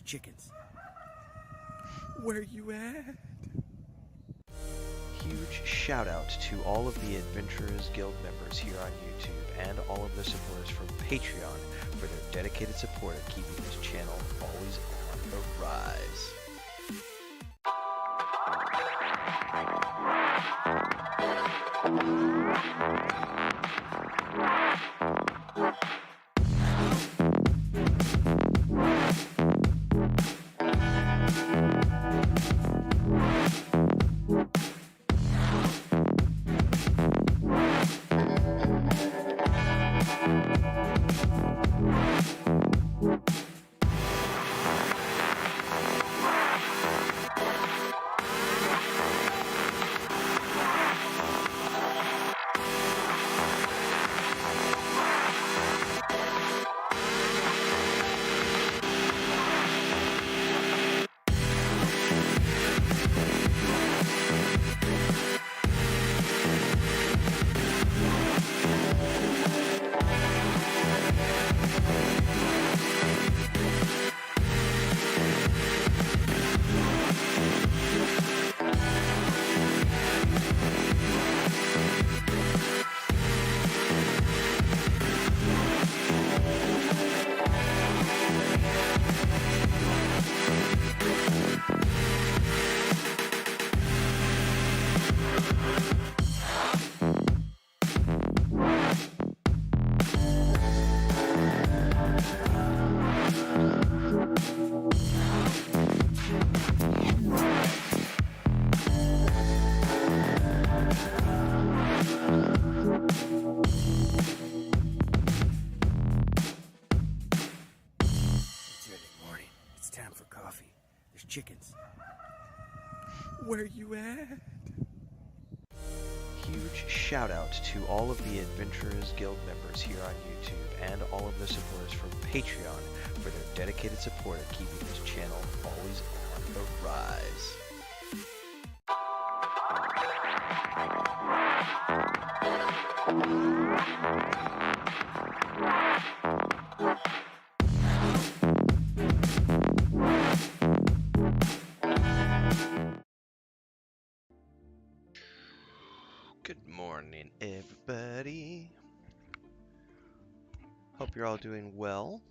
chickens. Where you at? Huge shout out to all of the Adventurers Guild members here on YouTube and all of the supporters from Patreon for their dedicated support of keeping this channel always on the rise. Chickens. Where you at? Huge shout out to all of the Adventurers Guild members here on YouTube and all of the supporters from Patreon for their dedicated support of keeping this channel always on the rise. Good morning, everybody. Hope you're all doing well.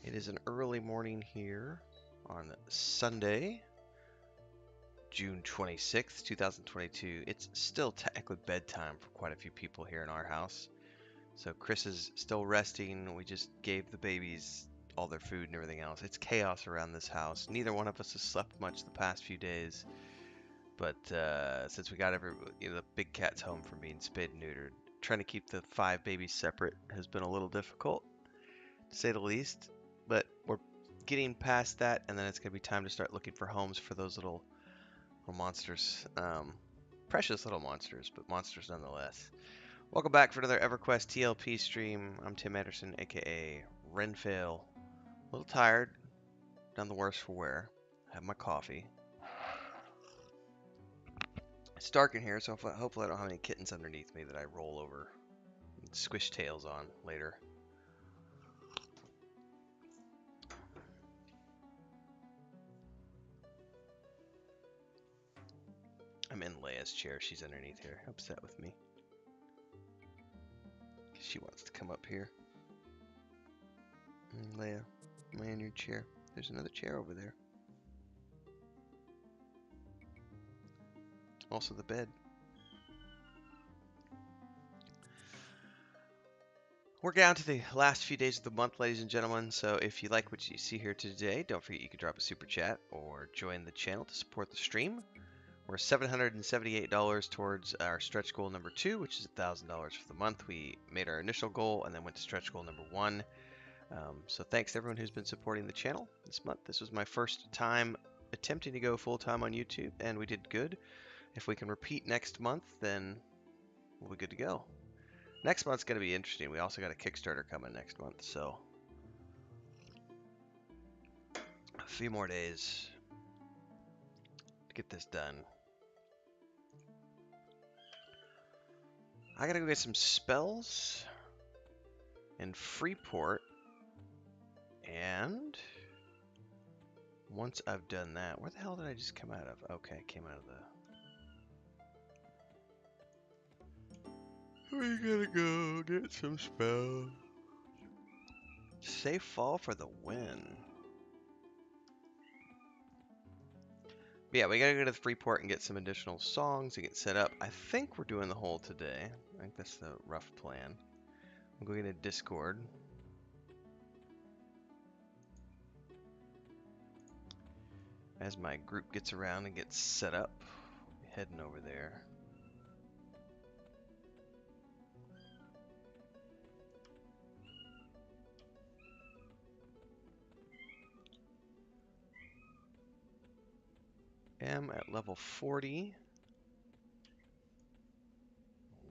It is an early morning here on Sunday, June 26th, 2022. It's still technically bedtime for quite a few people here in our house. So Chris is still resting. We just gave the babies all their food and everything else. It's chaos around this house. Neither one of us has slept much the past few days. But since we got the big cat's home from being spayed and neutered, trying to keep the 5 babies separate has been a little difficult, to say the least. But we're getting past that, and then it's going to be time to start looking for homes for those little Little monsters. Precious little monsters, but monsters nonetheless. Welcome back for another EverQuest TLP stream. I'm Tim Anderson, aka Renfail. A little tired, none the worse for wear. I have my coffee. It's dark in here, so hopefully I don't have any kittens underneath me that I roll over and squish tails on later. I'm in Leia's chair. She's underneath here, upset with me. She wants to come up here. Leia, am I in your chair? There's another chair over there. Also the bed. We're down to the last few days of the month, ladies and gentlemen, so if you like what you see here today, don't forget you can drop a super chat or join the channel to support the stream. We're $778 towards our stretch goal number 2, which is $1,000 for the month. We made our initial goal and then went to stretch goal number 1. So thanks to everyone who's been supporting the channel this month. This was my first time attempting to go full-time on YouTube, and we did good. If we can repeat next month, then we'll be good to go. Next month's going to be interesting. We also got a Kickstarter coming next month, so a few more days to get this done. I gotta go get some spells in Freeport, and once I've done that, where the hell did I just come out of? Okay, I came out of the... We gotta go get some spells. Safe fall for the win. But yeah, we gotta go to the Freeport and get some additional songs and get set up. I think we're doing the whole today. I think that's the rough plan. I'm going to Discord. As my group gets around and gets set up, heading over there. Am at level 40.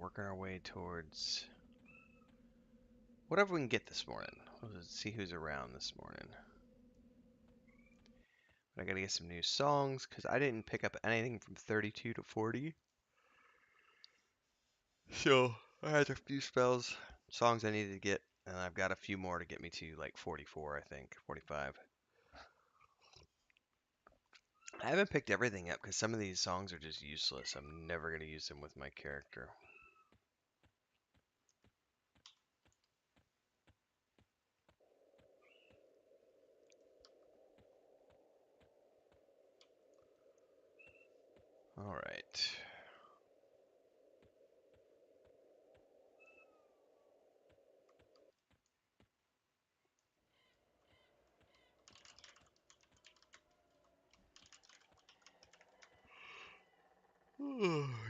Working our way towards whatever we can get this morning. Let's see who's around this morning. But I gotta get some new songs because I didn't pick up anything from 32 to 40. So I had a few songs I needed to get, and I've got a few more to get me to like 44, I think, 45. I haven't picked everything up because some of these songs are just useless. I'm never going to use them with my character. All right.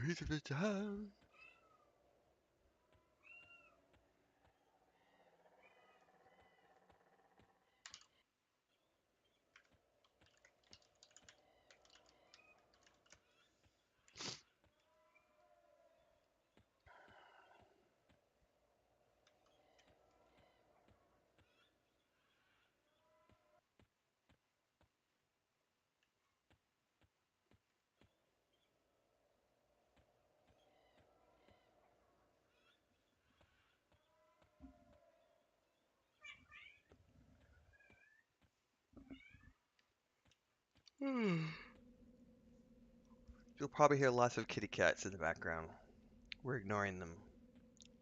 He's a bit tired. You'll probably hear lots of kitty cats in the background. We're ignoring them.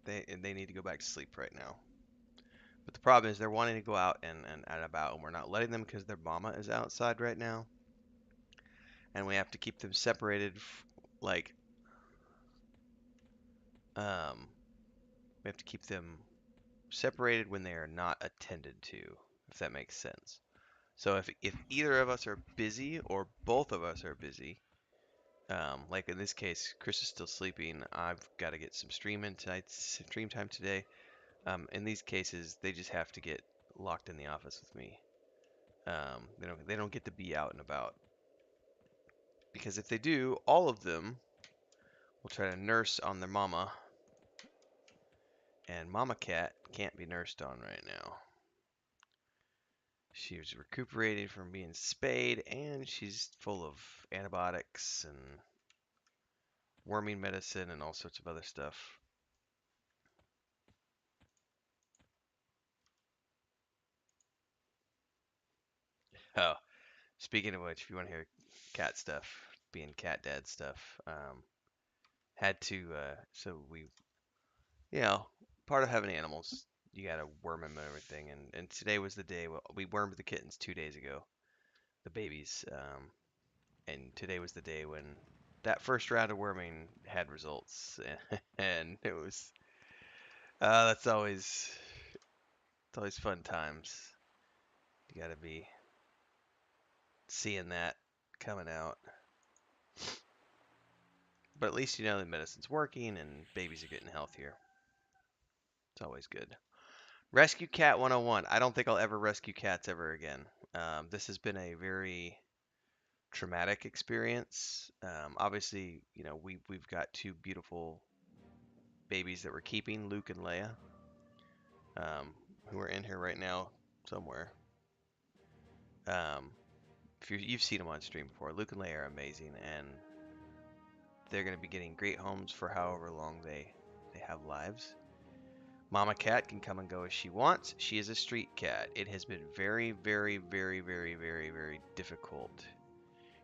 They need to go back to sleep right now. But the problem is they're wanting to go out and about, and we're not letting them because their mama is outside right now. And we have to keep them separated, like, we have to keep them separated when they are not attended to, if that makes sense. So if either of us are busy or both of us are busy, like in this case, Chris is still sleeping. I've got to get some stream time today. In these cases, they just have to get locked in the office with me. They don't get to be out and about Because if they do, all of them will try to nurse on their mama. And mama cat can't be nursed on right now. She was recuperating from being spayed, and she's full of antibiotics and worming medicine and all sorts of other stuff. Oh, speaking of which, if you want to hear cat stuff, being cat dad stuff, had to, so we, you know, part of having animals, you gotta worm them and everything, and today was the day, we wormed the kittens 2 days ago, the babies, and today was the day when that first round of worming had results, and it was, it's always fun times. You gotta be seeing that coming out. But at least you know the medicine's working and babies are getting healthier. It's always good. Rescue Cat 101. I don't think I'll ever rescue cats ever again. This has been a very traumatic experience. Obviously, you know, we've got two beautiful babies that we're keeping, Luke and Leia, who are in here right now somewhere. If you've seen them on stream before, Luke and Leia are amazing, and they're going to be getting great homes for however long they have lives. Mama cat can come and go as she wants. She is a street cat. It has been very, very, very, very, very, very difficult.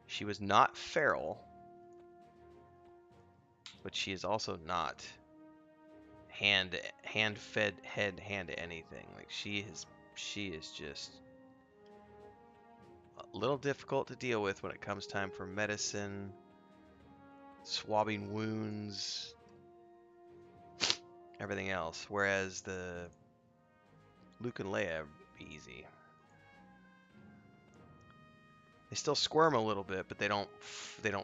She was not feral, but she is also not hand fed hand anything. Like she is just a little difficult to deal with when it comes time for medicine, swabbing wounds, everything else. Whereas the Luke and Leia, easy. They still squirm a little bit, but they don't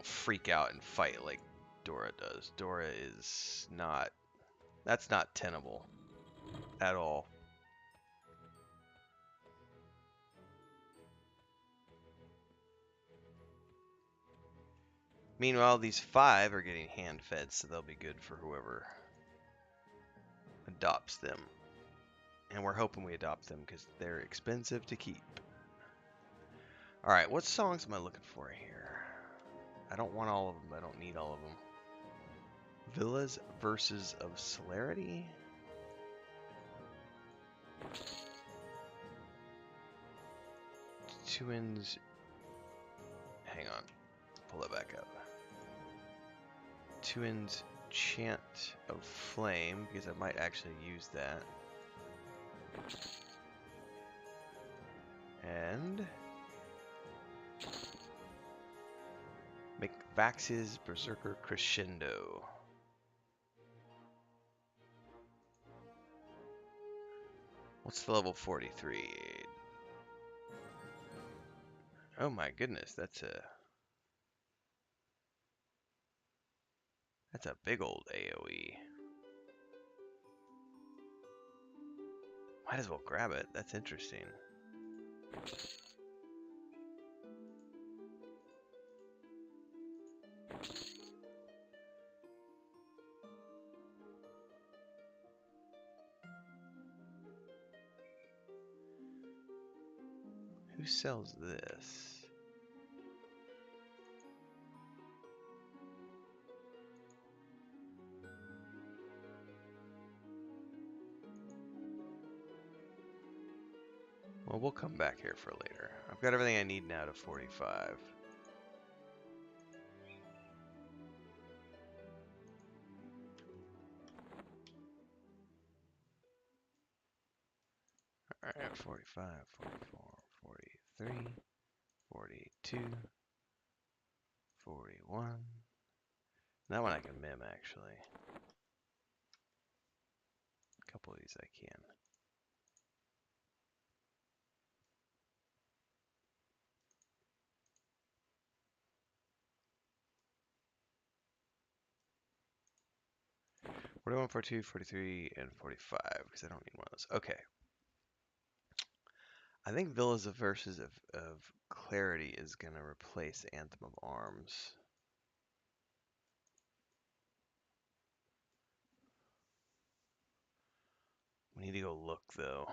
freak out and fight like Dora does. Dora is not, that's not tenable at all. Meanwhile, these 5 are getting hand fed, so they'll be good for whoever adopts them. And we're hoping we adopt them because they're expensive to keep. Alright, what songs am I looking for here? I don't want all of them. I don't need all of them. Villas Verses of Celerity? Twins. Hang on. Pull that back up. Twins Chant of Flame, because I might actually use that. And McVax's Berserker Crescendo. What's the level 43? Oh my goodness, that's a big old AoE. Might as well grab it. That's interesting. Who sells this? Well, we'll come back here for later. I've got everything I need now to 45. Alright, 45, 44, 43, 42, 41. That one I can mim, actually. A couple of these I can. Forty-one, 42, 43, and 45, because I don't need one of those. Okay. I think Villas of Verses of Clarity is going to replace Anthem of Arms. We need to go look, though.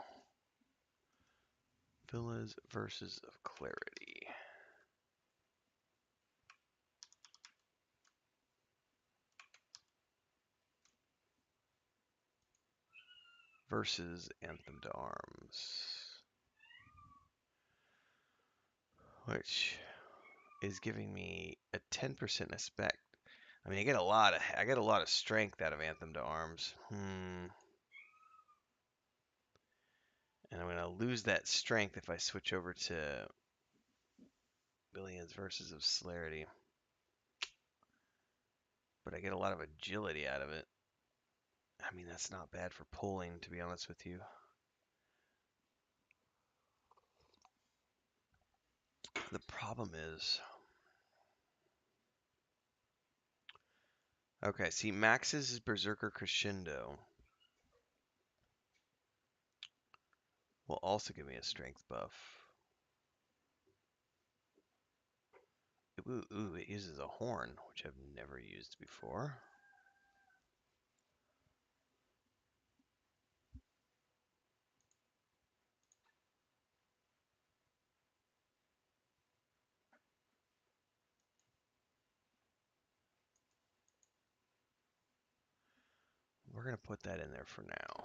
Villas versus of Clarity. Versus Anthem to Arms. Which is giving me a 10% aspect. I mean, I get a lot of strength out of Anthem to Arms. And I'm gonna lose that strength if I switch over to Billions versus of Celerity. But I get a lot of agility out of it. I mean, that's not bad for pulling, to be honest with you. The problem is... Okay, see, Max's is Berserker Crescendo. Will also give me a strength buff. Ooh, it uses a horn, which I've never used before. We're going to put that in there for now.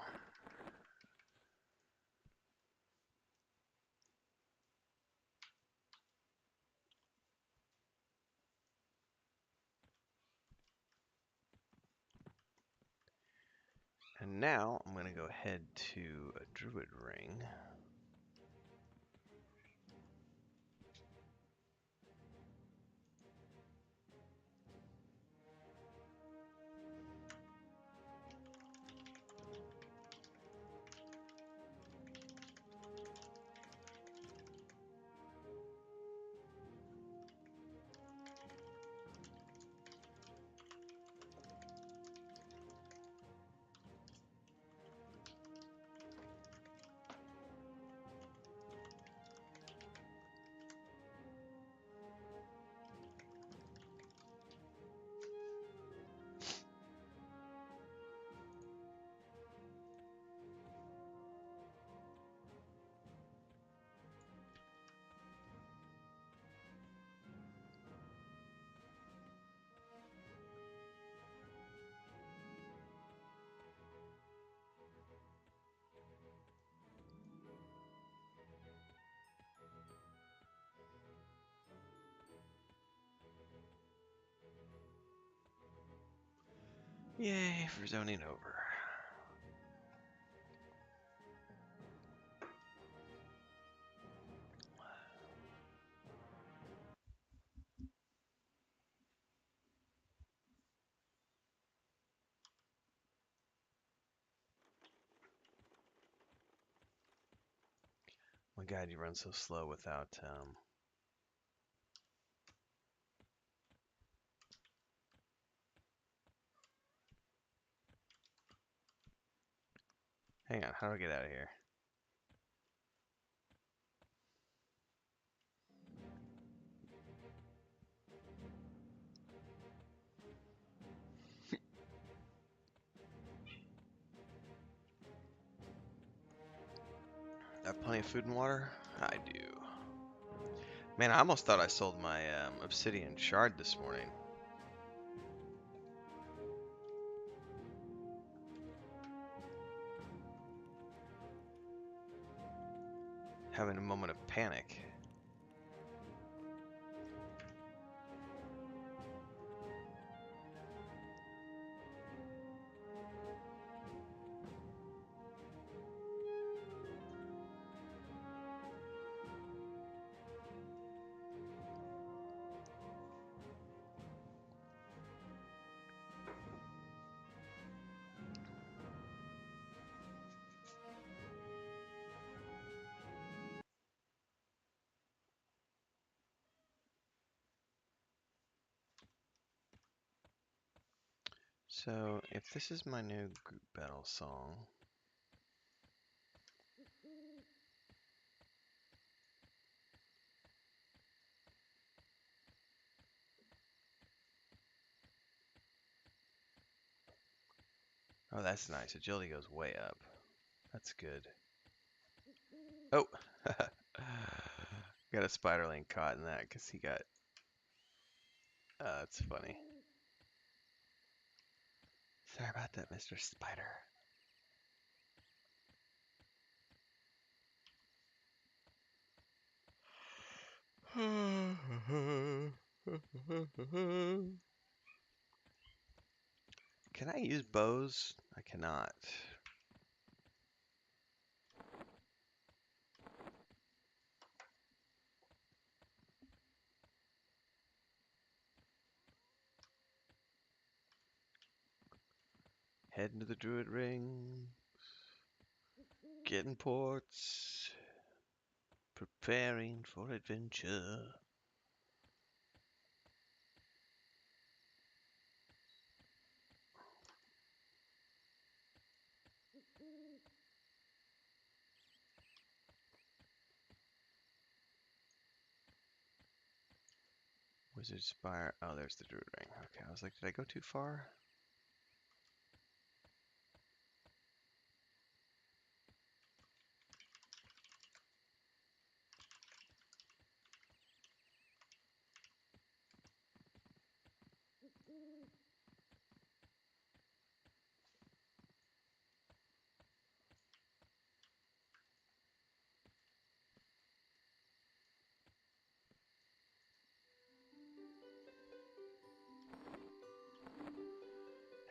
And now I'm going to go ahead to a Druid Ring. Yay for zoning over. My God, you run so slow without... Hang on, how do I get out of here? I have plenty of food and water? I do. Man, I almost thought I sold my obsidian shard this morning. Having a moment of panic. So, if this is my new group battle song... Oh, that's nice. Agility goes way up. That's good. Oh! Got a spiderling caught in that because he got... that's funny. Sorry about that, Mr. Spider. Can I use bows? I cannot. Heading to the Druid Ring. Getting ports. Preparing for adventure. Wizard Spire. Oh, there's the Druid Ring. Okay, I was like, did I go too far?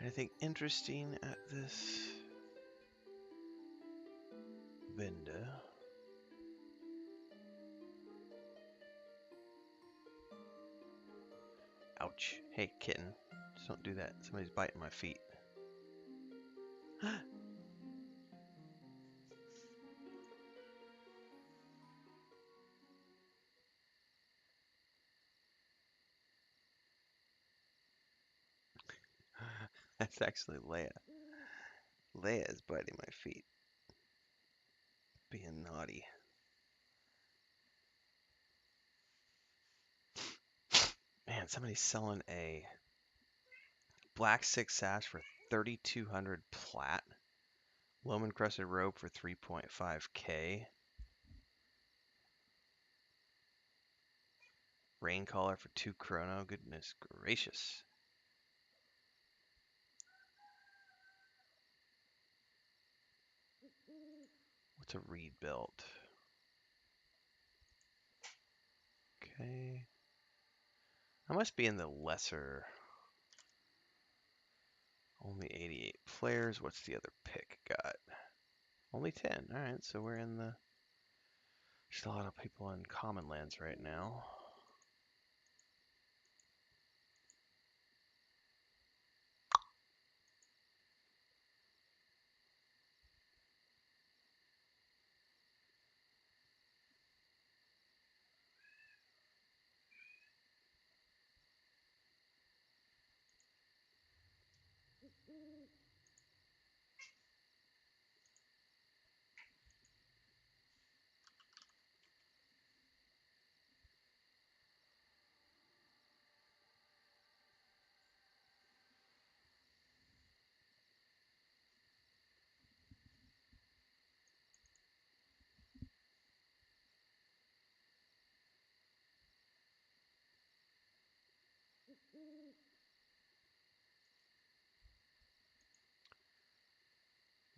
Anything interesting at this vendor? Ouch. Hey, kitten. Just don't do that. Somebody's biting my feet. That's actually Leia. Leia is biting my feet. Being naughty. Man, somebody's selling a Black 6 sash for 3,200 plat. Loam encrusted robe for 3.5k. Rain collar for 2 chrono. Goodness gracious. What's a reed belt? Okay. I must be in the lesser. Only 88 players. What's the other pick got? Only 10. Alright, so we're in the... There's a lot of people in common lands right now.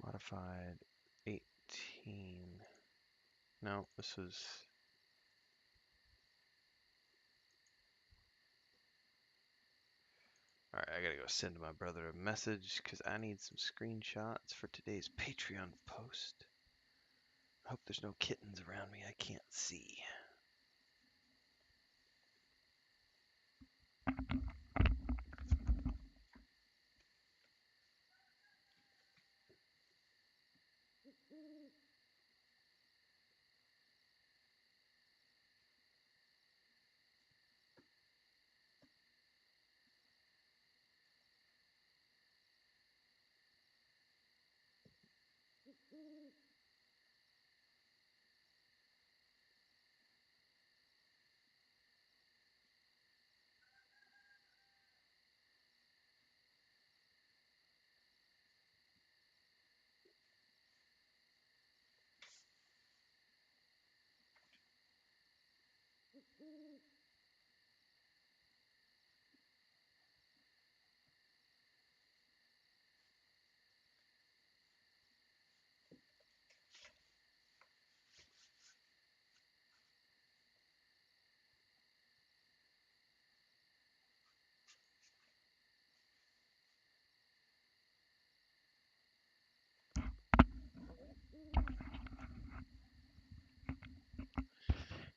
Modified 18. No, this was... Alright, I gotta go send my brother a message because I need some screenshots for today's Patreon post. I hope there's no kittens around me I can't see.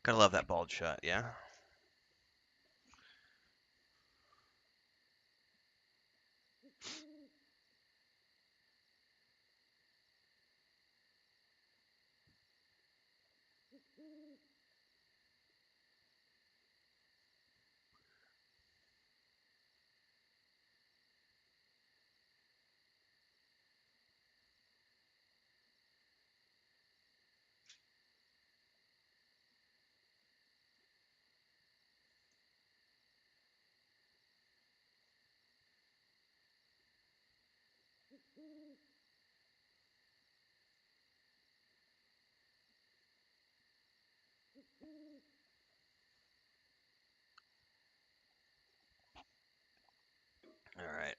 Gotta love that bald shot, yeah? All right.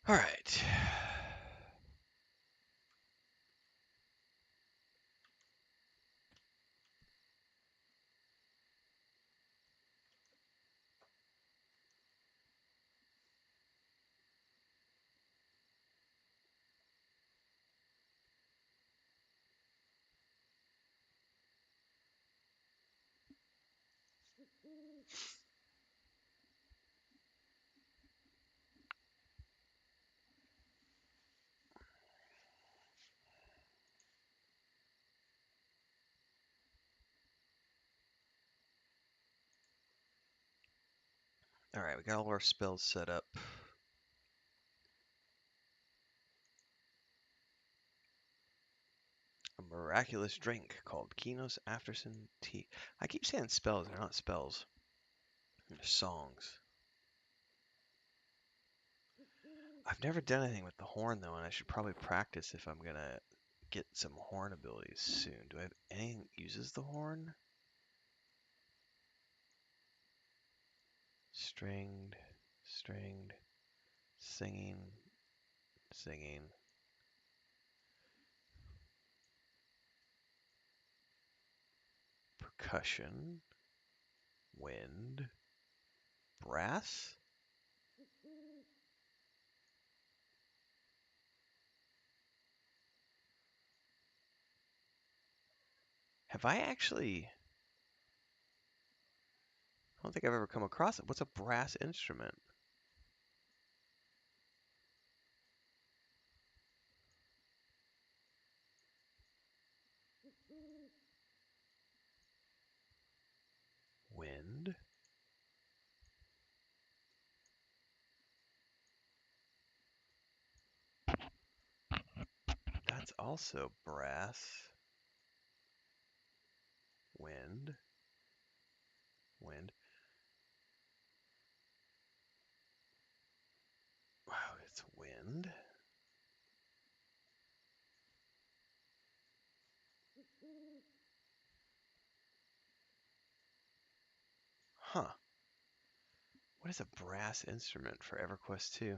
All right. All right, we got all our spells set up. A miraculous drink called Kinos Aftersun Tea. I keep saying spells, they're not spells. They're songs. I've never done anything with the horn though, and I should probably practice if I'm gonna get some horn abilities soon. Do I have anything that uses the horn? Stringed, stringed, singing, singing, percussion, wind, brass? Have I actually... I don't think I've ever come across it. What's a brass instrument? Wind? That's also brass. Wind. Wind. Wow, it's wind. Huh. What is a brass instrument for EverQuest 2?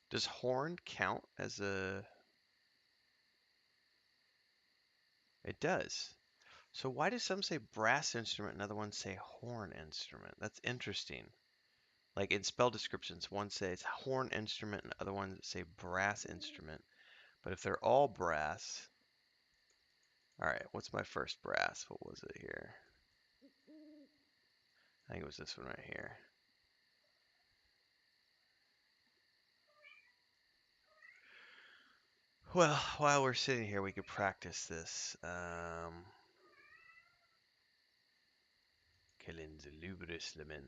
Does horn count as a... It does. So why do some say brass instrument and other ones say horn instrument? That's interesting. Like in spell descriptions, one says horn instrument and other ones say brass instrument. But if they're all brass... Alright, what's my first brass? What was it here? I think it was this one right here. Well, while we're sitting here, we could practice this. Kelin's Lubris Lament.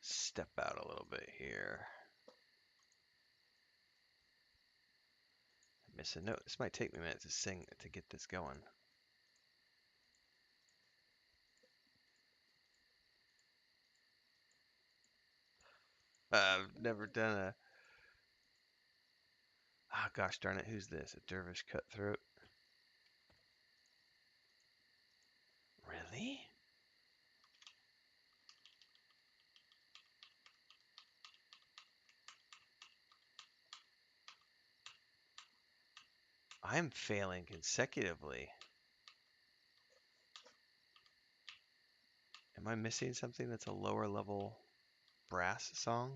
Step out a little bit here. Miss a note. This might take me a minute to sing to get this going. I've never done a... Ah, oh, gosh darn it. Who's this? A dervish cutthroat? Really? I'm failing consecutively. Am I missing something that's a lower level brass song?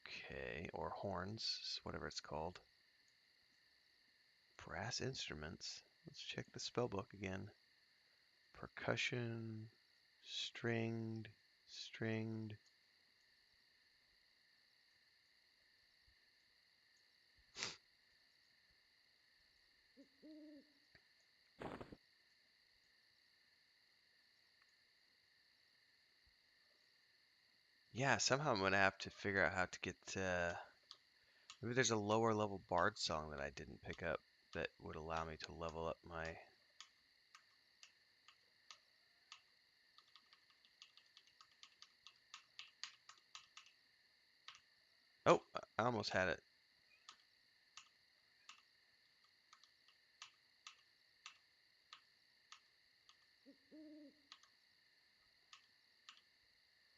Okay, or horns, whatever it's called. Brass instruments. Let's check the spell book again. Percussion, stringed, stringed. Yeah, somehow I'm gonna have to figure out how to get. Maybe there's a lower level bard song that I didn't pick up that would allow me to level up my. Oh, I almost had it.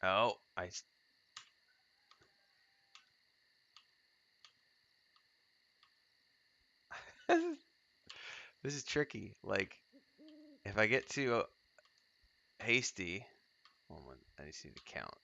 Oh, this is tricky. Like, if I get too hasty, I just need to count.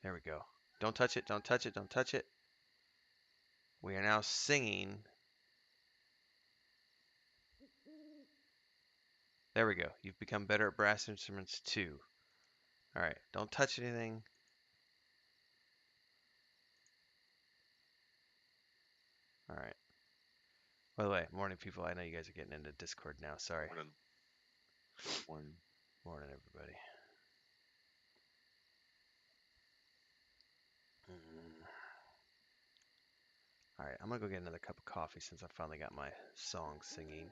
There we go. Don't touch it, don't touch it, don't touch it. We are now singing. There we go. You've become better at brass instruments too. Alright, don't touch anything. Alright. By the way, morning people, I know you guys are getting into Discord now, sorry. Morning. Morning. Morning everybody. Alright, I'm gonna go get another cup of coffee since I finally got my song singing.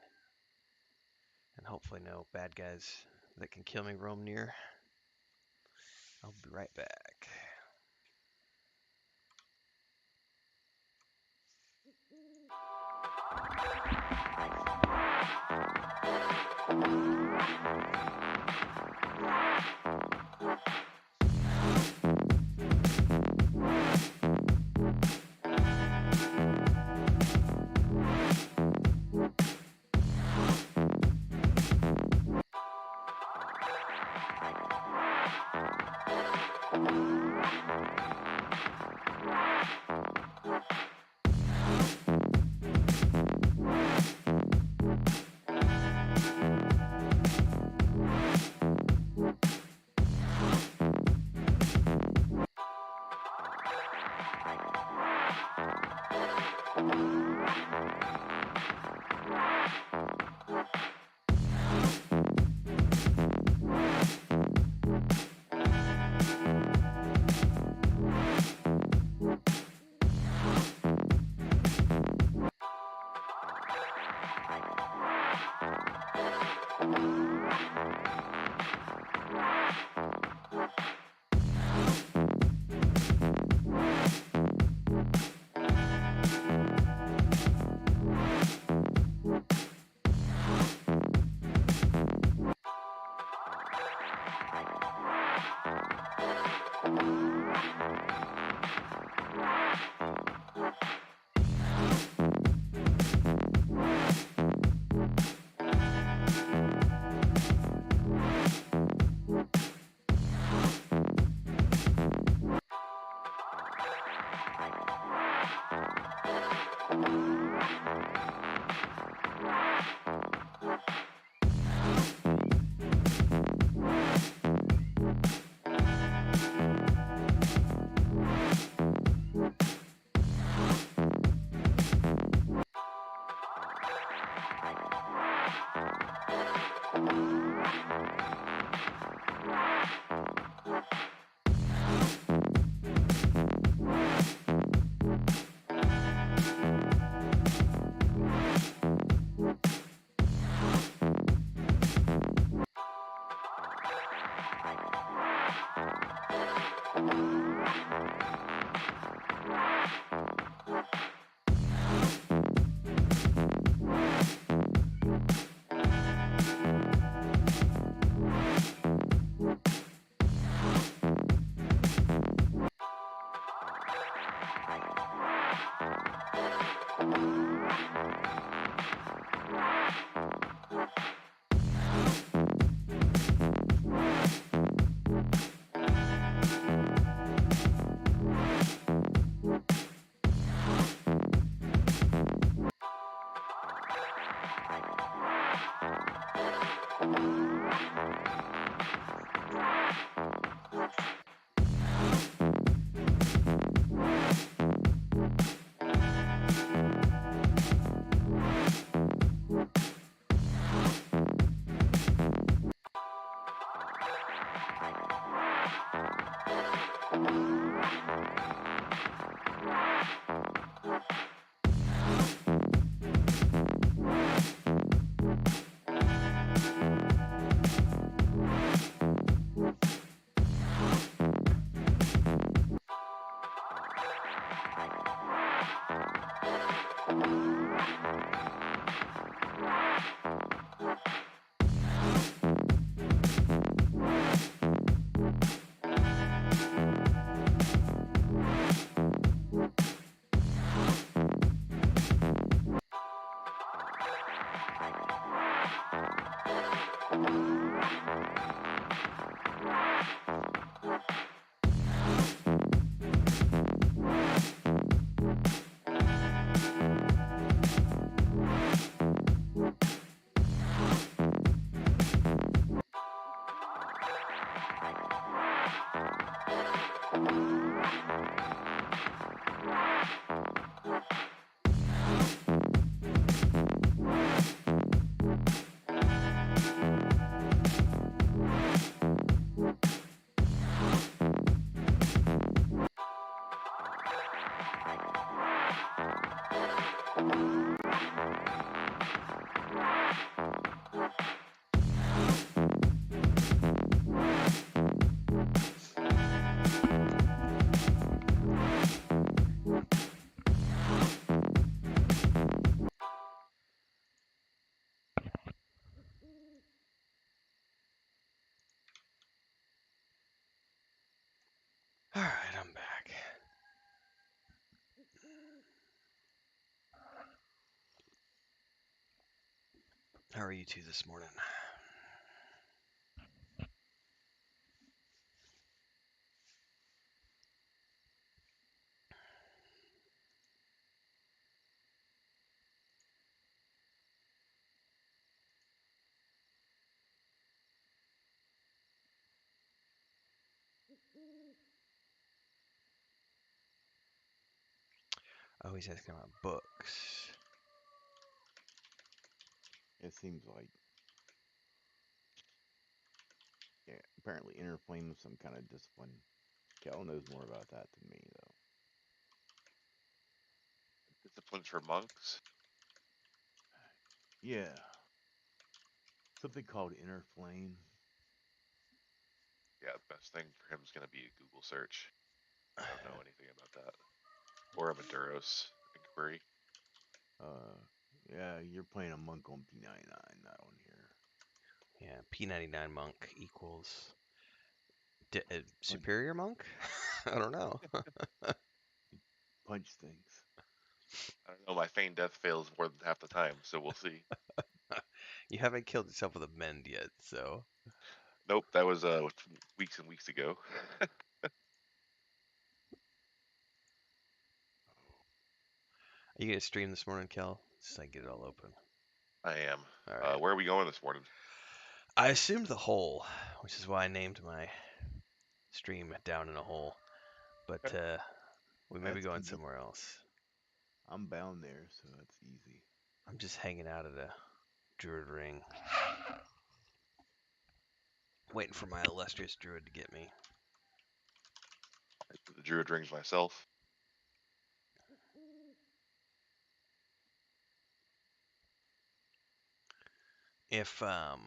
And hopefully no bad guys that can kill me roam near. I'll be right back. How are you two this morning? Oh, he's asking about books. It seems like, yeah, apparently inner flame was some kind of discipline. Cal knows more about that than me, though. Disciplines for monks? Yeah, something called inner flame. Yeah, the best thing for him is going to be a Google search. I don't know anything about that. Or a Maduros inquiry. Yeah, you're playing a monk on P99, not on here. Yeah, P99 monk equals Punch, superior monk? I don't know. punch things. I don't know, my feigned death fails more than half the time, so we'll see. You haven't killed yourself with a mend yet, so. Nope, that was weeks and weeks ago. Are you gonna stream this morning, Kel? Just so I get it all open. I am. All right. Where are we going this morning? I assumed the hole, which is why I named my stream Down in a Hole. But we may be That's going easy. somewhere else. I'm bound there, so that's easy. I'm just hanging out at a druid ring, waiting for my illustrious druid to get me. I did the druid rings myself. If does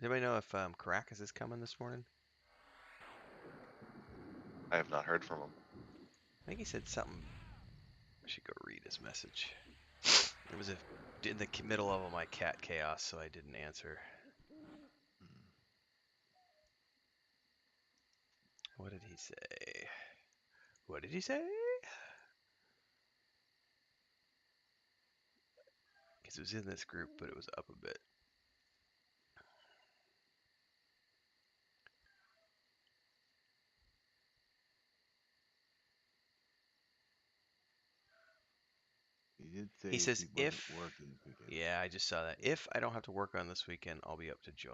anybody know if Caracas is coming this morning? I have not heard from him. I think he said something. I should go read his message. It was in the middle of all my cat chaos, so I didn't answer. What did he say? What did he say? Because it was in this group, but it was up a bit. He did say He says he wasn't if. working this weekend. Yeah, I just saw that. If I don't have to work on this weekend, I'll be up to join.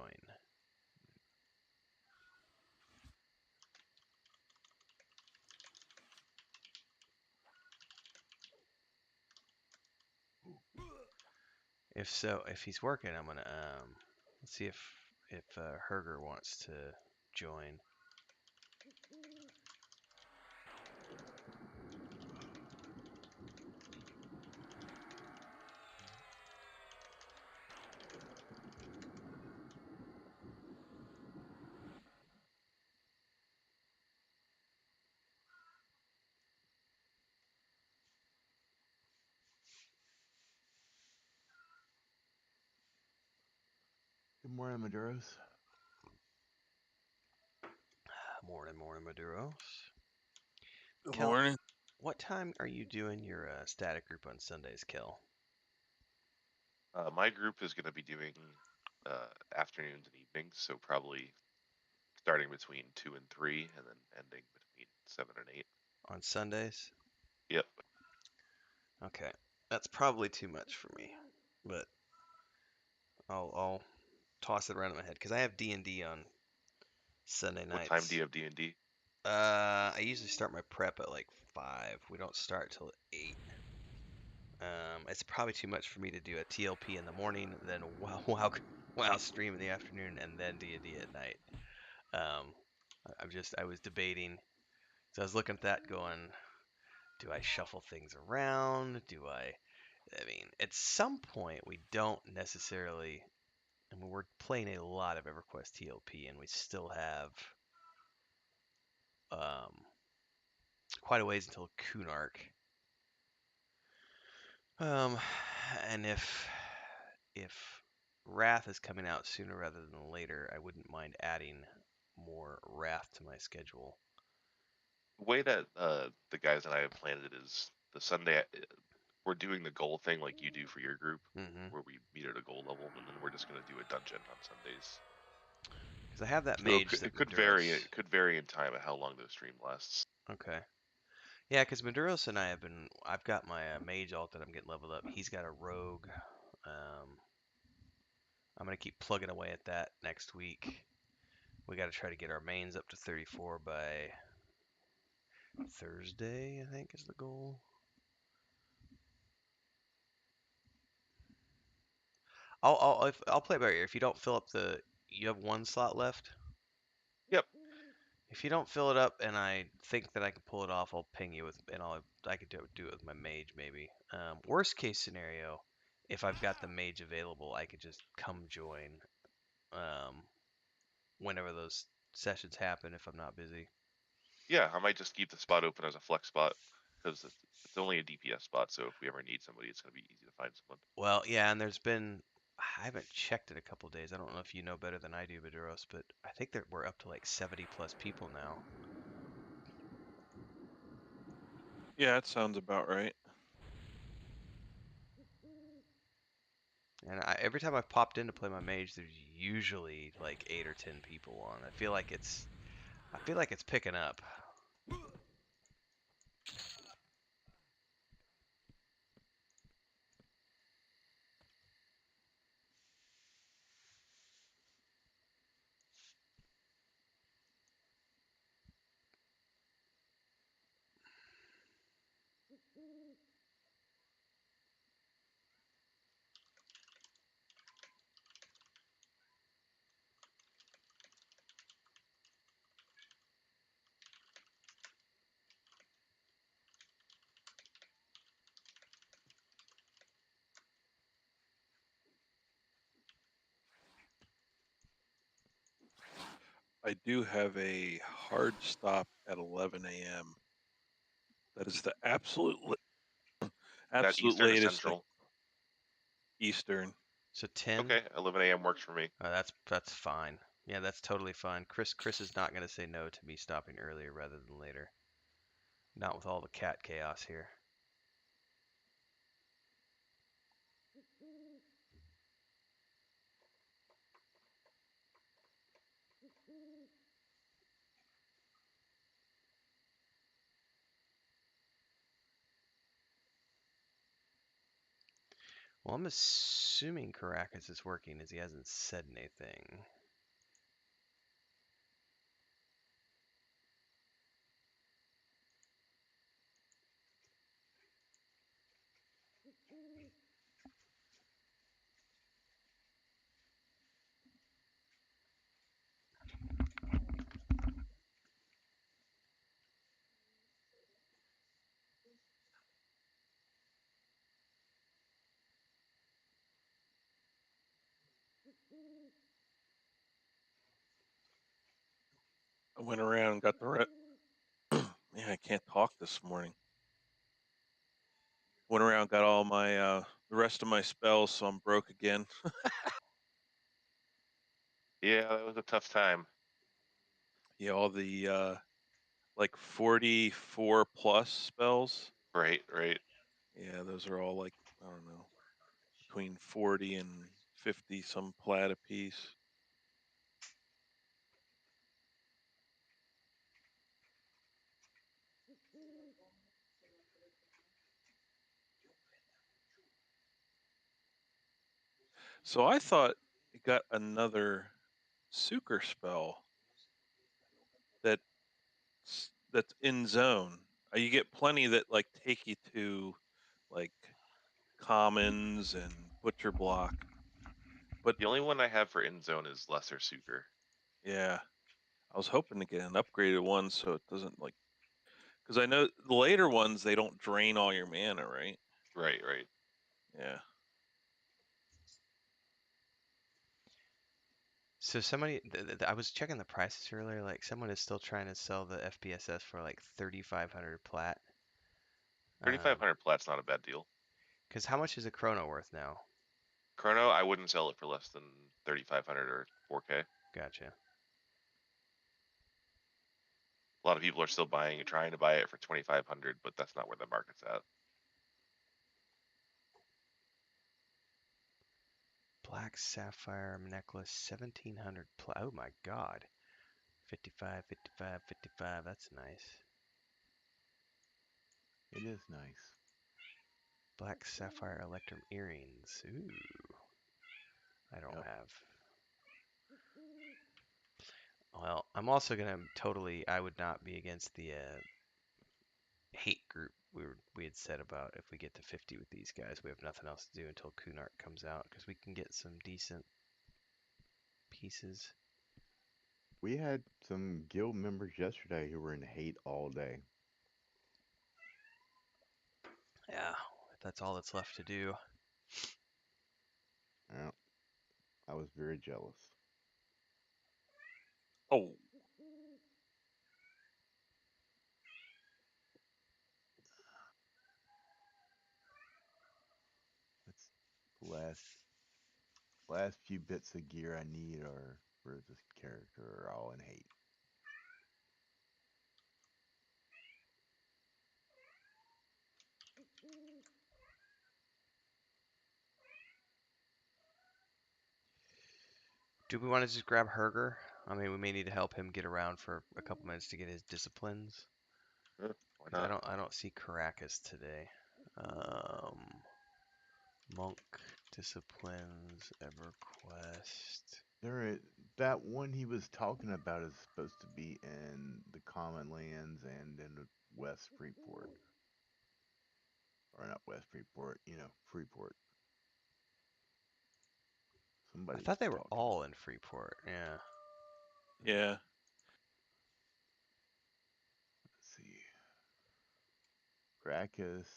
If so, if he's working, I'm gonna let's see if Herger wants to join. Good morning, Maduros. Morning, Maduros. Good Kel, morning. what time are you doing your static group on Sundays, Kel? My group is going to be doing afternoons and evenings, so probably starting between 2 and 3, and then ending between 7 and 8. On Sundays? Yep. Okay, that's probably too much for me, but I'll toss it around in my head because I have D&D on Sunday What time do nights. you have D&D? I usually start my prep at like 5. We don't start till 8. It's probably too much for me to do a TLP in the morning, then wow stream in the afternoon, and then D&D at night. I was debating, so I was looking at that going, do I shuffle things around? I mean, at some point we don't necessarily, I mean, we're playing a lot of EverQuest TLP, and we still have um, quite a ways until Kunark. And if Wrath is coming out sooner rather than later, I wouldn't mind adding more Wrath to my schedule. The way that the guys and I have planned it is the Sunday we're doing the goal thing like you do for your group, Mm-hmm. where we meet at a goal level, and then we're just gonna do a dungeon on Sundays. Because I have that So mage that it could vary. Maduros. It could vary in time of how long the stream lasts. Okay. Yeah, because Maduros and I have been. I've got my mage alt that I'm getting leveled up. He's got a rogue. I'm gonna keep plugging away at that next week. We got to try to get our mains up to 34 by Thursday, I think is the goal. I'll play by ear. If you don't fill up you have one slot left. Yep. If you don't fill it up, and I think that I can pull it off, I'll ping you I could do it with my mage maybe. Worst case scenario, if I've got the mage available, I could just come join whenever those sessions happen if I'm not busy. Yeah, I might just keep the spot open as a flex spot because it's only a DPS spot. So if we ever need somebody, it's gonna be easy to find someone. Well, yeah, and I haven't checked it a couple days. I don't know if you know better than I do, Maduros, but I think that we're up to like 70 plus people now. Yeah, that sounds about right. And every time I've popped in to play my mage, there's usually like 8 or 10 people on. I feel like it's picking up. I do have a hard stop at 11 a.m. That is the absolute That absolute Eastern or latest Central? Eastern. So 10. Okay, 11 a.m. works for me. That's fine. Yeah, that's totally fine. Chris is not going to say no to me stopping earlier rather than later. Not with all the cat chaos here. Well, I'm assuming Caracas is working as he hasn't said anything. I went around and got the man, I can't talk this morning. Went around, got all my the rest of my spells, so I'm broke again. Yeah, that was a tough time. Yeah, all the like 44 plus spells. Right, right. Yeah, those are all like, I don't know, between 40 and 50 some plat a piece. So I thought it got another Sucre spell that's in zone. You get plenty that like take you to like commons and butcher block. But The only one I have for end zone is Lesser Sucre. yeah, I was hoping to get an upgraded one so it doesn't like, because I know the later ones they don't drain all your mana, right? Right, right. Yeah. So somebody, I was checking the prices earlier. Like someone is still trying to sell the FPSS for like 3,500 plat. 3,500 plat's not a bad deal. Because how much is a chrono worth now? Chrono, I wouldn't sell it for less than 3,500 or 4K. Gotcha. A lot of people are still trying to buy it for 2,500, but that's not where the market's at. Black sapphire necklace, 1700. Oh my god. 55, 55, 55. That's nice. It is nice. Black sapphire electrum earrings. Ooh. I don't Yep. have. Well, I'm also gonna totally. I would not be against the hate group we had said about if we get to 50 with these guys, we have nothing else to do until Kunark comes out because we can get some decent pieces. We had some guild members yesterday who were in hate all day. Yeah, that's all that's left to do. Yeah, I was very jealous. Oh, That's the last few bits of gear I need are for this character are all in hate. Do we want to just grab Herger? I mean, we may need to help him get around for a couple minutes to get his disciplines. Why Because not? I don't see Caracas today. Monk disciplines EverQuest. That one he was talking about is supposed to be in the Common Lands and in the West Freeport. Or not West Freeport, Freeport. I Somebody was thought they were talking. all in Freeport. Yeah. yeah. Let's see. Gracchus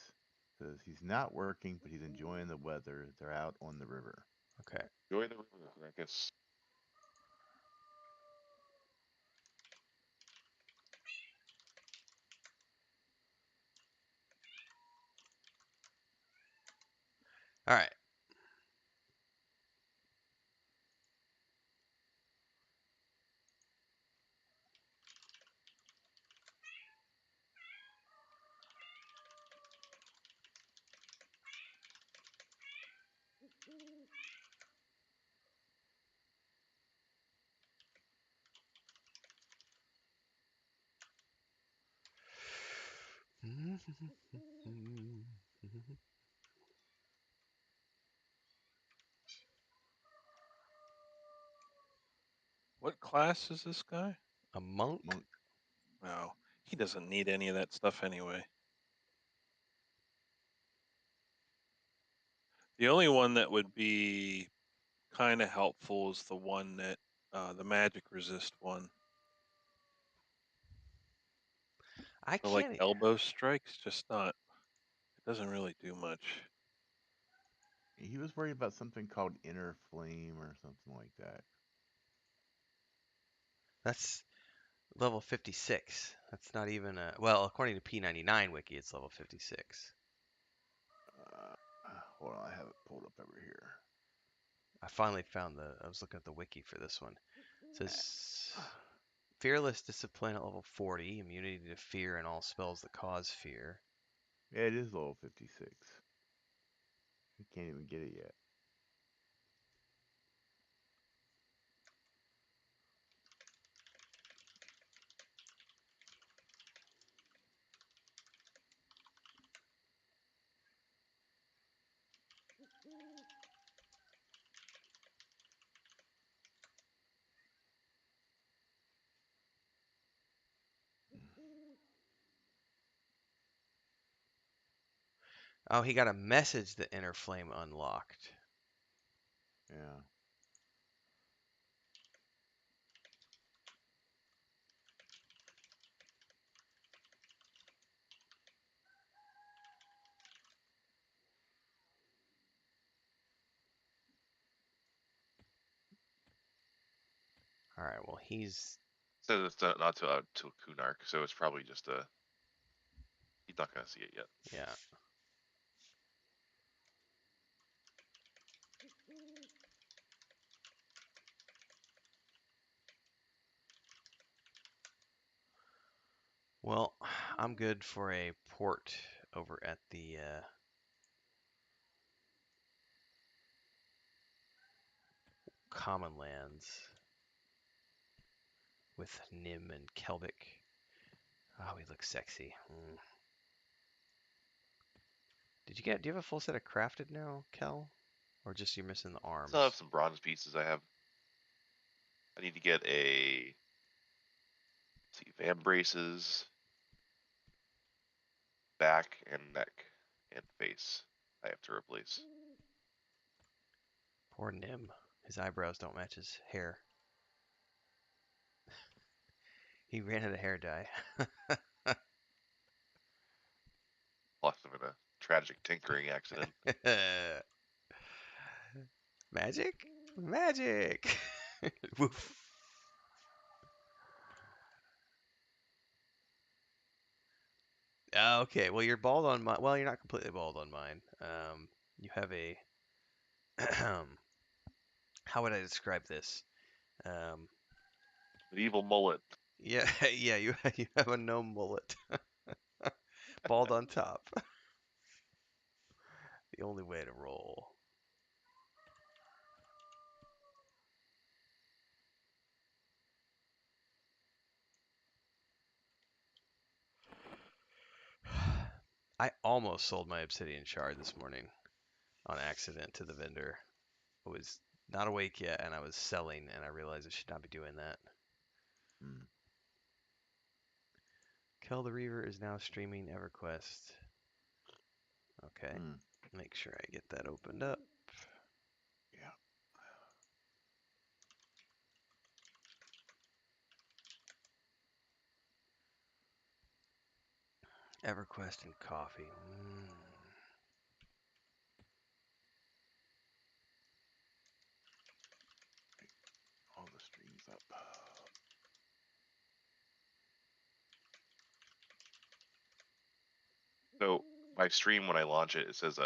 says he's not working, but he's enjoying the weather. They're out on the river. Okay. Enjoy the river, I guess. All right. What class is this guy? A monk? Monk. No, he doesn't need any of that stuff anyway. The only one that would be kind of helpful is the one that the magic resist one. I So like can't. elbow strikes, just not. It doesn't really do much. He was worried about something called Inner Flame or something like that. That's level 56. That's not even a. Well, according to P99 Wiki, it's level 56. Hold on, I have it pulled up over here. I finally found the. I was looking at the wiki for this one. It says fearless discipline at level 40, immunity to fear and all spells that cause fear. Yeah, it is level 56. He can't even get it yet. Oh, he got a message that Inner Flame unlocked. Yeah. All right, well he's. Says it's not to Kunark, so it's probably just a. He's not gonna see it yet. Yeah. Well, I'm good for a port over at the common lands with Nim and Kelvic. Oh, he looks sexy. Do you have a full set of crafted now, Kel? Or just you're missing the arms? Still have some bronze pieces. I need to get van braces, back and neck and face. I have to replace. Poor Nim. His eyebrows don't match his hair. He ran out of hair dye. Lost him in a tragic tinkering accident. Magic? Magic! Woof. Okay, well you're bald on mine. Well, you're not completely bald on mine. You have a how would I describe this? Medieval mullet. Yeah, yeah, you have a gnome mullet, bald on top. The only way to roll. I almost sold my obsidian shard this morning on accident to the vendor. I was not awake yet, and I was selling, and I realized I should not be doing that. Kel the Reaver is now streaming EverQuest. Okay, make sure I get that opened up. Yeah. EverQuest and coffee. All the streams up. So my stream, when I launch it, it says,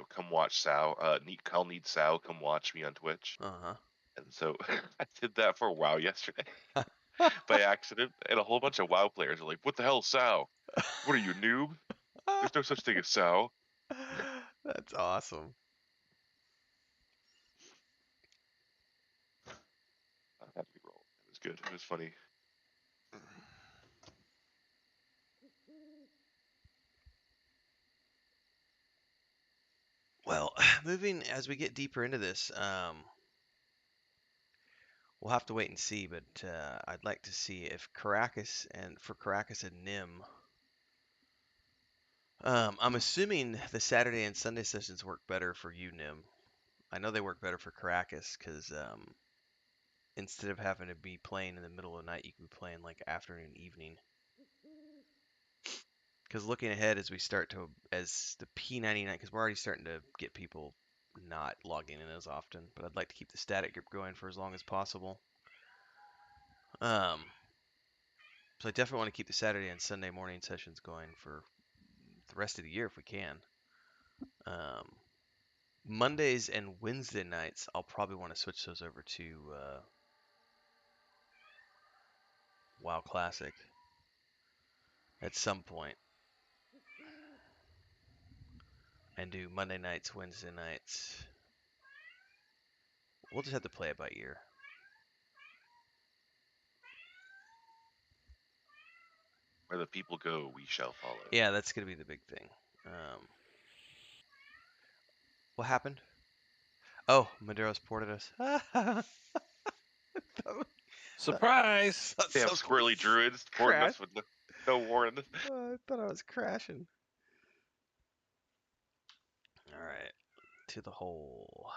come watch Sao. Cal needs Sao. Come watch me on Twitch. And so I did that for WoW yesterday by accident, and a whole bunch of WoW players are like, "What the hell, Sao? What are you, noob? There's no such thing as Sao." That's awesome. I had to roll. It was good. It was funny. Well, moving as we get deeper into this, we'll have to wait and see, but I'd like to see if Caracas and Nim. I'm assuming the Saturday and Sunday sessions work better for you, Nim. I know they work better for Caracas because instead of having to be playing in the middle of the night, you can be playing like afternoon, evening. Because looking ahead as the P99, because we're already starting to get people not logging in as often, but I'd like to keep the static group going for as long as possible. So I definitely want to keep the Saturday and Sunday morning sessions going for the rest of the year if we can. Mondays and Wednesday nights, I'll probably want to switch those over to WoW Classic at some point. And do Monday nights, Wednesday nights. We'll just have to play it by ear. Where the people go, we shall follow. Yeah, that's going to be the big thing. What happened? Oh, Madero's ported us. Surprise! They have squirrely druids supporting us with no warning. I thought I was crashing. Alright, to the hole.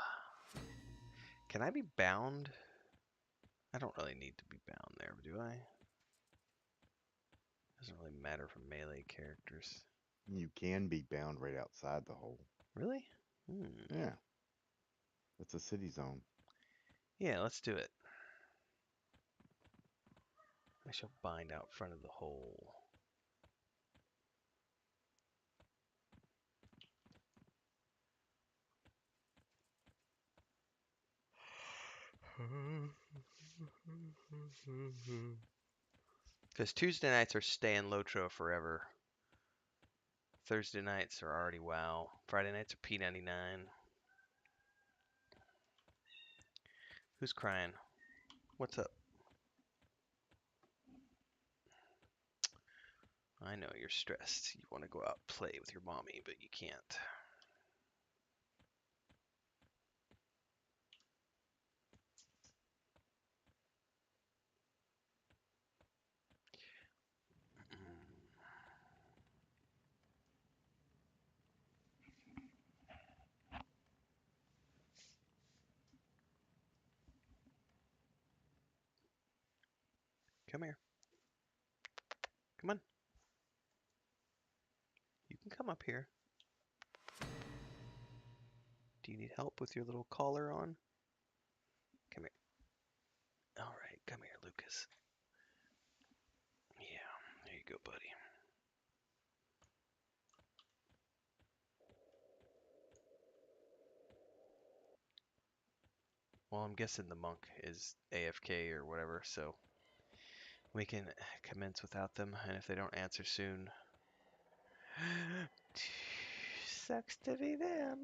Can I be bound? I don't really need to be bound there, do I? Doesn't really matter for melee characters. You can be bound right outside the hole. Really? Yeah. It's a city zone. Yeah, let's do it. I shall bind out front of the hole. Because Tuesday nights are staying Lotro forever. Thursday nights are already WoW. Friday nights are P99. Who's crying? What's up? I know you're stressed. You want to go out and play with your mommy, but you can't. Come here. Come on. You can come up here. Do you need help with your little collar on? Come here. All right, come here, Lucas. Yeah, there you go, buddy. Well, I'm guessing the monk is AFK or whatever, so we can commence without them, and if they don't answer soon, sucks to be them.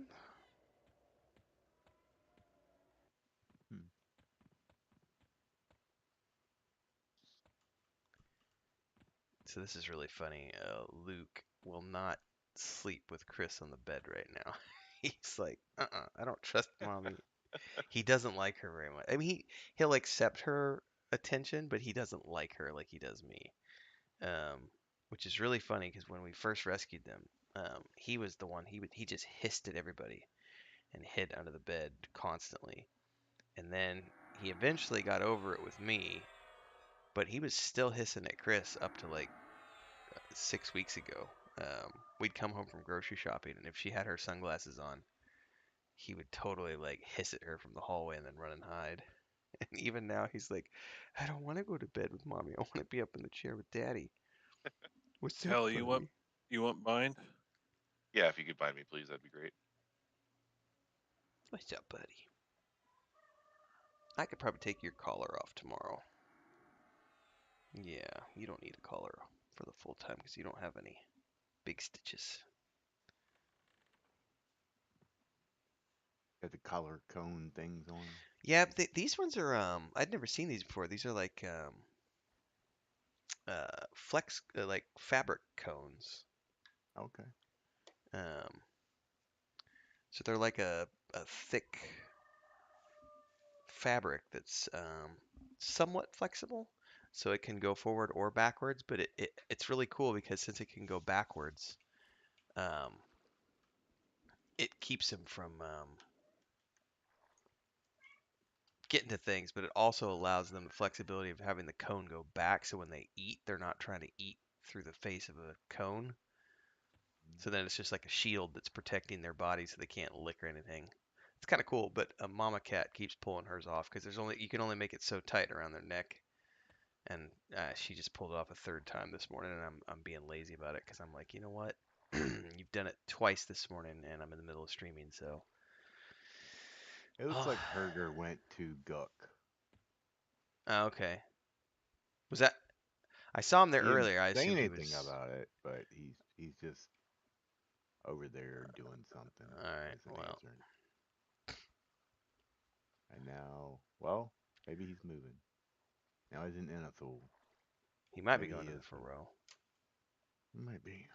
So this is really funny. Luke will not sleep with Chris on the bed right now. He's like, I don't trust mommy. He doesn't like her very much. I mean, he'll accept her attention, but he doesn't like her like he does me. Which is really funny because when we first rescued them, he was the one he just hissed at everybody and hid under the bed constantly. And then he eventually got over it with me, but he was still hissing at Chris up to like 6 weeks ago. We'd come home from grocery shopping, and if she had her sunglasses on, he would totally like hiss at her from the hallway and then run and hide. And even now, he's like, I don't want to go to bed with mommy. I want to be up in the chair with daddy. What's up, Kelly, buddy? you want mine? Yeah, if you could buy me, please, that'd be great. What's up, buddy? I could probably take your collar off tomorrow. Yeah, you don't need a collar for the full time because you don't have any big stitches. Got the collar cone things on. Yeah, these ones are I'd never seen these before. These are like flex like fabric cones. Okay. Um, so they're like a thick fabric that's somewhat flexible, so it can go forward or backwards. But it's really cool because since it can go backwards, um, it keeps him from getting to things, but it also allows them the flexibility of having the cone go back, so when they eat, they're not trying to eat through the face of a cone. So then it's just like a shield that's protecting their body so they can't lick or anything. It's kind of cool, but a mama cat keeps pulling hers off because you can only make it so tight around their neck, and she just pulled it off a third time this morning, and I'm being lazy about it because I'm like, you know what, you've done it twice this morning, and I'm in the middle of streaming, so. It looks like Herger went to Gook. Okay. Was that? I saw him there He didn't earlier. I say assumed he anything was. about it, but he's just over there doing something. All right. Isn't Well, answering. And now, well, maybe he's moving. Now he's in Enethul. he might be Maybe going he to the is moving. Furrow. Maybe.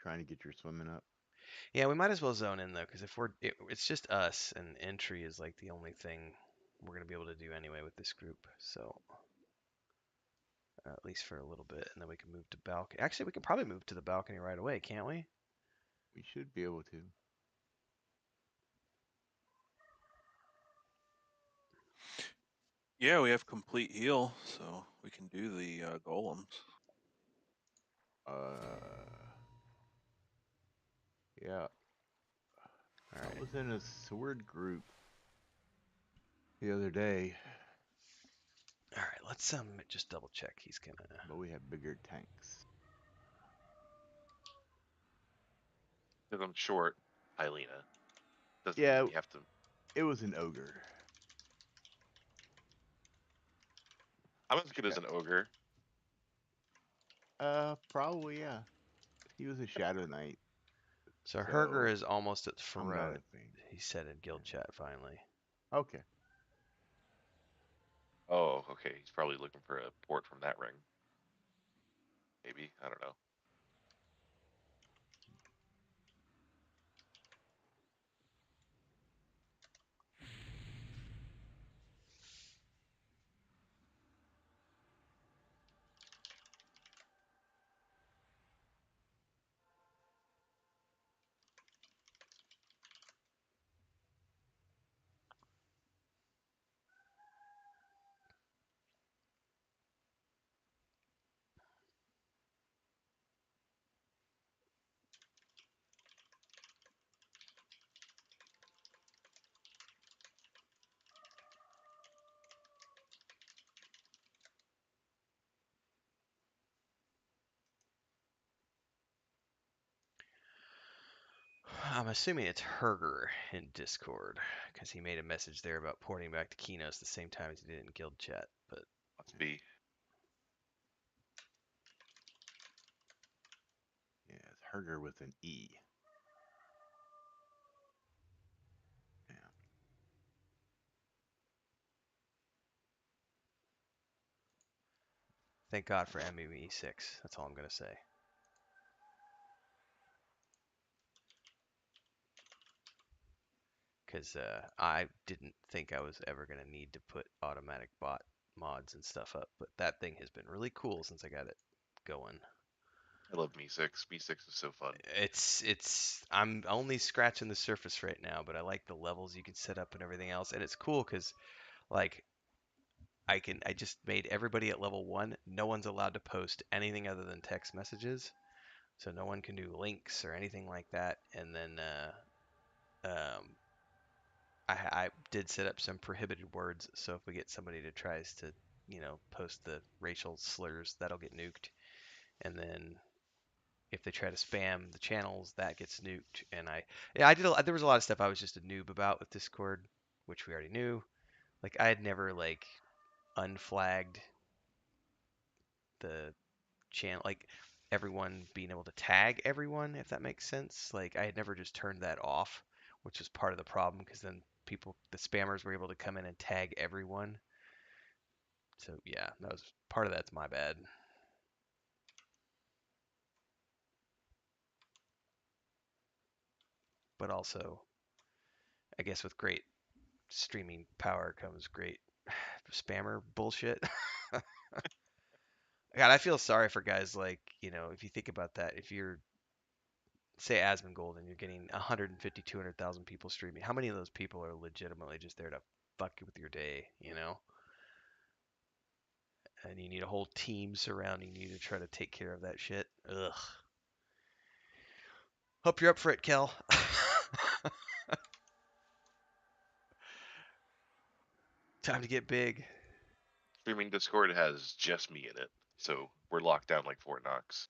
Trying to get your swimming up. Yeah, we might as well zone in though, because if it's just us, and entry is like the only thing we're gonna be able to do anyway with this group. So at least for a little bit, and then we can move to balcony. Actually, we can probably move to the balcony right away, can't we? We should be able to. Yeah, we have complete heal, so we can do the golems. Yeah. All I right. was in a sword group the other day, All right. Let's just double check. He's gonna. but we have bigger tanks. Because I'm short, Hyena. Doesn't mean Yeah, we have to. it was an ogre. I'm as good as an ogre. Probably, yeah. He was a Shadow Knight, So Herger so is almost at I'm not Pharaoh, a fan. he said in guild chat finally. Okay. Oh, okay. He's probably looking for a port from that ring. Maybe. I don't know. I'm assuming it's Herger in Discord, because he made a message there about porting back to Kinos the same time as he did in guild chat, but Must be. Yeah, it's Herger with an E. Yeah. thank God for MME6. That's all I'm going to say. Because I didn't think I was ever going to need to put automatic bot mods and stuff up, but that thing has been really cool since I got it going. I love Me6. Me6 is so fun. I'm only scratching the surface right now, but I like the levels you can set up and everything else, and it's cool because like I just made everybody at level 1. No one's allowed to post anything other than text messages, so no one can do links or anything like that. And then I did set up some prohibited words, so if we get somebody that tries to, post the racial slurs, that'll get nuked. And then if they try to spam the channels, that gets nuked. And there was a lot of stuff I was just a noob about with Discord, which we already knew. Like I had never like unflagged the channel, like everyone being able to tag everyone, if that makes sense. Like I had never just turned that off, which was part of the problem because then the spammers were able to come in and tag everyone. So yeah, that was part of that's my bad. But also, I guess with great streaming power comes great spammer bullshit. God, I feel sorry for guys like, if you think about that, if you're, say, Asmongold and you're getting 150, 200,000 people streaming, how many of those people are legitimately just there to fuck you with your day, And you need a whole team surrounding you to try to take care of that shit. Ugh. Hope you're up for it, Kel. Time to get big. Streaming Discord has just me in it, so we're locked down like Fort Knox.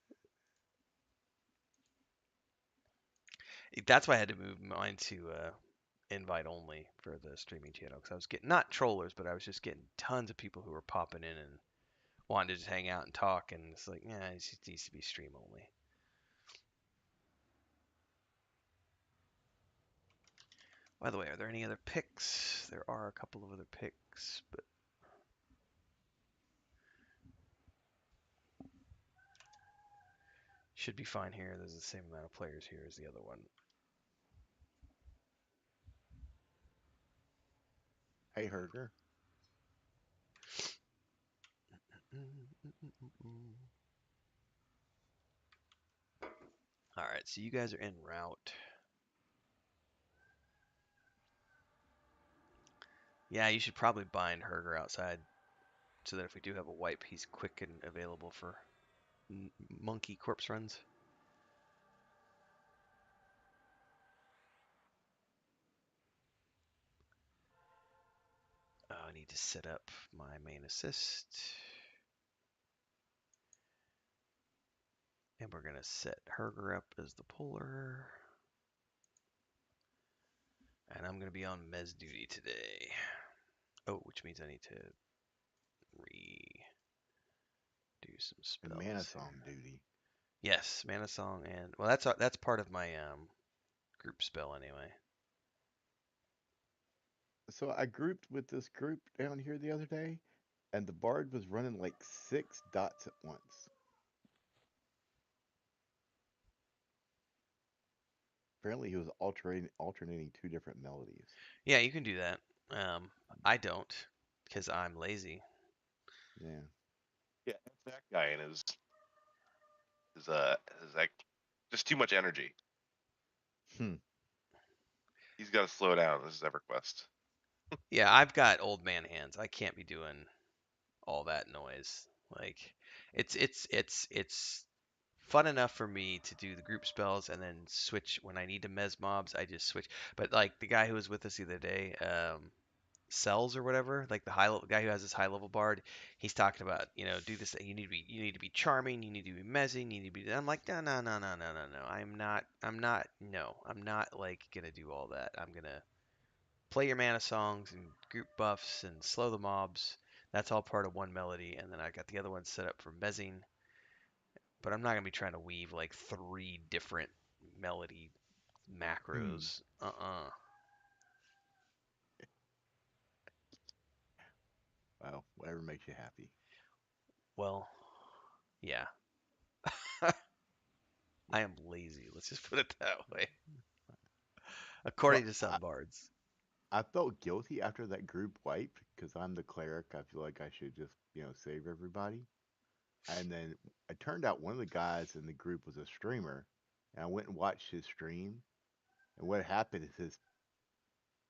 That's why I had to move mine to invite only for the streaming channel because I was getting not trollers, but I was just getting tons of people who were popping in and wanting to just hang out and talk, and it's like, yeah, it just needs to be stream only. By the way, are there any other picks? There are a couple of other picks, but should be fine here. There's the same amount of players here as the other one. Hey, Herger. All right, so you guys are en route. Yeah, you should probably bind Herger outside so that if we do have a wipe, he's quick and available for monkey corpse runs. I need to set up my main assist. And we're going to set Herger up as the puller. And I'm going to be on Mez duty today. Oh, which means I need to do some And spells Mana here. Song duty. Yes, Mana Song, and well, that's part of my group spell anyway. So I grouped with this group down here the other day, and the bard was running like 6 dots at once. Apparently, he was alternating 2 different melodies. Yeah, you can do that. I don't, because I'm lazy. Yeah. Yeah, it's that guy and his like just too much energy. Hmm. He's got to slow down. This is EverQuest. Yeah, I've got old man hands. I can't be doing all that noise. Like, it's fun enough for me to do the group spells and then switch when I need to mez mobs. I just switch. But like the guy who was with us the other day, Cells or whatever, like the high level guy who has this high level bard, he's talking about, do this. You need to be charming. You need to be mezzing. You need to be. I'm like, no, no, no, no, no, no, no. I'm not like gonna do all that. I'm gonna play your mana songs and group buffs and slow the mobs. That's all part of one melody, and then I got the other one set up for mezzing. But I'm not gonna be trying to weave like 3 different melody Hmm. macros. Well, whatever makes you happy. Well, yeah. I am lazy. Let's just put it that way. So According to some bards. I felt guilty after that group wipe because I'm the cleric. I feel like I should just, save everybody. And then it turned out one of the guys in the group was a streamer, and I went and watched his stream. And what happened is his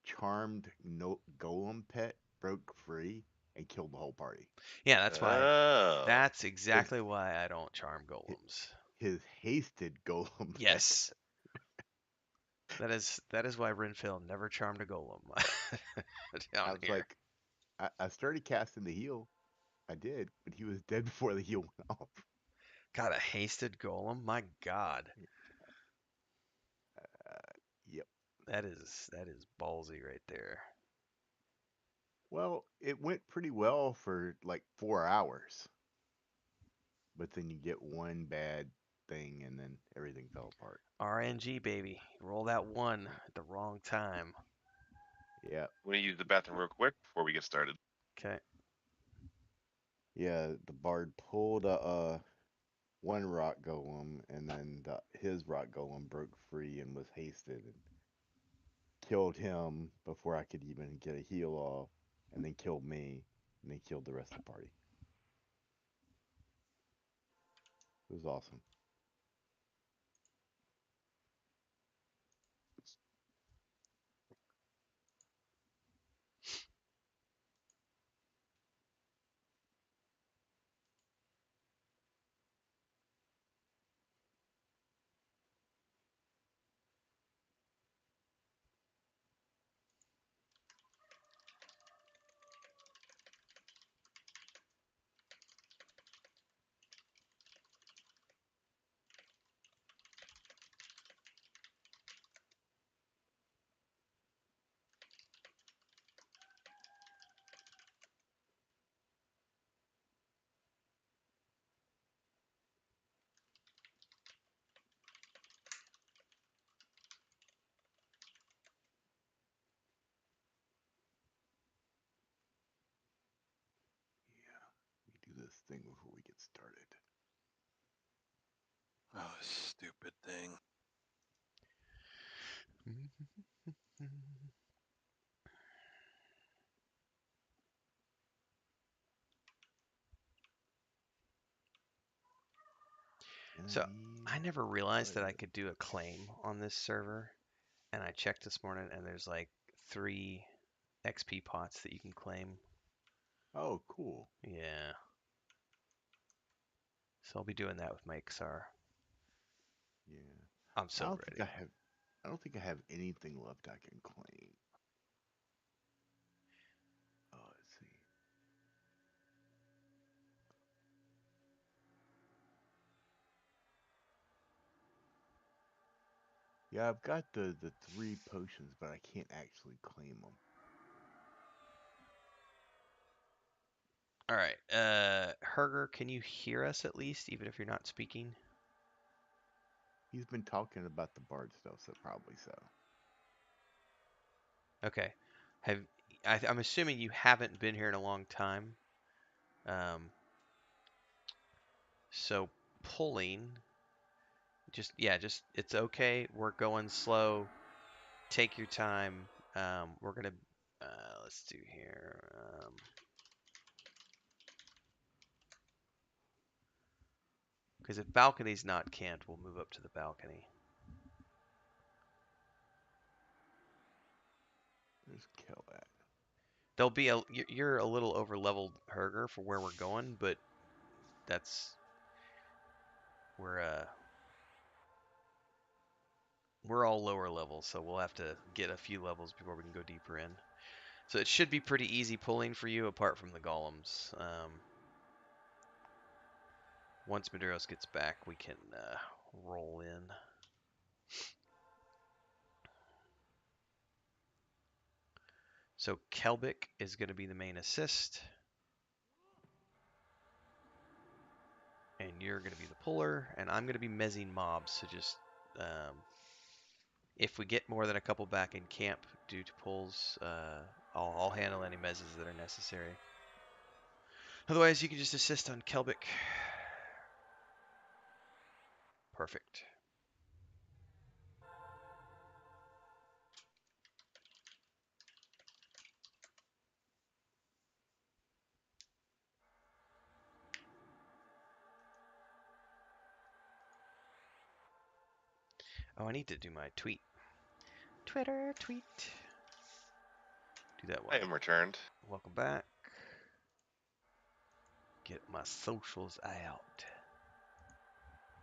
charmed no golem pet broke free and killed the whole party. Yeah, that's why. Oh, That's His exactly why I don't charm hi- golems. his hasted golem pet. Yes. That is why Rinfield never charmed a golem I down was here. like, I started casting the heal. I did, but he was dead before the heal went off. Got a hasted golem? My God. Yep. That is ballsy right there. Well, it went pretty well for like 4 hours, but then you get one bad thing and then everything fell apart. RNG baby. Roll that one at the wrong time. Yeah. I'm gonna use the bathroom real quick before we get started. Okay. Yeah, the bard pulled a one rock golem, and then his rock golem broke free and was hasted and killed him before I could even get a heal off, and then killed me, and then killed the rest of the party. It was awesome. Yeah, we do this thing before we get started. Oh, stupid thing. So I never realized that I Blood. could do a claim on this server, and I checked this morning, and there's like 3 XP pots that you can claim. Oh, cool. Yeah. So I'll be doing that with my XR. Yeah. I'm so ready. I don't think I have anything left I can claim. Oh, let's see. Yeah, I've got the 3 potions, but I can't actually claim them. All right. Herger, can you hear us at least, even if you're not speaking? He's been talking about the bard stuff, so probably so. Okay. I'm assuming you haven't been here in a long time. So pulling, just it's okay. We're going slow. Take your time. We're gonna let's do here. Because if balcony's not camped, we'll move up to the balcony. Just kill that. There'll be you're a little over leveled, Herger, for where we're going, but we're all lower levels, so we'll have to get a few levels before we can go deeper in. So it should be pretty easy pulling for you, apart from the golems. Once Maduros gets back, we can roll in. So Kelbic is going to be the main assist. And you're going to be the puller, and I'm going to be mezzing mobs, so just if we get more than a couple back in camp due to pulls, I'll handle any mezzes that are necessary. Otherwise, you can just assist on Kelbic. Perfect. Oh, I need to do my tweet. Twitter tweet. Do that one. I am returned. Welcome back. Get my socials out.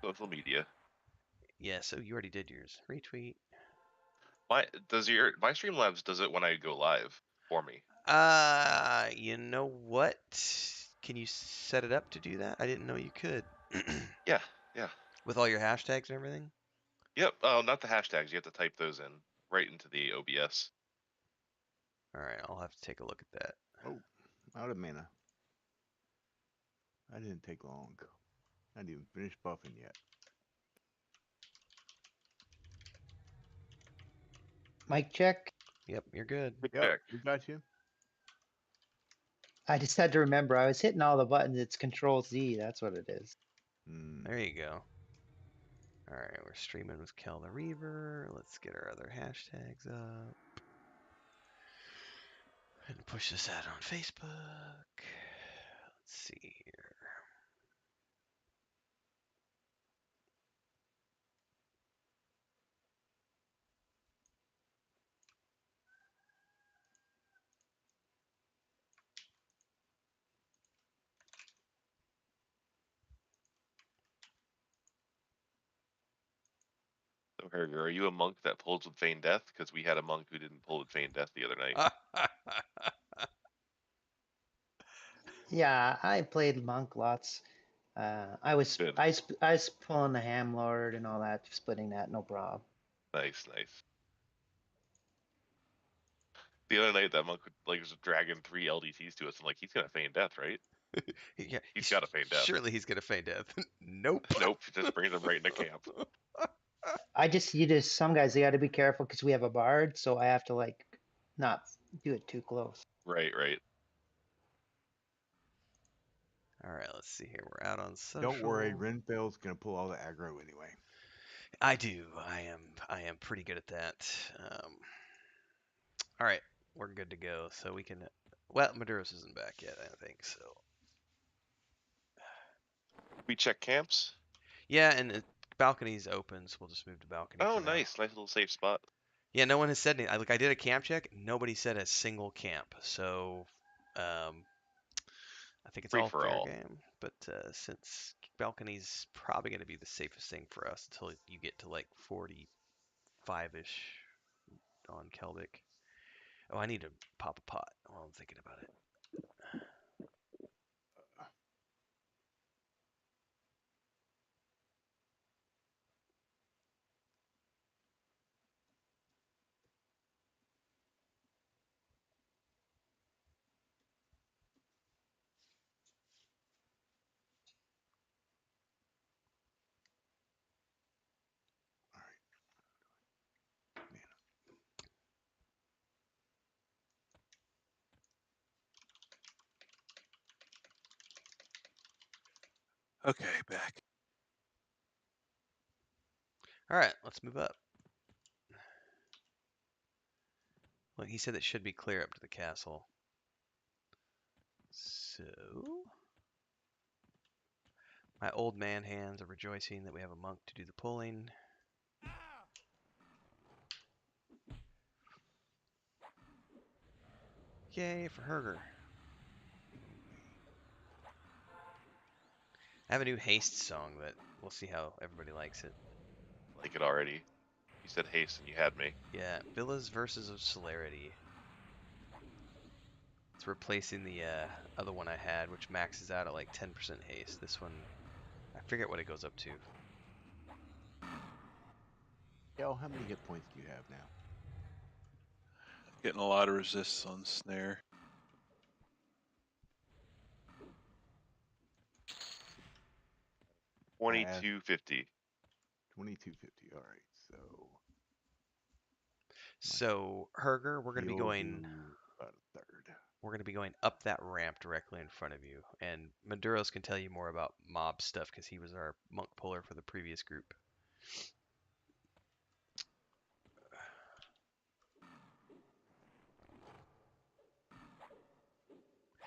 Social media. Yeah, so you already did yours. Retweet. My Streamlabs does it when I go live for me. You know what? Can you set it up to do that? I didn't know you could. Yeah. With all your hashtags and everything? Yep. Oh, not the hashtags. You have to type those in right into the OBS. All right, I'll have to take a look at that. Oh, out of mana. That didn't take long. I didn't even finish buffing yet. Mic check. Yep, you're good. Yep, we got you. I just had to remember I was hitting all the buttons. It's Control Z. That's what it is. There you go. All right, we're streaming with Kel the Reaver. Let's get our other hashtags up. And push this out on Facebook. Let's see here. So, Herger, are you a monk that pulls with Feign Death? Because we had a monk who didn't pull with Feign Death the other night. Yeah, I played Monk lots. I was Good. I was pulling the Ham Lord and all that, splitting that, no problem. Nice. The other night, that monk was dragging 3 LDTs to us. I'm like, he's gonna Feign Death, right? Yeah, He's got to Feign Death. Surely he's gonna feign death. Nope. Nope. Just brings him right into camp. Some guys, they got to be careful because we have a bard, so I have to like not do it too close. Right. All right, let's see here. We're out on social. Don't worry, Renfell's gonna pull all the aggro anyway. I do. I am pretty good at that. All right, we're good to go. So we can. Well, Maduros isn't back yet, I don't think so. We check camps. Yeah, and the balcony's open, so we'll just move to balcony. Oh, nice little safe spot. Yeah, no one has said anything. I did a camp check. Nobody said a single camp. So, I think it's all fair game. But since balcony's probably going to be the safest thing for us until you get to like 45-ish on Kelbic. Oh, I need to pop a pot while I'm thinking about it. Okay, back. All right, let's move up. Well, he said it should be clear up to the castle. So, my old man hands are rejoicing that we have a monk to do the pulling. Yay for Herger. I have a new haste song that we'll see how everybody likes it. Like it already. You said haste and you had me. Yeah, Villas Verses of Celerity. It's replacing the other one I had, which maxes out at like 10% haste. This one, I forget what it goes up to. Yo, how many hit points do you have now? Getting a lot of resists on snare. 2250. 2250. All right, So Herger, we're gonna be he'll going. do about a third. We're gonna be going up that ramp directly in front of you, and Maduros can tell you more about mob stuff because he was our monk puller for the previous group.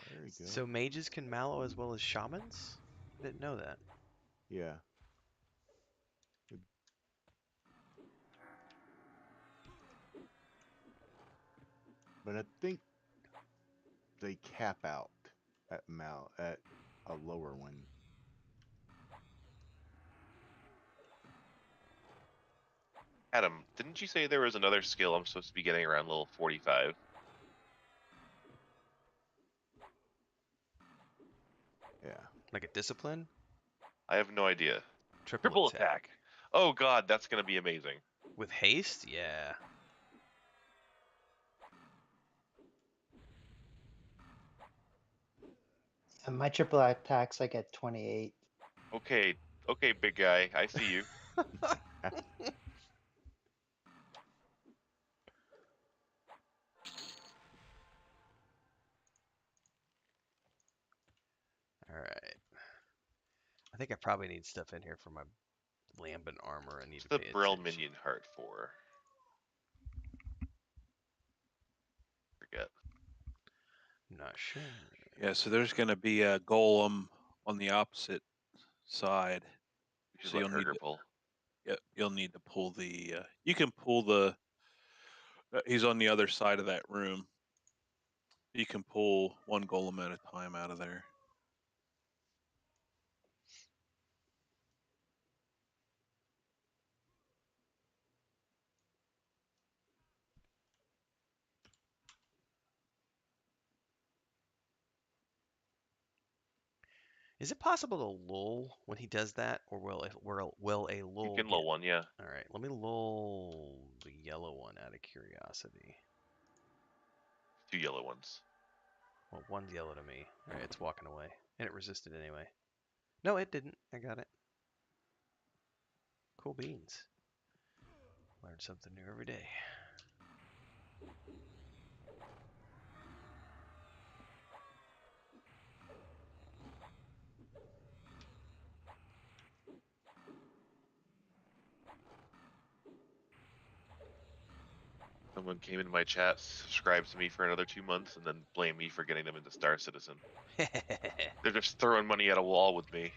There you go. So mages can mallow as well as shamans? I didn't know that. Yeah. But I think they cap out at a lower one. Adam, didn't you say there was another skill I'm supposed to be getting around level 45? Yeah. Like a discipline? I have no idea. Triple attack. Oh god, that's gonna be amazing. With haste? Yeah. And my triple attacks like at 28. Okay, big guy, I see you. Alright. I think I probably need stuff in here for my lambent armor. I need What's to the pay Brill attention. minion heart for? Forget. Not sure. Yeah, so there's going to be a golem on the opposite side. We should So let you'll need Herger to, pull. yeah, you'll need to pull the. You can pull the. He's on the other side of that room. You can pull one golem at a time out of there. Is it possible to lull when he does that, or will a lull You can get... lull one, yeah. All right, let me lull the yellow one out of curiosity. 2 yellow ones. Well, one's yellow to me. All right, it's walking away, and it resisted anyway. No, it didn't. I got it. Cool beans. Learn something new every day. Someone came into my chat, subscribed to me for another 2 months, and then blamed me for getting them into Star Citizen. They're just throwing money at a wall with me.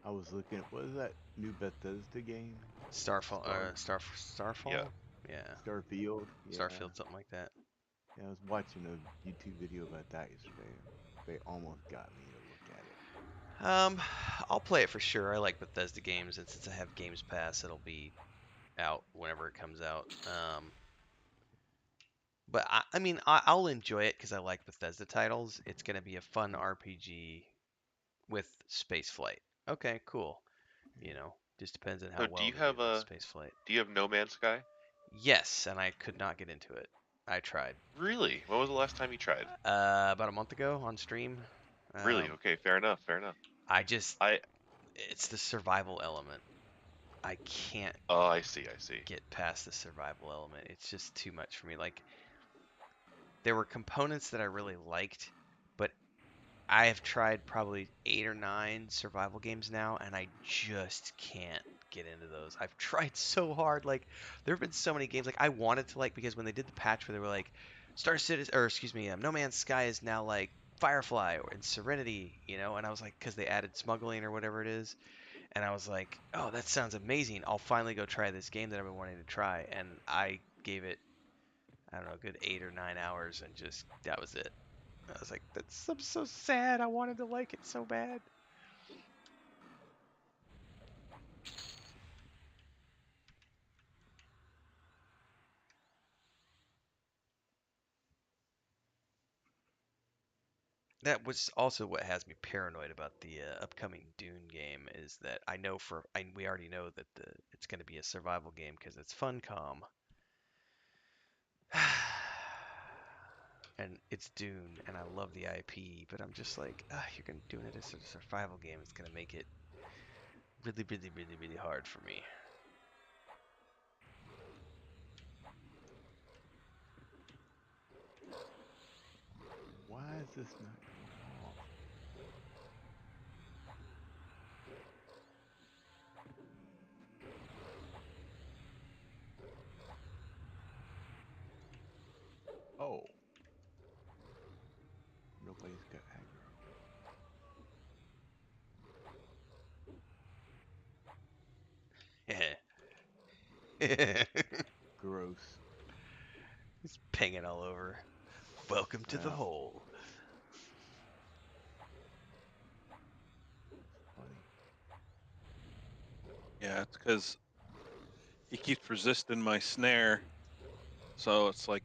I was looking at, what is that new Bethesda game? Starfall. Starfall. Yeah. Yeah. Starfield. Yeah. Starfield, something like that. Yeah, I was watching a YouTube video about that yesterday. They almost got me to look at it. I'll play it for sure. I like Bethesda games, and since I have Games Pass, it'll be out whenever it comes out. But I mean, I'll enjoy it because I like Bethesda titles. It's gonna be a fun RPG with space flight. Okay, cool. You know, just depends on how So well do you they have do the space flight. Do you have No Man's Sky? Yes, and I could not get into it. I tried. Really? When was the last time you tried? About a month ago on stream. Really? Okay, fair enough. I just, I it's the survival element. I can't Oh, I see. get past the survival element. It's just too much for me. Like, there were components that I really liked, but I have tried probably 8 or 9 survival games now, and I just can't get into those. I've tried so hard. Like, there have been so many games like I wanted to like because when they did the patch where they were like, Star Citizen, or excuse me, No Man's Sky is now like Firefly or in Serenity, you know, and I was like, because they added smuggling or whatever it is, and I was like, oh, that sounds amazing. I'll finally go try this game that I've been wanting to try, and I gave it, I don't know, a good 8 or 9 hours, and just that was it. I was like, I'm so sad. I wanted to like it so bad. That was also what has me paranoid about the upcoming Dune game is that we already know that it's going to be a survival game because it's Funcom. And it's Dune, and I love the IP, but I'm just like, you're going to do it as a survival game. It's going to make it really, really, really, really hard for me. Why is this not going off? Oh. Nobody's got Yeah. gross. It's pinging all over. Welcome to the hole. Funny. Yeah, it's because he keeps resisting my snare. So it's like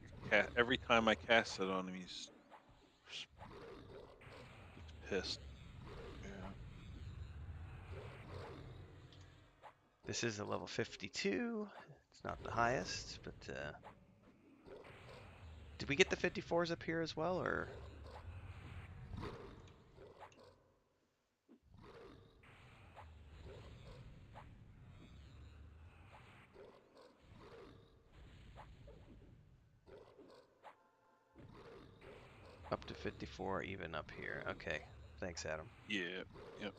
every time I cast it on him, he's pissed. Yeah. This is a level 52. It's not the highest, but did we get the 54s up here as well, or? Up to 54, even up here. Okay, thanks, Adam. Yeah, yep.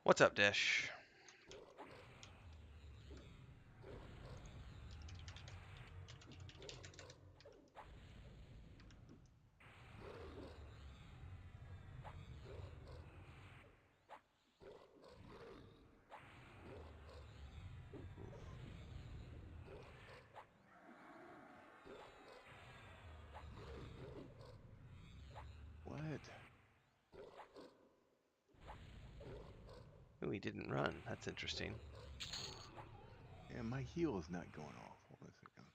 What's up, Dash? What? Ooh, he didn't run. That's interesting. Yeah, my heal is not going off. Hold on a second.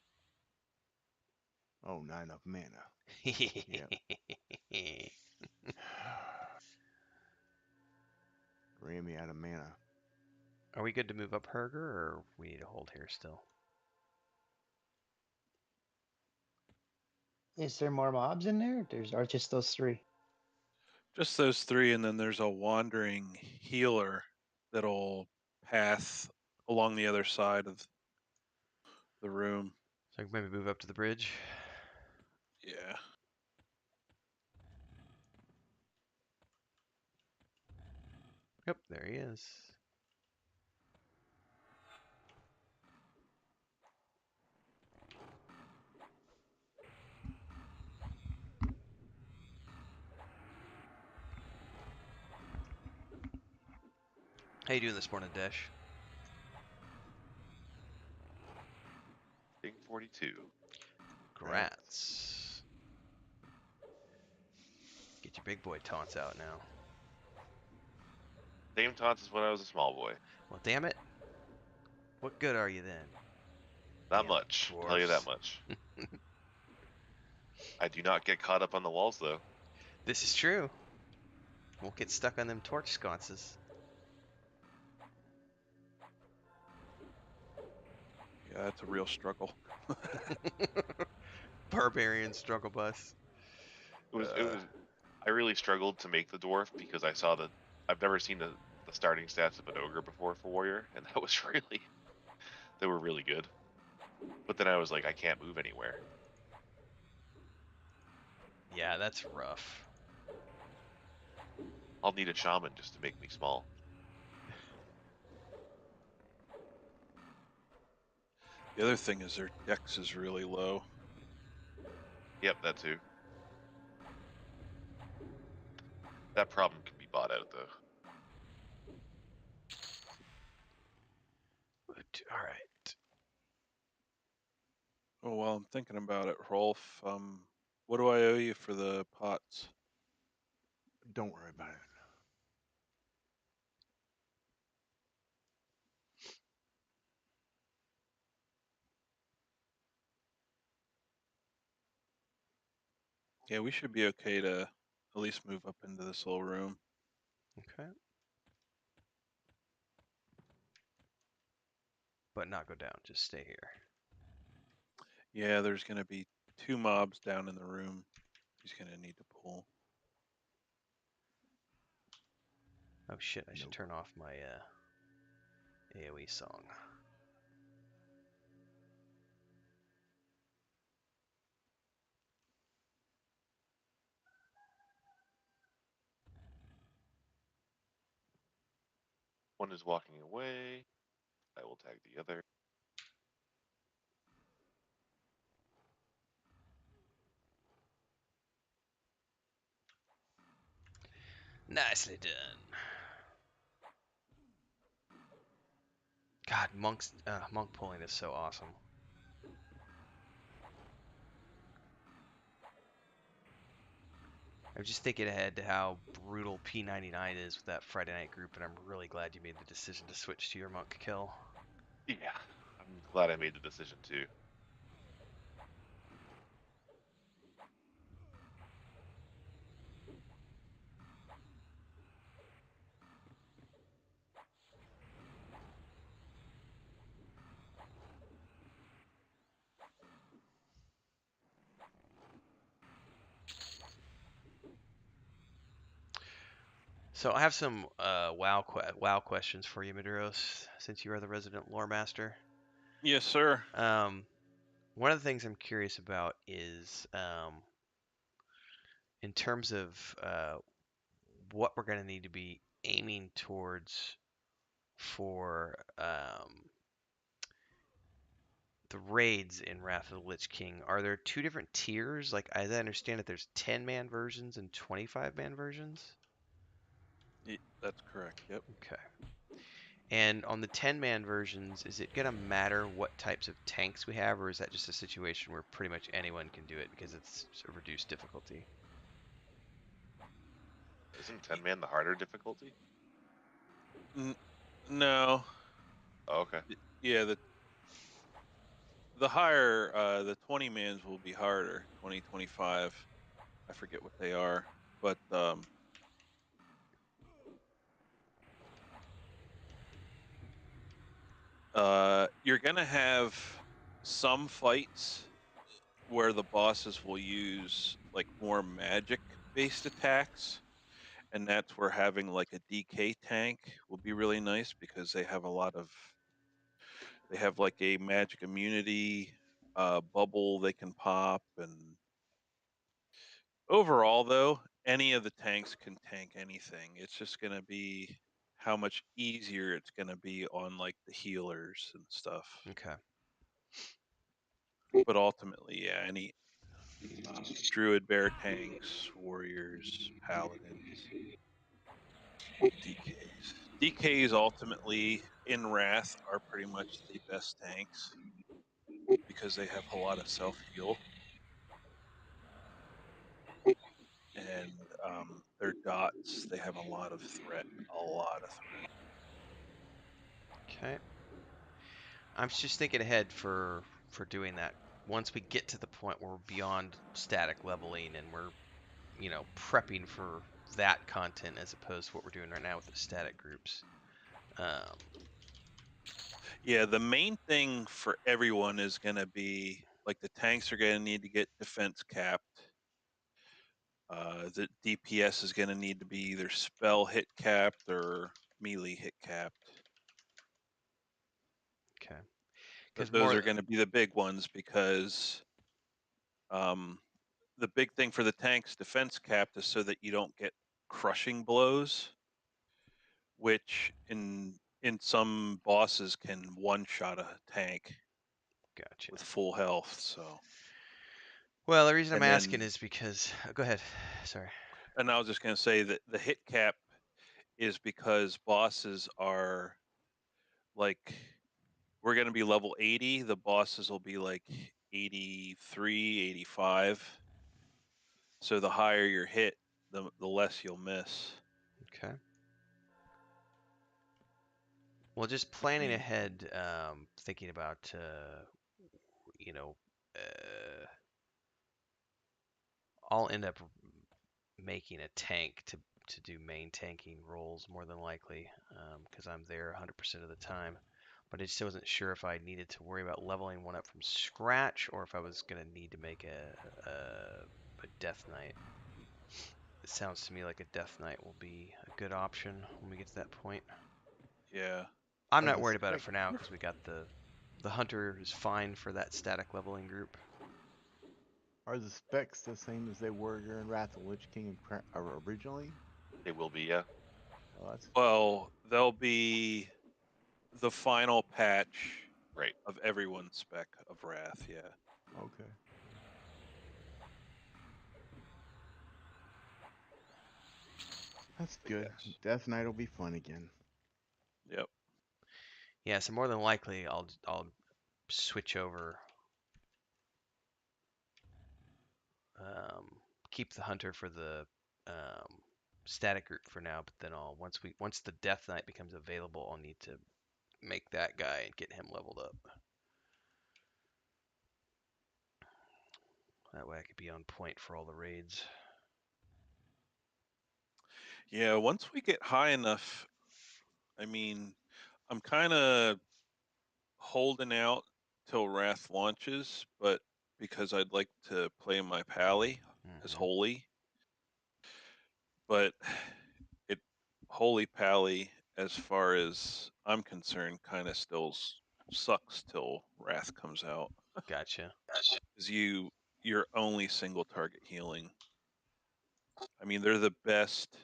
Oh, not enough mana. Yep. Ran me out of mana. Are we good to move up Herger, or we need to hold here still? Is there more mobs in there? Or just those 3? Just those 3, and then there's a wandering healer that'll path along the other side of the room. So maybe move up to the bridge. Yeah. Yep, there he is. How you doing this morning, Dash? Big 42. Grats. Get your big boy taunts out now. Same taunts as when I was a small boy. Well, damn it. What good are you then? Not Damn much. dwarfs. Tell you that much. I do not get caught up on the walls though. This is true. Won't get stuck on them torch sconces. Yeah, that's a real struggle. Barbarian struggle bus. It was. I really struggled to make the dwarf because I've never seen the starting stats of an ogre before for warrior, and that was really they were really good. But then I was like, I can't move anywhere. Yeah, that's rough. I'll need a shaman just to make me small. The other thing is their dex is really low. Yep, that too. That problem can be bought out though. All right. Oh, well, I'm thinking about it, Rolf. What do I owe you for the pots? Don't worry about it. Yeah, we should be okay to at least move up into this little room. Okay. But not go down, just stay here. Yeah, there's going to be 2 mobs down in the room. He's going to need to pull. Oh shit, I should turn off my AoE song. One is walking away. I will tag the other. Nicely done. God, monk pulling is so awesome. I'm just thinking ahead to how brutal P99 is with that Friday night group, and I'm really glad you made the decision to switch to your monk kill. Yeah, I'm glad I made the decision too. So I have some WoW questions for you, Maduros, since you are the resident lore master. Yes, sir. One of the things I'm curious about is in terms of what we're going to need to be aiming towards for the raids in Wrath of the Lich King. Are there 2 different tiers? Like, as I understand it, there's 10-man versions and 25-man versions? That's correct, yep. Okay. And on the 10-man versions, is it going to matter what types of tanks we have, or is that just a situation where pretty much anyone can do it because it's a reduced difficulty? Isn't 10-man the harder difficulty? No. Oh, okay. Yeah, the higher, the 20 mans will be harder. 20, 25. I forget what they are, but you're gonna have some fights where the bosses will use like more magic based attacks, and that's where having like a DK tank will be really nice because they have like a magic immunity bubble they can pop. And overall though, any of the tanks can tank anything. It's just going to be how much easier it's going to be on like the healers and stuff. Okay. But ultimately, yeah, any druid bear tanks, warriors, paladins, DKs. DKs ultimately in Wrath are pretty much the best tanks because they have a lot of self heal, and their dots, they have a lot of threat. Okay. I'm just thinking ahead for doing that. Once we get to the point where we're beyond static leveling and we're, prepping for that content as opposed to what we're doing right now with the static groups. Yeah, the main thing for everyone is going to be like the tanks are going to need to get defense capped. The DPS is going to need to be either spell hit capped or melee hit capped. Okay. Because those are going to be the big ones because the big thing for the tanks defense capped is so that you don't get crushing blows, which in some bosses can one-shot a tank. Gotcha. With full health, so. Well, the reason I'm asking is because go ahead. Sorry. And I was just going to say that the hit cap is because bosses are like, we're going to be level 80. The bosses will be like 83, 85. So the higher your hit, the less you'll miss. Okay. Well, just planning ahead, thinking about, you know, I'll end up making a tank to do main tanking roles more than likely, because I'm there 100% of the time. But I just wasn't sure if I needed to worry about leveling one up from scratch or if I was going to need to make a Death Knight. It sounds to me like a Death Knight will be a good option when we get to that point. Yeah. I'm not worried about it for now because we got the Hunter is fine for that static leveling group. Are the specs the same as they were during Wrath of the Lich King originally? They will be, yeah. Well, they'll be the final patch right of everyone's spec of Wrath, yeah. Okay. That's good. Yes. Death Knight will be fun again. Yep. Yeah, so more than likely I'll switch over. Keep the Hunter for the static group for now, but then once the Death Knight becomes available, I'll need to make that guy and get him leveled up. That way I could be on point for all the raids. Yeah, once we get high enough, I mean, I'm kind of holding out till Wrath launches, but because I'd like to play my Pally as Holy. But Holy Pally, as far as I'm concerned, kind of still sucks till Wrath comes out. Gotcha. Because you're only single target healing. I mean, they're the best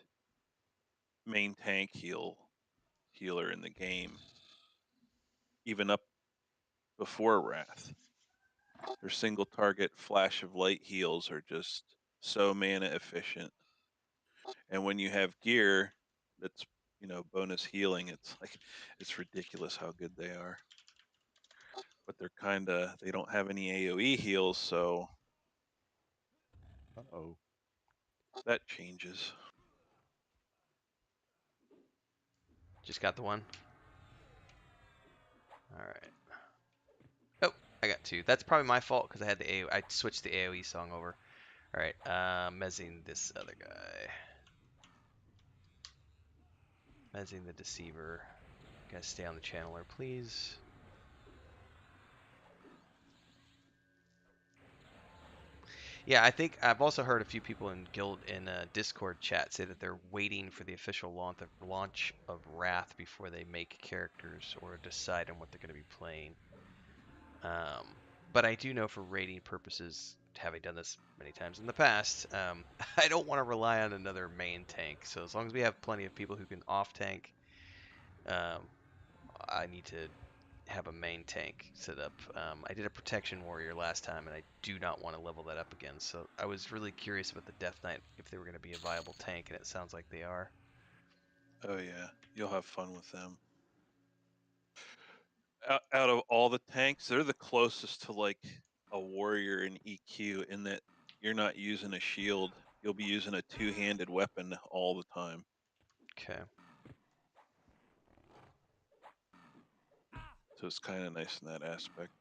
main tank healer in the game, even up before Wrath. Their single target flash of light heals are just so mana efficient. And when you have gear that's, bonus healing, it's ridiculous how good they are. But they don't have any AoE heals, so that changes. Just got the one. All right. Oh, I got two. That's probably my fault because I switched the AoE song over. All right, mezzing this other guy. Mezzing the Deceiver. You guys stay on the channeler, please. Yeah, I think I've also heard a few people in Discord chat say that they're waiting for the official launch of Wrath before they make characters or decide on what they're going to be playing. But I do know for raiding purposes, having done this many times in the past, I don't want to rely on another main tank. So as long as we have plenty of people who can off tank, I need to have a main tank set up. I did a protection warrior last time, and I do not want to level that up again. So I was really curious about the Death Knight, if they were going to be a viable tank, and it sounds like they are. Oh yeah, you'll have fun with them. Out of all the tanks, they're the closest to like a warrior in EQ in that you're not using a shield. You'll be using a two-handed weapon all the time. Okay. So it's kind of nice in that aspect.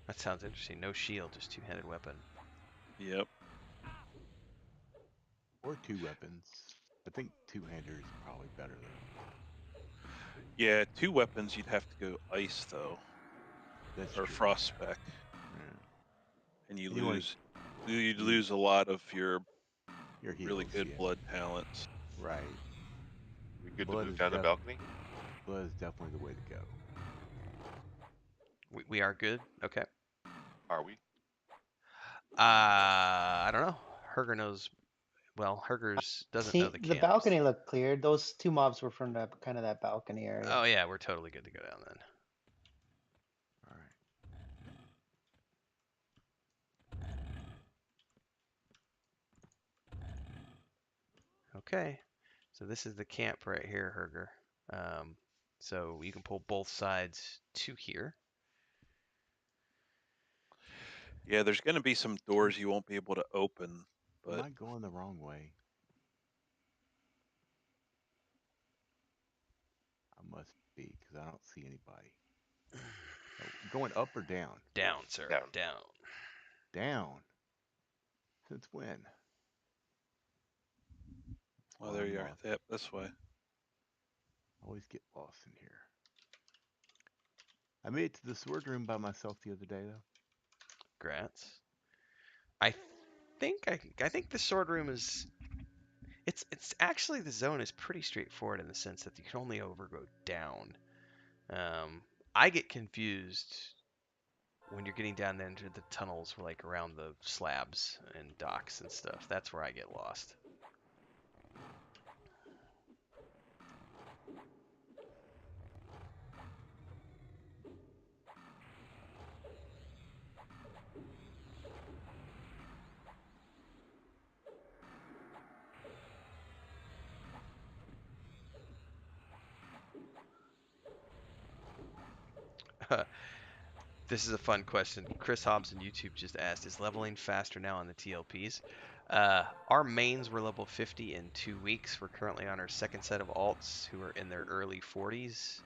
That sounds interesting. No shield, just two-handed weapon. Yep. Or two weapons. I think two-hander is probably better though. Yeah, 2 weapons you'd have to go ice though, That's or true. frost spec, Yeah. and you And you wanna you'd you lose a lot of your your really heals, good yeah. blood talents. Right. We good to Blood move is down to balcony? blood is definitely the way to go. We are good. Okay. Are we? I don't know. Herger knows. Well, Herger's doesn't know See, the the camps. balcony looked cleared. Those 2 mobs were from that kind of that balcony area. Oh yeah, we're totally good to go down then. All right. Okay. So this is the camp right here, Herger. So you can pull both sides to here. Yeah, there's going to be some doors you won't be able to open, Am but I going the wrong way? I must be, because I don't see anybody. Oh, going up or down? Down, sir. Down. Down. Down. Since when? oh, there I'm you are. lost. Yep, this way. I always get lost in here. I made it to the sword room by myself the other day, though. Grats. I think the sword room is. It's actually the zone is pretty straightforward in the sense that you can only overgo down. I get confused when you're getting down there into the tunnels, like around the slabs and docks and stuff. That's where I get lost. This is a fun question. Chris Hobbs on YouTube just asked, is leveling faster now on the TLPs? Our mains were level 50 in 2 weeks. We're currently on our second set of alts who are in their early 40s,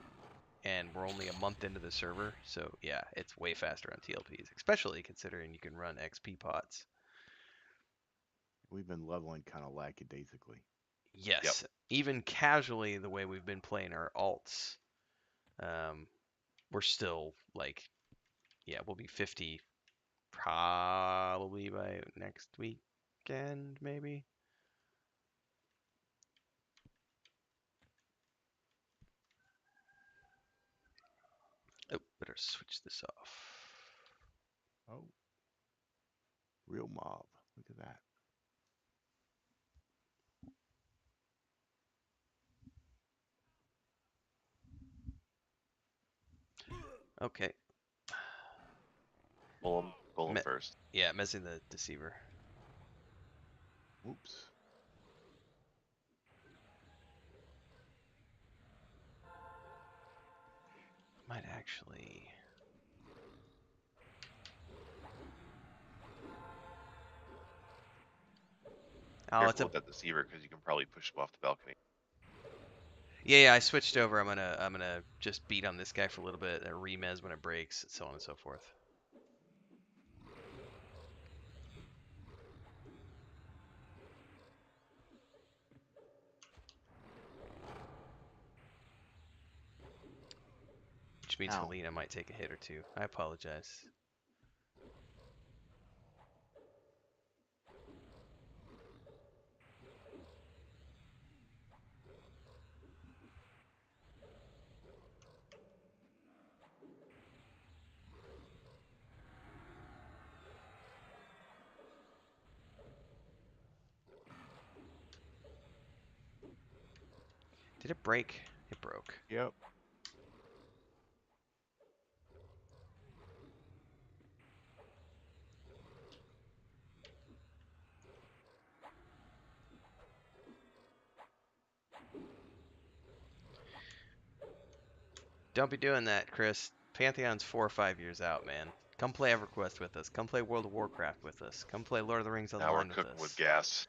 and we're only a month into the server. So yeah, it's way faster on TLPs, especially considering you can run XP pots. We've been leveling kind of lackadaisically. Yes, even casually, the way we've been playing our alts, we're still like, yeah, we'll be 50 probably by next weekend, maybe. Oh, better switch this off. Oh. Real mob. Look at that. Okay. Pull him first. Yeah, messing the deceiver. Oops. Might actually. Oh, it's Careful a. with that deceiver because you can probably push him off the balcony. Yeah, I switched over. I'm gonna just beat on this guy for a little bit, and remez when it breaks, so on and so forth. Which means Ow. Helena might take a hit or two. I apologize. Did it break? It broke. Yep. Don't be doing that, Chris. Pantheon's 4 or 5 years out, man. Come play EverQuest with us. Come play World of Warcraft with us. Come play Lord of the Rings Now we're Online with cooking us. with gas.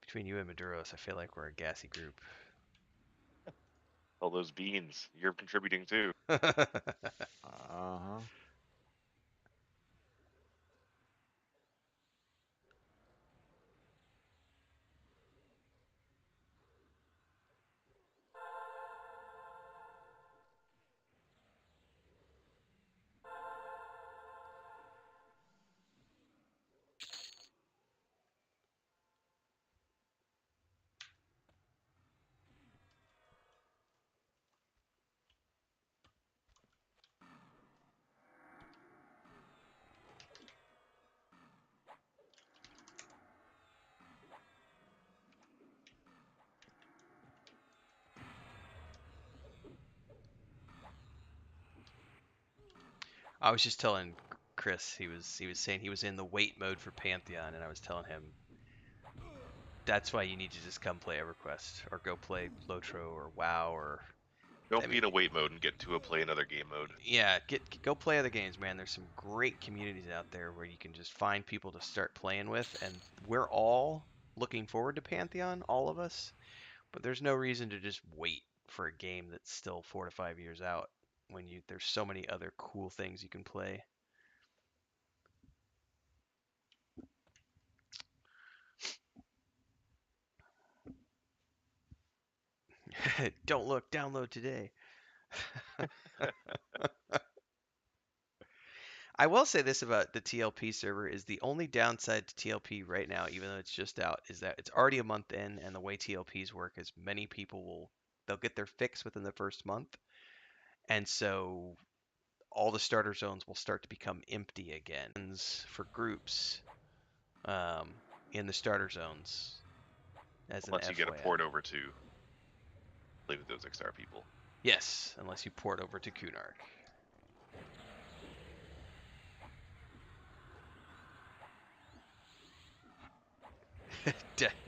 Between you and Maduros, I feel like we're a gassy group. All those beans. You're contributing too. Uh-huh. I was just telling Chris, he was saying he was in the wait mode for Pantheon, and I was telling him that's why you need to just come play EverQuest or go play Lotro or WoW or. Don't be in a wait mode and get to a play another game mode. Yeah, go play other games, man. There's some great communities out there where you can just find people to start playing with, and we're all looking forward to Pantheon, all of us. But there's no reason to just wait for a game that's still 4 to 5 years out when there's so many other cool things you can play. Don't look, download today. I will say this about the TLP server is the only downside to TLP right now, even though it's just out, is that it's already a month in, and the way TLPs work is many people they'll get their fix within the first month, and so all the starter zones will start to become empty again for groups in the starter zones. As Unless an you get a FYI. port over to play with those XR people. Yes, unless you port over to Kunark.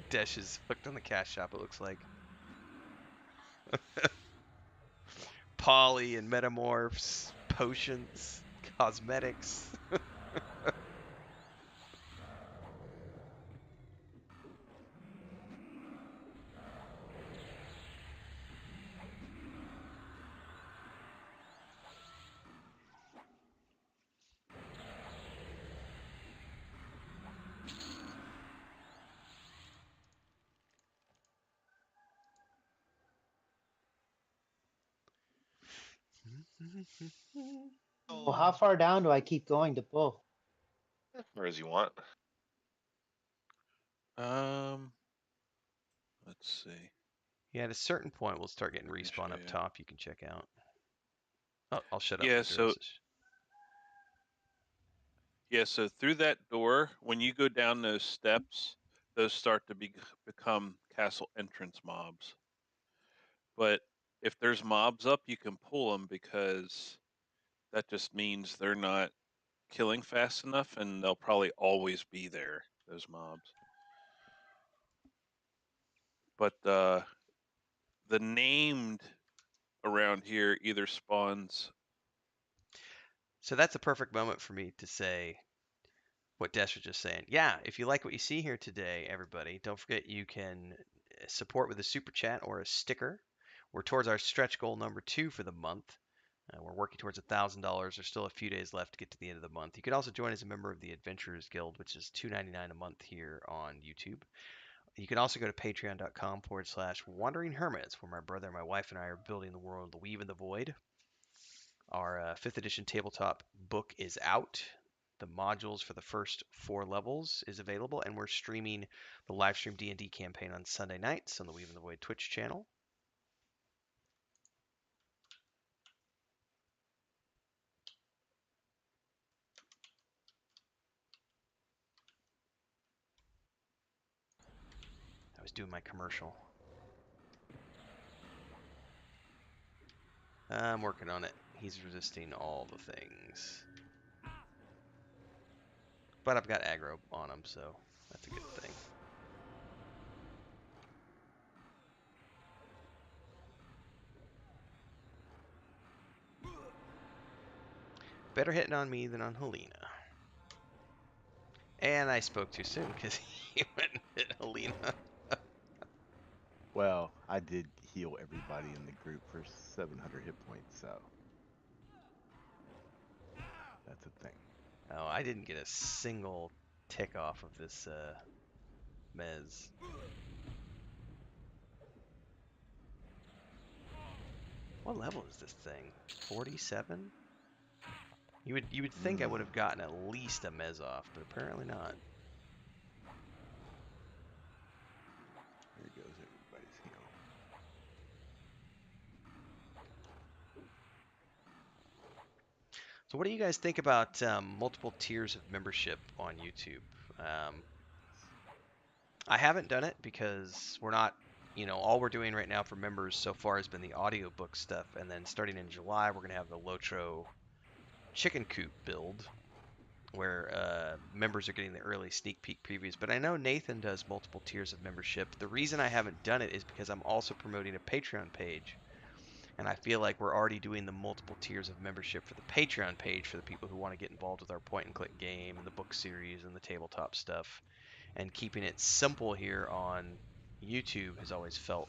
Desh is hooked on the cash shop, it looks like. Poly and metamorphs, potions, cosmetics. So how far down do I keep going to pull? Or as you want. Let's see. Yeah, at a certain point, we'll start getting respawn up top. You can check out. Oh, I'll shut up. Yeah, so through that door, when you go down those steps, those start to become castle entrance mobs. But if there's mobs up, you can pull them because that just means they're not killing fast enough, and they'll probably always be there, those mobs. But the named around here either spawns. So that's a perfect moment for me to say what Desh was just saying. Yeah, if you like what you see here today, everybody, don't forget you can support with a super chat or a sticker. We're towards our stretch goal number 2 for the month. We're working towards $1,000. There's still a few days left to get to the end of the month. You can also join as a member of the Adventurers Guild, which is $2.99 a month here on YouTube. You can also go to patreon.com/wandering hermits, where my brother and my wife and I are building the world, the Weave in the Void. Our 5th edition tabletop book is out. The modules for the first 4 levels is available, and we're streaming the live stream D&D campaign on Sunday nights on the Weave in the Void Twitch channel. I was doing my commercial. I'm working on it. He's resisting all the things. But I've got aggro on him, so that's a good thing. Better hitting on me than on Helena. And I spoke too soon because he went and hit Helena. Well, I did heal everybody in the group for 700 hit points, so that's a thing. Oh, I didn't get a single tick off of this Mez. What level is this thing? 47? You would think I would have gotten at least a Mez off, but apparently not. Here goes everybody's heal. So what do you guys think about multiple tiers of membership on YouTube? I haven't done it because we're not, all we're doing right now for members so far has been the audiobook stuff, and then starting in July we're going to have the Lotro chicken coop build where members are getting the early sneak peek previews. But I know Nathan does multiple tiers of membership. The reason I haven't done it is because I'm also promoting a Patreon page. And I feel like we're already doing the multiple tiers of membership for the Patreon page for the people who want to get involved with our point and click game and the book series and the tabletop stuff. And keeping it simple here on YouTube has always felt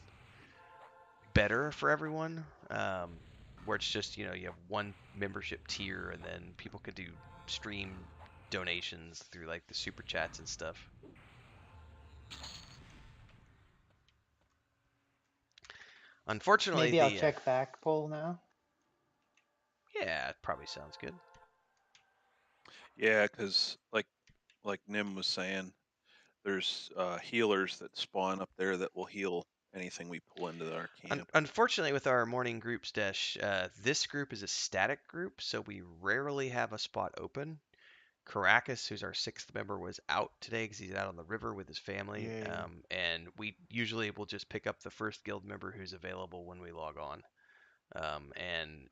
better for everyone. Where it's just, you have one membership tier and then people could do stream donations through like the super chats and stuff. Unfortunately, maybe I'll check back poll now. Yeah, it probably sounds good. Yeah, because like Nim was saying, there's healers that spawn up there that will heal anything we pull into our camp. Unfortunately, with our morning groups, Dash, this group is a static group, so we rarely have a spot open. Caracas, who's our sixth member, was out today because he's out on the river with his family. And we usually will just pick up the first guild member who's available when we log on. And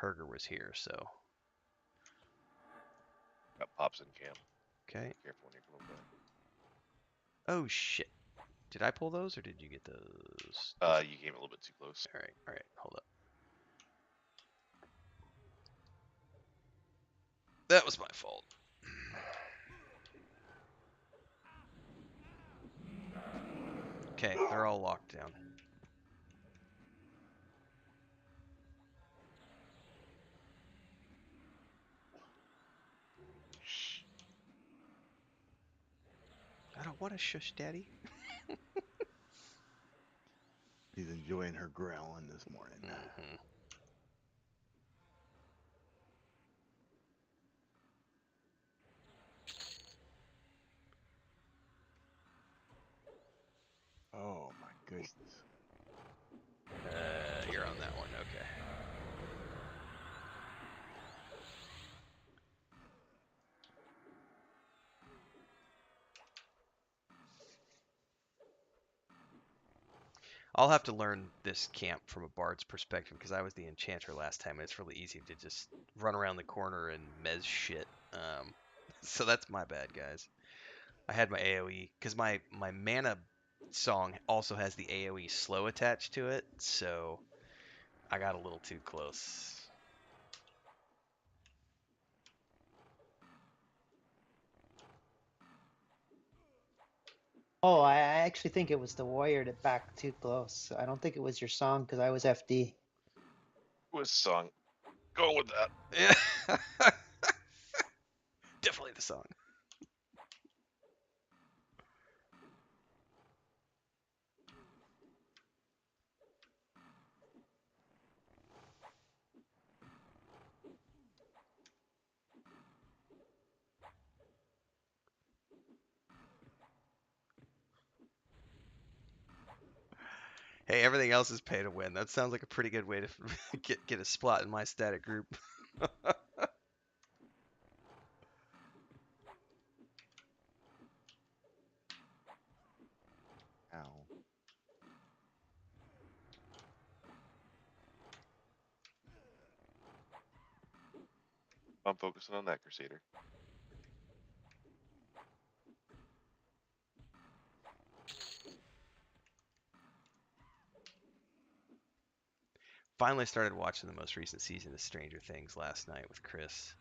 Herger was here, so. Got Pops in camp. Okay. Careful when you're coming back. Oh shit! Did I pull those or did you get those? You came a little bit too close. All right. Hold up. That was my fault. Okay, they're all locked down. Shh. I don't want to shush, Daddy. She's enjoying her growling this morning. Mm-hmm. Oh my goodness. You're on that one, okay. I'll have to learn this camp from a bard's perspective because I was the enchanter last time, and it's really easy to just run around the corner and mez shit. So that's my bad, guys. I had my AoE because my mana song also has the AoE slow attached to it, so I got a little too close. Oh, I actually think it was the warrior that backed too close. I don't think it was your song because I was FD. What's the song? Go with that. Yeah. Definitely the song. Hey, everything else is pay to win. That sounds like a pretty good way to get a spot in my static group. Ow. I'm focusing on that Crusader. Finally started watching the most recent season of Stranger Things last night with Chris.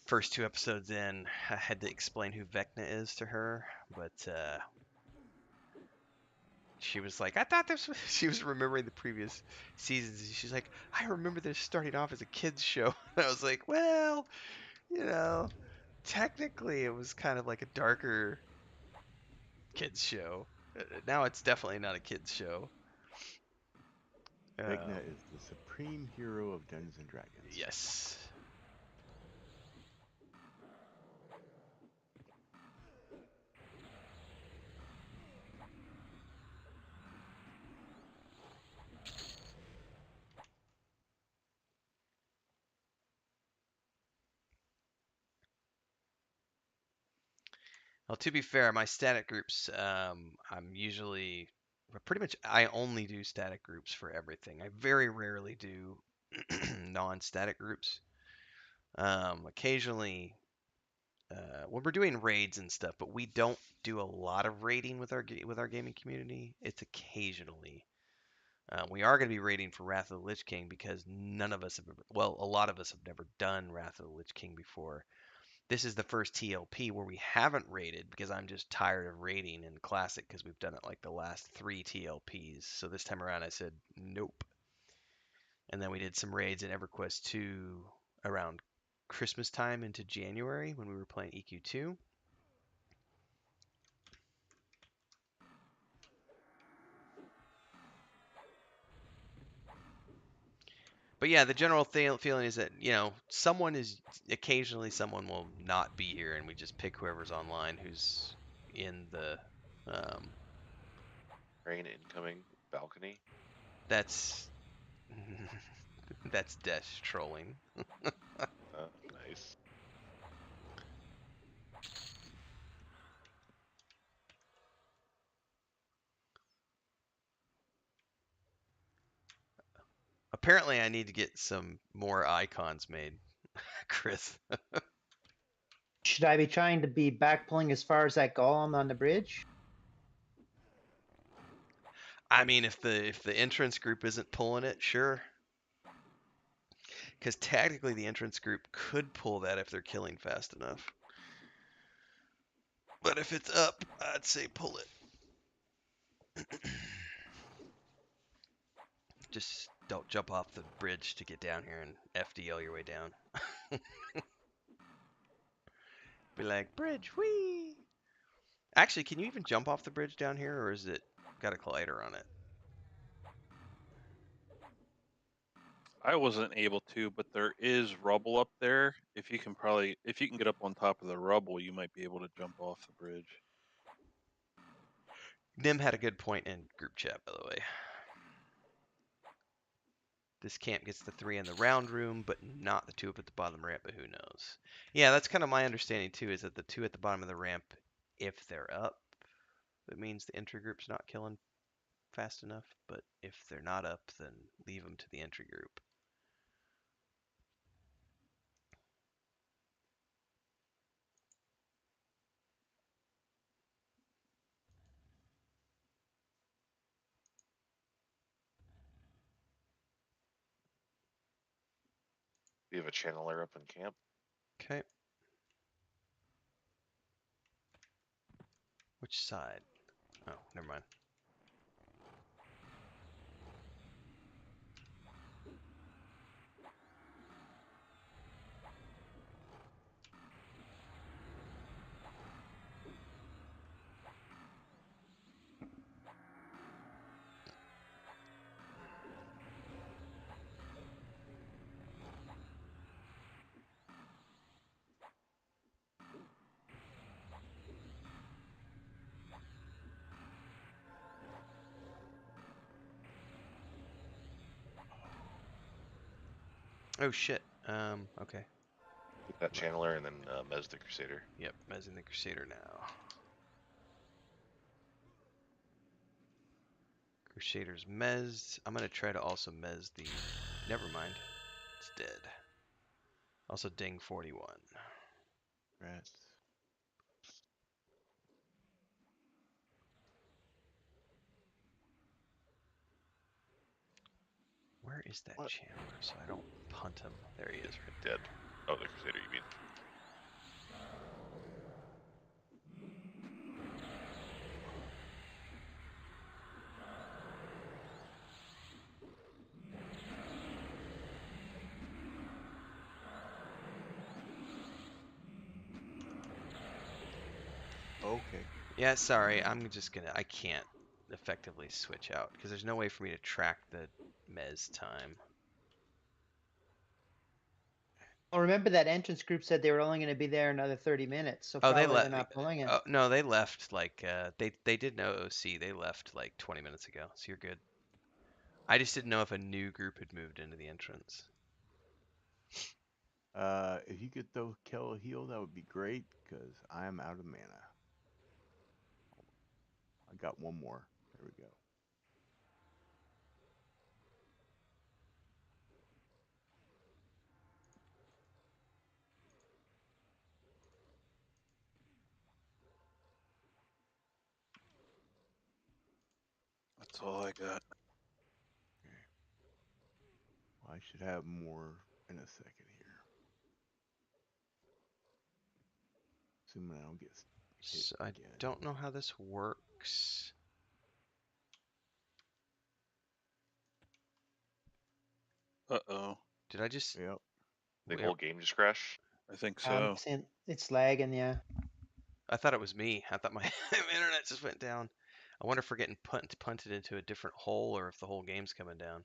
First 2 episodes in, I had to explain who Vecna is to her, but she was like, I thought this was... She was remembering the previous seasons, and she's like, I remember this starting off as a kid's show. And I was like, well, technically it was kind of like a darker kids show. Now it's definitely not a kids show. Vecna is the supreme hero of Dungeons and Dragons. Yes. Well, to be fair, my static groups, I'm usually pretty much I only do static groups for everything. I very rarely do non-static groups. Occasionally, when we're doing raids and stuff, but we don't do a lot of raiding with our gaming community. It's occasionally. We are going to be raiding for Wrath of the Lich King because none of us have ever, well, a lot of us have never done Wrath of the Lich King before. This is the first TLP where we haven't raided because I'm just tired of raiding in Classic because we've done it like the last 3 TLPs. So this time around I said nope. And then we did some raids in EverQuest 2 around Christmas time into January when we were playing EQ2. But yeah, the general feeling is that, occasionally someone will not be here and we just pick whoever's online who's in the Rain incoming balcony. That's that's Desh trolling. Nice. Apparently I need to get some more icons made, Chris. Should I be trying to be back pulling as far as that golem on the bridge? I mean, if the entrance group isn't pulling it, sure. Because technically the entrance group could pull that if they're killing fast enough. But if it's up, I'd say pull it. Just don't jump off the bridge to get down here and FDL your way down. Be like, bridge, whee! Actually, can you even jump off the bridge down here, or is it got a collider on it? I wasn't able to, but there is rubble up there. If you can get up on top of the rubble, you might be able to jump off the bridge. Nim had a good point in group chat, by the way. This camp gets the 3 in the round room, but not the 2 up at the bottom of the ramp, but who knows? Yeah, that's kind of my understanding too, is that the 2 at the bottom of the ramp, if they're up, that means the entry group's not killing fast enough, but if they're not up, then leave them to the entry group. We have a channeler up in camp. Okay. Which side? Oh, never mind. Oh shit. Okay. Get that channeler and then Mez the Crusader. Yep, mezzing the Crusader now. Crusader's mezzed. I'm gonna try to also mezz the. Never mind. It's dead. Also ding 41. Rats. Where is that What? channeler so I don't punt him? There he is, right Dead. Oh, the Crusader, you mean? Okay. Yeah, sorry. I can't effectively switch out because there's no way for me to track the mez time. Well, remember that entrance group said they were only going to be there another 30 minutes, so Oh, probably they're not pulling it. Oh, no, they left like they did no OC. They left like 20 minutes ago, so you're good. I just didn't know if a new group had moved into the entrance. If you could throw kill a heal, that would be great, because I am out of mana. I got one more. There we go. That's all I got. Well, I should have more in a second here. Assuming I don't get hit So I again. don't know how this works. Uh-oh. Did I just... Yep. The Where- whole game just crashed. I think so. It's lagging, yeah. I thought it was me. I thought my internet just went down. I wonder if we're getting punted into a different hole or if the whole game's coming down.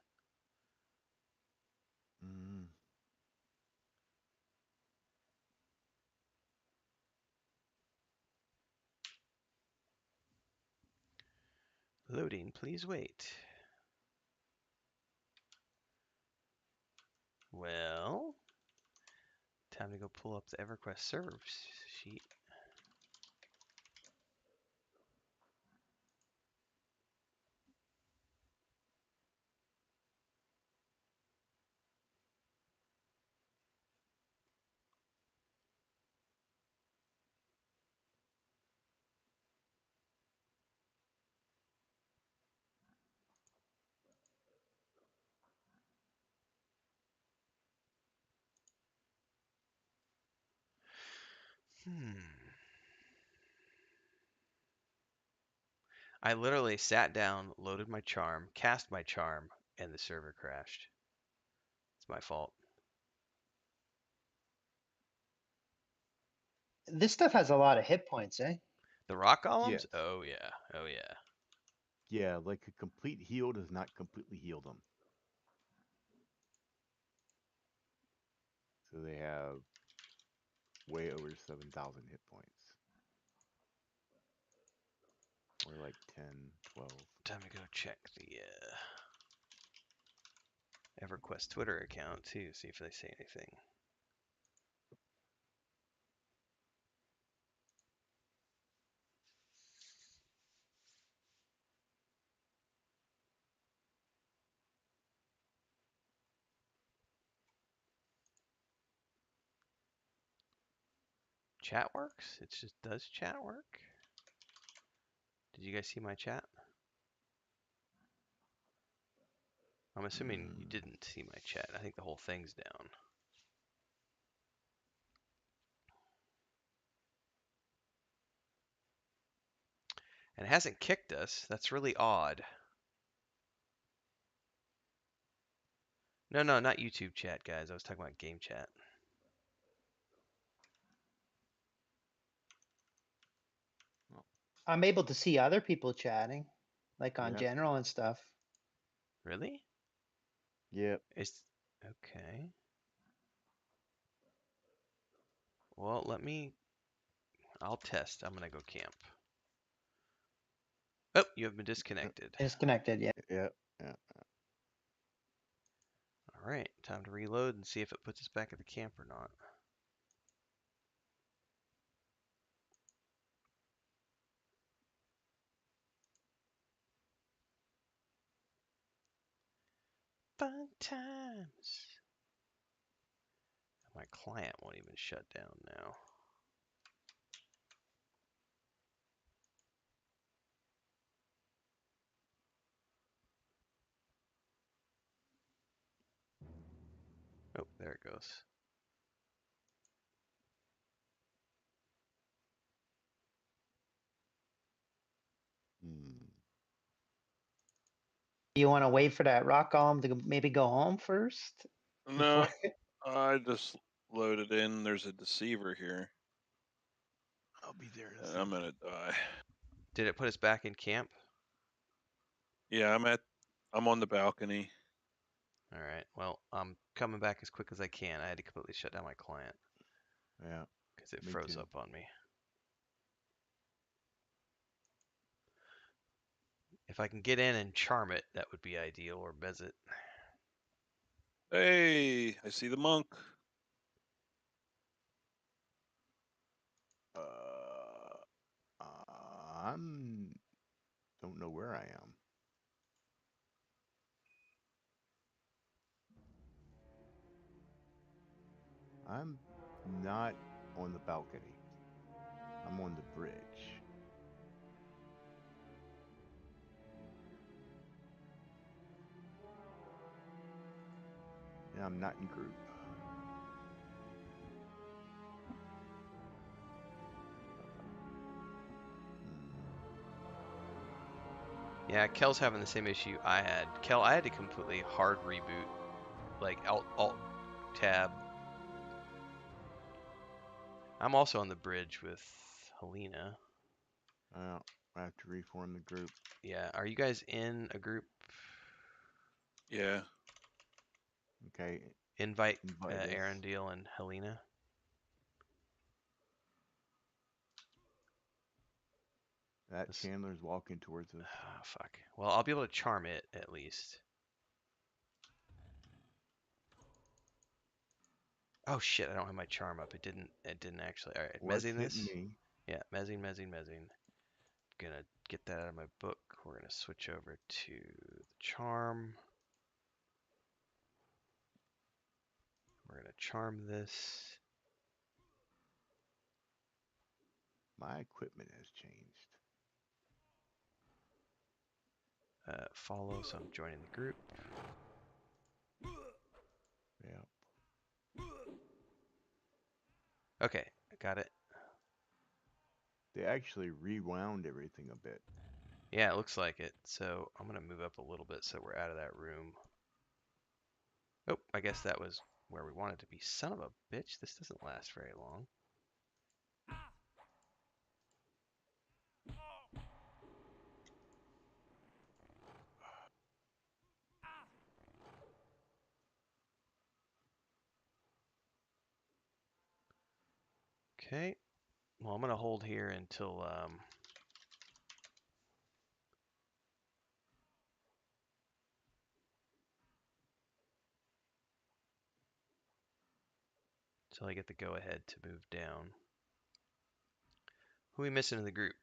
Mm. Loading, please wait. Well, time to go pull up the EverQuest server sheet. I literally sat down, loaded my charm, cast my charm, and the server crashed. It's my fault. This stuff has a lot of hit points, eh? The rock golems? Yes. Oh yeah. Oh yeah. Yeah, like a complete heal does not completely heal them. So they have way over 7,000 hit points. Or like 10, 12. Time to go check the EverQuest Twitter account too, see if they say anything. Chat works? It just does chat work? Did you guys see my chat? I'm assuming you didn't see my chat. I think the whole thing's down. And it hasn't kicked us. That's really odd. No, not YouTube chat, guys. I was talking about game chat. I'm able to see other people chatting, like on Yep. general and stuff. Really? Yep. It's okay. Well, I'll test. I'm gonna go camp. Oh, you have been disconnected. Disconnected, yeah. Yep. Yeah. All right, time to reload and see if it puts us back at the camp or not. Fun times. My client won't even shut down now. Oh, there it goes. Hmm. You want to wait for that rock golem to maybe go home first? No, I just loaded in. There's a deceiver here. I'll be there in a And second. I'm gonna die. Did it put us back in camp? Yeah, I'm on the balcony. All right. Well, I'm coming back as quick as I can. I had to completely shut down my client Yeah. because it Me froze too. up on me. If I can get in and charm it, that would be ideal, or bez it. Hey, I see the monk. I'm don't know where I am. I'm not on the balcony. I'm on the bridge. Yeah, I'm not in group. Yeah, Kel's having the same issue I had. Kel, I had to completely hard reboot, like alt tab. I'm also on the bridge with Helena. I have to reform the group. Yeah, are you guys in a group? Yeah. Okay. Invite us. Arendelle and Helena. That Chandler's walking towards us. Oh, fuck. Well, I'll be able to charm it at least. Oh shit! I don't have my charm up. It didn't actually. All right, What's mezzing hitting this. me? Yeah, mezzing. Gonna get that out of my book. We're gonna switch over to the charm. We're gonna charm this. My equipment has changed. Follow, so I'm joining the group. Yeah. Okay, I got it. They actually rewound everything a bit. Yeah, it looks like it. So I'm gonna move up a little bit so we're out of that room. Oh, I guess that was where we wanted to be. Son of a bitch, this doesn't last very long. Okay, well I'm gonna hold here until I get the go ahead to move down. Who are we missing in the group?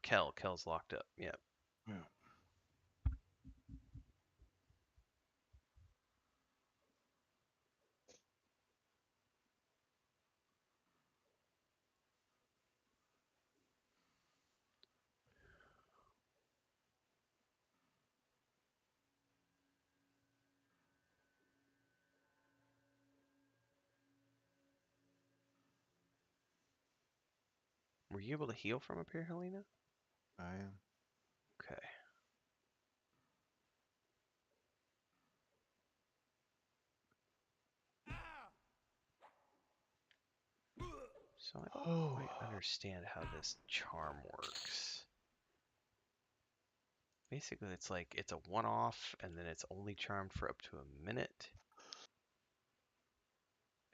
Kel's locked up. Yep. Yeah. Were you able to heal from up here, Helena? I am. Okay. So I don't quite understand how this charm works. Basically, it's like it's a one-off, and then it's only charmed for up to a minute.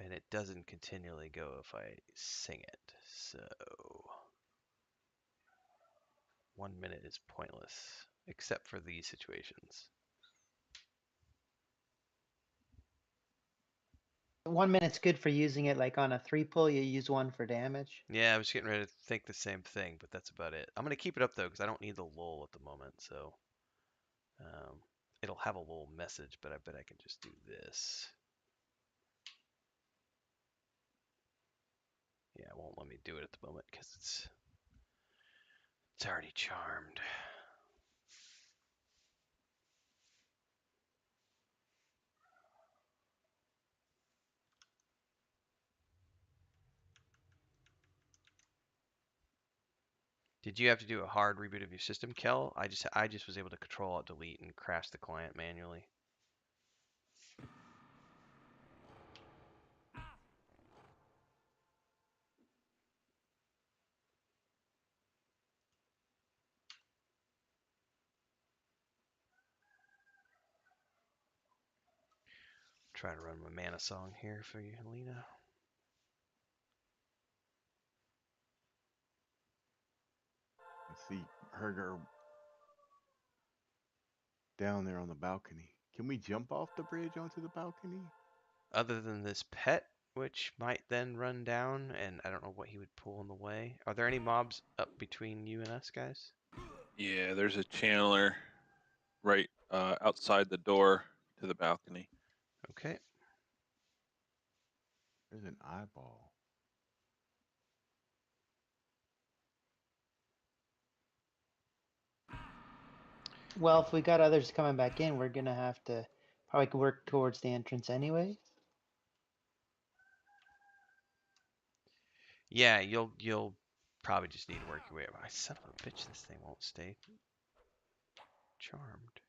And it doesn't continually go if I sing it. So 1 minute is pointless, except for these situations. 1 minute's good for using it like on a 3-pull. You use one for damage. Yeah, I was getting ready to think the same thing, but that's about it. I'm gonna keep it up though, because I don't need the lull at the moment. So it'll have a little message, but I bet I can just do this. Yeah, it won't let me do it at the moment because it's already charmed. Did you have to do a hard reboot of your system, Kel? I just was able to Control Alt Delete and crash the client manually. Try to run my mana song here for you, Helena. Let's see her down there on the balcony. Can we jump off the bridge onto the balcony? Other than this pet, which might then run down, and I don't know what he would pull in the way. Are there any mobs up between you and us, guys? Yeah, there's a channeler right outside the door to the balcony. Okay. There's an eyeball. Well, if we got others coming back in, we're gonna have to probably work towards the entrance anyway. Yeah, you'll probably just need to work your way up. I son of a bitch, this thing won't stay charmed.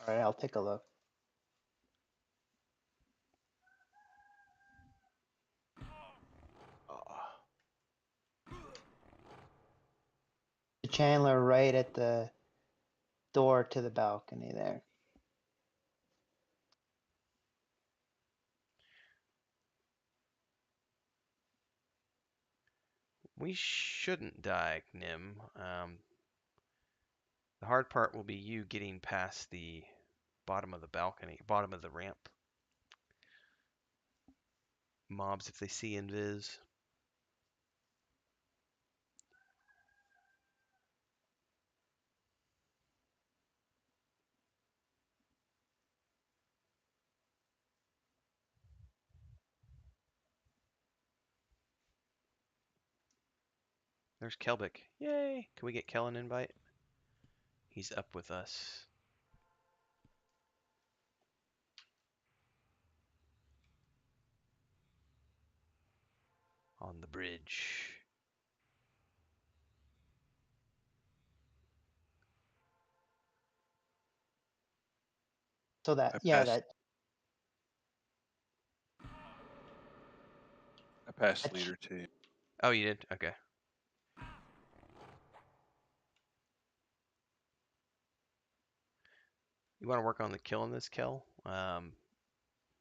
All right, I'll take a look. The Chandler right at the door to the balcony there. We shouldn't die, Nim. The hard part will be you getting past the bottom of the balcony, bottom of the ramp. Mobs, if they see invis. There's Kelbic. Yay! Can we get Kel an invite? He's up with us. On the bridge. So that, I yeah, passed. I passed that leader too. Oh, you did? Okay. You want to work on the killing this, Kel? I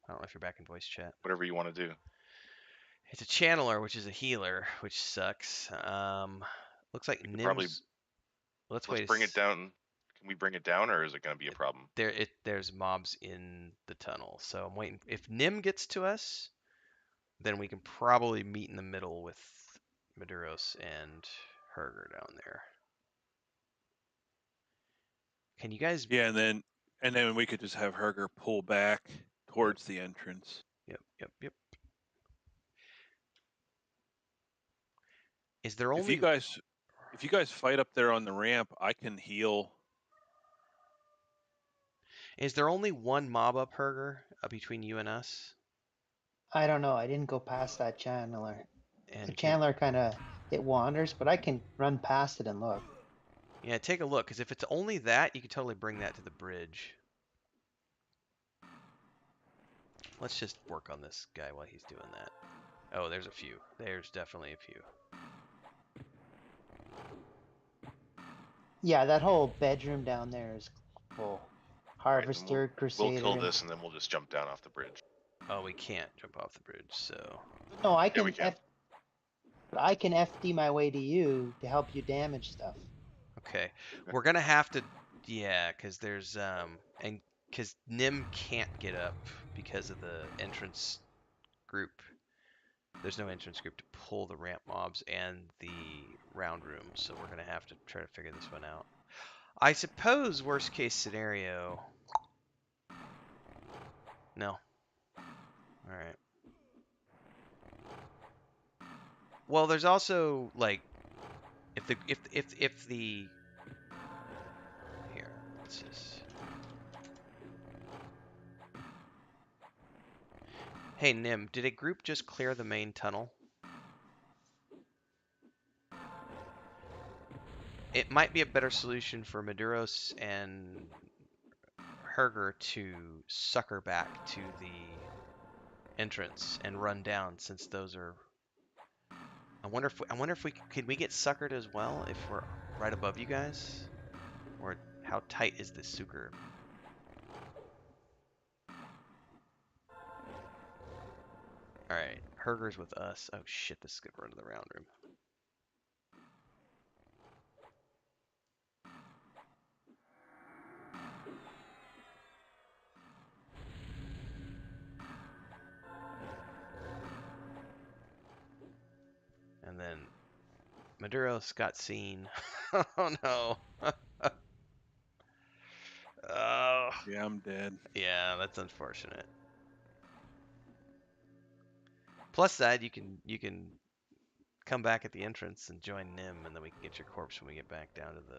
don't know if you're back in voice chat. Whatever you want to do. It's a channeler, which is a healer, which sucks. Looks like We could probably Nim's. Let's let's wait. bring it down. Can we bring it down, or is it going to be a problem? There's mobs in the tunnel, so I'm waiting. If Nim gets to us, then we can probably meet in the middle with Maduros and Herger down there. Can you guys? Yeah, and then we could just have Herger pull back towards the entrance. Yep. Is there only? If you guys fight up there on the ramp, I can heal. Is there only one mob up, Herger, between you and us? I don't know. I didn't go past that Chandler. And The Chandler kind of, it wanders, but I can run past it and look. Yeah, take a look, because if it's only that, you can totally bring that to the bridge. Let's just work on this guy while he's doing that. Oh, there's a few. There's definitely a few. Yeah, that whole bedroom down there is full. Harvester, Right, Crusader. we'll kill this, and then we'll just jump down off the bridge. Oh, we can't jump off the bridge, so... No, I Yeah, can, we can. I can FD my way to you to help you damage stuff. Okay. We're gonna have to... Yeah, because there's... and because Nim can't get up because of the entrance group. There's no entrance group to pull the ramp mobs and the round room, so we're gonna have to try to figure this one out. I suppose worst case scenario... No. Alright. Well, there's also, like, if the here, let's just... Hey, Nim, did a group just clear the main tunnel? It might be a better solution for Maduros and Herger to sucker back to the entrance and run down, since those are... I wonder if we could we get suckered as well if we're right above you guys? Or how tight is this sucker? Alright, Herger's with us. Oh shit, this is gonna run to the round room. And then Maduros got seen. Oh no. Oh. Yeah, I'm dead. Yeah, that's unfortunate. plus side, you can come back at the entrance and join Nim, and then we can get your corpse when we get back down to the.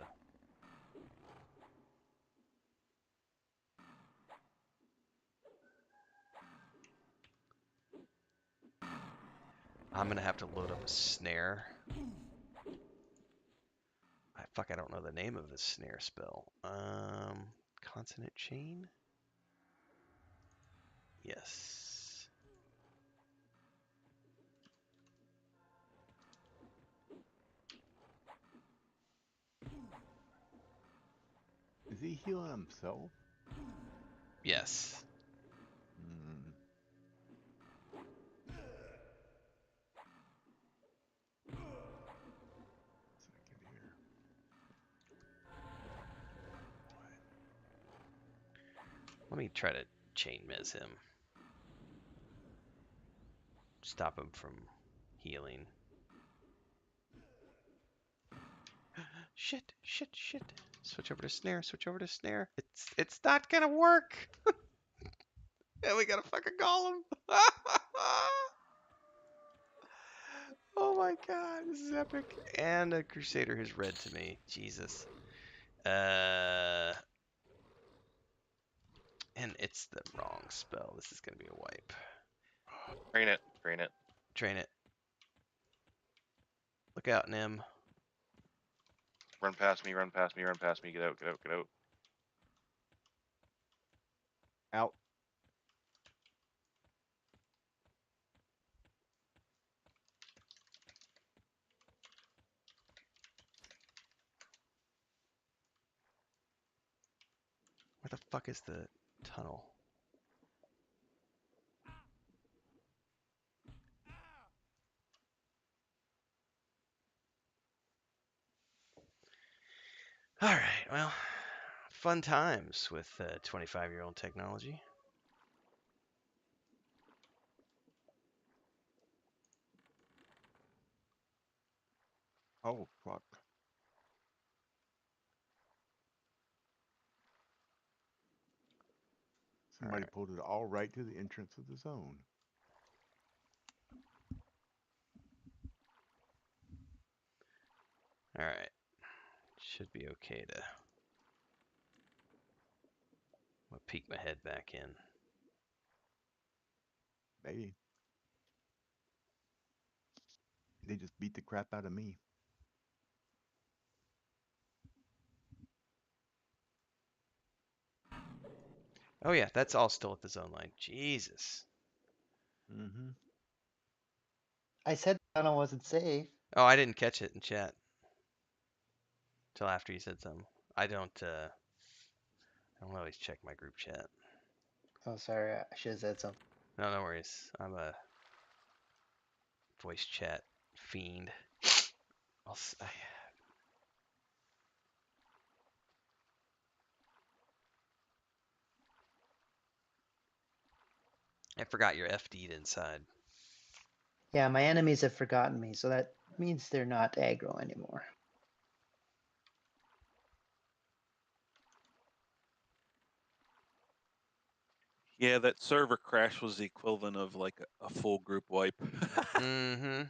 I'm gonna have to load up a snare. I don't know the name of this snare spell. Consonant chain? Yes. Is he healing himself? Yes. Hmm. Second here. Let me try to chain miz him. Stop him from healing. Shit, shit, shit. Switch over to snare, switch over to snare. It's not gonna work. And we gotta fucking call him. Oh my god, this is epic. And a Crusader has read to me. Jesus. And it's the wrong spell. This is gonna be a wipe. Train it. Train it. Train it. Look out, Nim. Run past me. Run past me. Run past me. Get out. Get out. Get out. Out. Where the fuck is the tunnel? All right, well, fun times with 25-year-old technology. Oh, fuck. Somebody right. pulled it all right to the entrance of the zone. All right. Should be okay to. I'm gonna peek my head back in. Maybe. They just beat the crap out of me. Oh yeah, that's all still at the zone line. Jesus. Mm-hmm. I said the tunnel wasn't safe. Oh, I didn't catch it in chat till after you said something. I don't always check my group chat. Oh, sorry, I should have said something. No, no worries. I'm a voice chat fiend. I forgot you're FD'd inside. Yeah, my enemies have forgotten me, so that means they're not aggro anymore. Yeah, that server crash was the equivalent of like a full group wipe. Mm-hmm.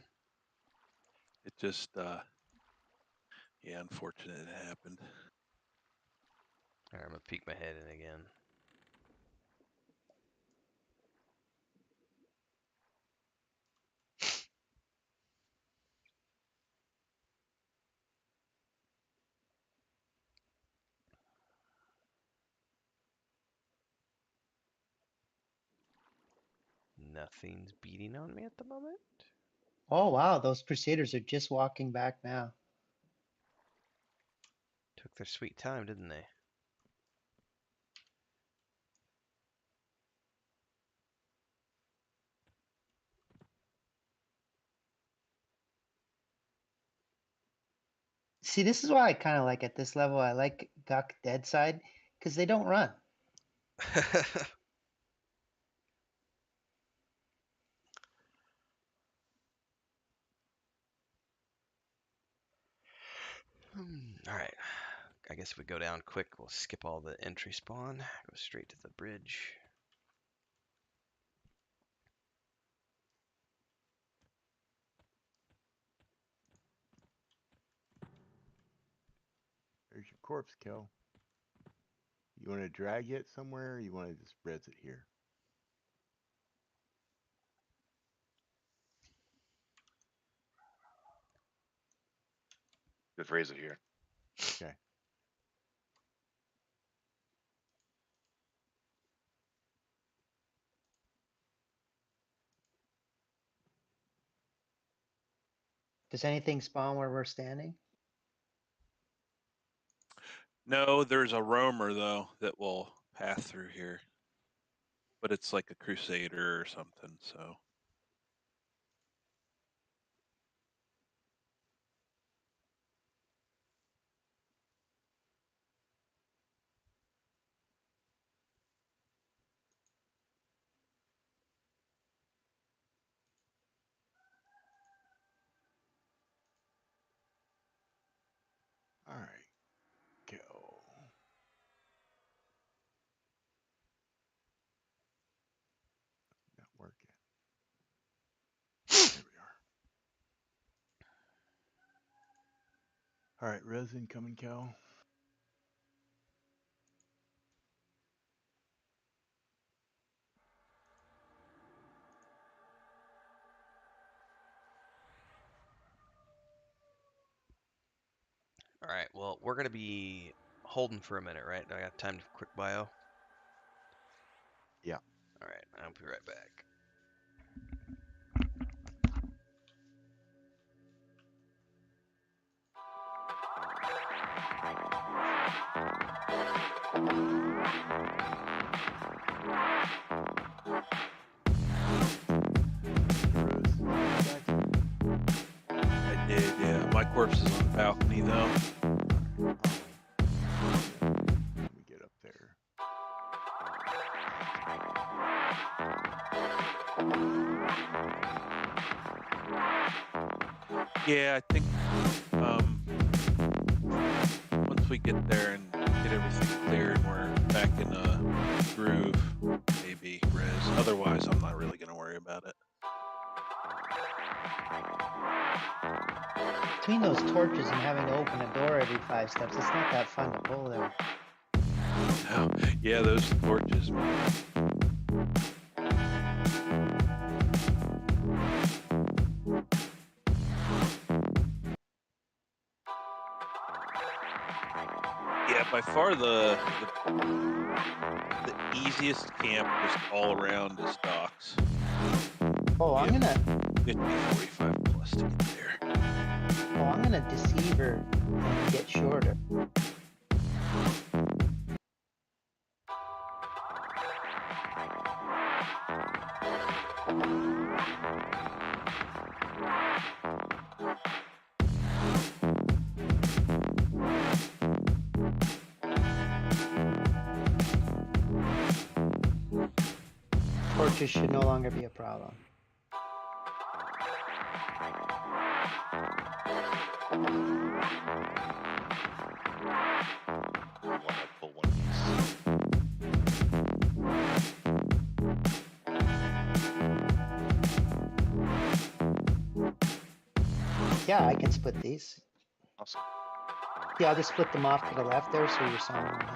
It just, yeah, unfortunate it happened. All right, I'm gonna peek my head in again. Nothing's beating on me at the moment. Oh wow, those Crusaders are just walking back now. Took their sweet time, didn't they? See, this is why I kind of like at this level, I like Guk Dead Side, because they don't run. All right. I guess if we go down quick, we'll skip all the entry spawn, go straight to the bridge. corpse, Kel. You want to drag it somewhere, or you want to just res it here? Just raise it here. Okay. Does anything spawn where we're standing? No, there's a roamer though that will pass through here, but it's like a crusader or something. So. All right. Go. Not working. There we are. All right, resin coming, Cal. All right. Well, we're gonna be holding for a minute, right? I got time to quick bio. Yeah. All right. I'll be right back. I did, yeah. My corpse is on the balcony though. Let me get up there. Yeah, I think once we get there and get everything cleared and we're back in a groove, maybe res. Otherwise, I'm not really gonna worry about it. Between those torches and having to open a door every 5 steps, it's not that fun to pull there. Oh, yeah, those torches, man. Yeah, by far the easiest camp just all around is docks. Oh, I'm gonna. It'd be 45 plus to get there. Oh, I'm gonna deceiver and get shorter. Torches should no longer be a problem. We want to pull one piece. Yeah, I can split these. Awesome. Yeah, I'll just split them off to the left there so your song won't hit.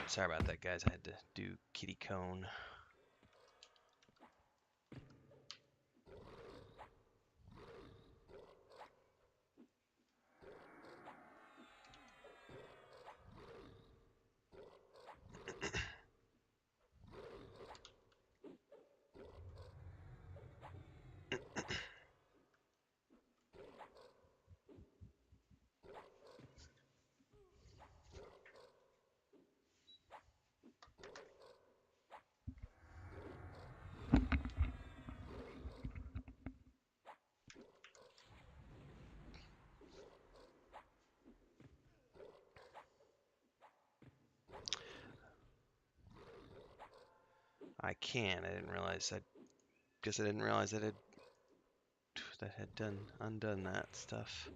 Sorry about that, guys. I had to do kitty cone. I can. I didn't realize. I guess I didn't realize that had undone that stuff.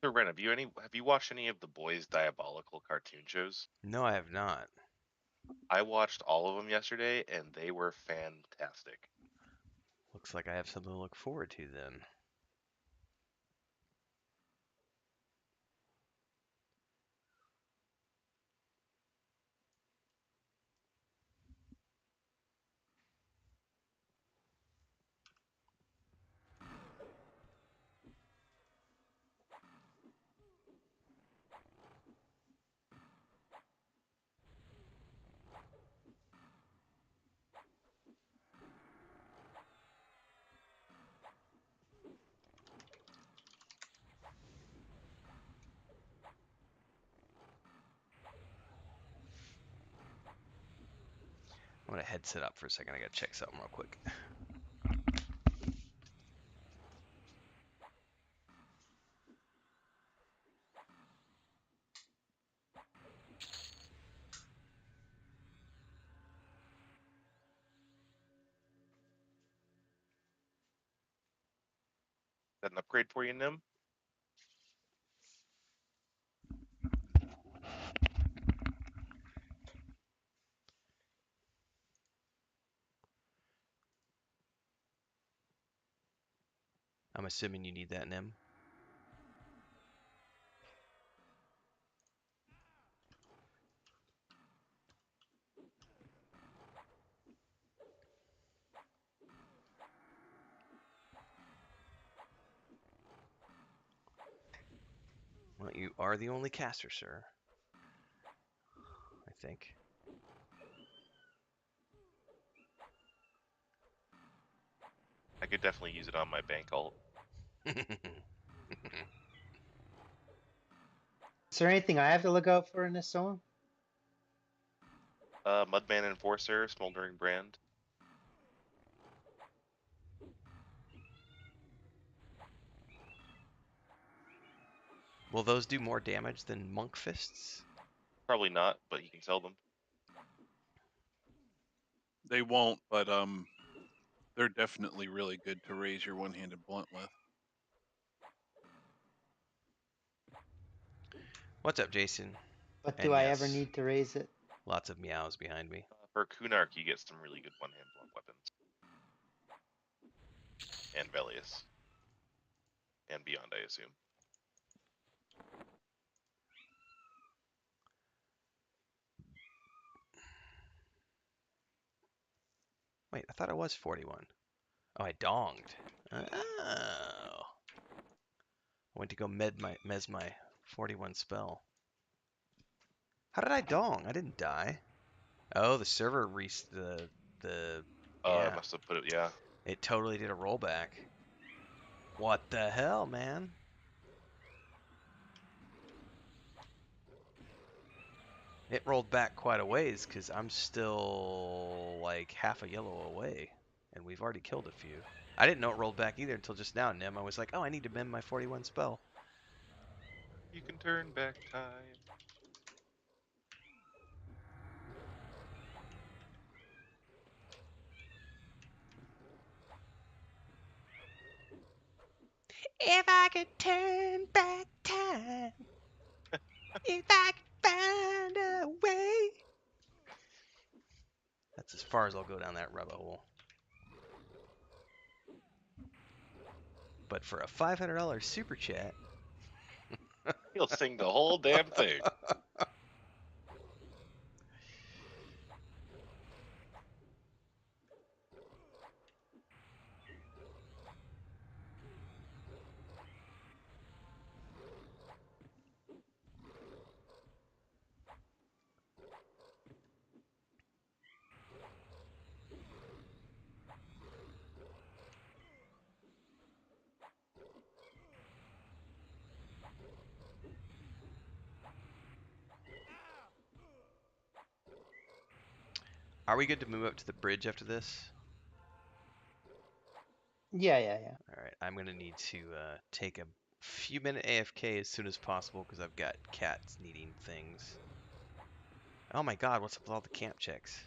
So Ren, have you watched any of the Boys Diabolical cartoon shows? No, I have not. I watched all of them yesterday, and they were fantastic. Looks like I have something to look forward to then. I'm gonna headset up for a second. I gotta check something real quick. Is that an upgrade for you, Nim? I'm assuming you need that, Nim. Well, you are the only caster, sir. I think. could definitely use it on my bank alt. Is there anything I have to look out for in this zone? Mudman Enforcer, Smoldering Brand. Will those do more damage than Monk Fists? Probably not, but you can sell them. They won't, but they're definitely really good to raise your one-handed blunt with. What's up, Jason? But And do I ever yes, need to raise it? lots of meows behind me. For Kunark, you get some really good one-hand blunt weapons. And Velius. And beyond, I assume. Wait, I thought it was 41. Oh, I donged. Oh. I went to go mez my 41 spell. How did I dong? I didn't die. Oh, the server the I yeah. must have put it, yeah. It totally did a rollback. What the hell, man? It rolled back quite a ways because I'm still like half a yellow away, and we've already killed a few. I didn't know it rolled back either until just now, Nim. I was like, oh, I need to mend my 41 spell. You can turn back time. If I could turn back time, if I could find a way. That's as far as I'll go down that rabbit hole. But for a $500 super chat, He'll sing the whole damn thing. are we good to move up to the bridge after this? Yeah. All right, I'm gonna need to take a few minute AFK as soon as possible because I've got cats needing things. Oh my God, what's up with all the camp checks?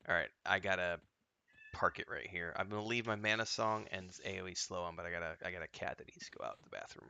All right, I gotta park it right here. I'm gonna leave my mana song and AoE slow on, but I got a cat that needs to go out to the bathroom.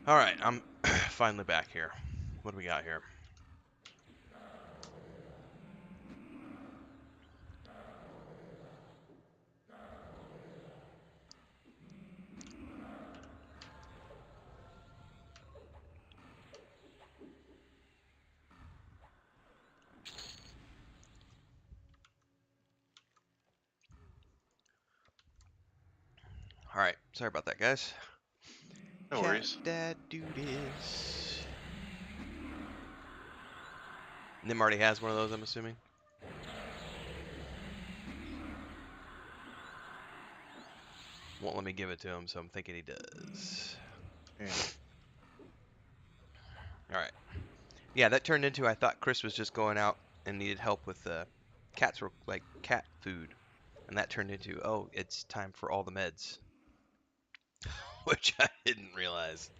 All right, I'm finally back here. What do we got here? All right, sorry about that, guys. No Cat worries. Dad duties. Nim already has one of those, I'm assuming. Won't let me give it to him, so I'm thinking he does. Yeah. All right. Yeah, that turned into I thought Chris was just going out and needed help with cats were like cat food, and that turned into oh, it's time for all the meds, which I didn't realize.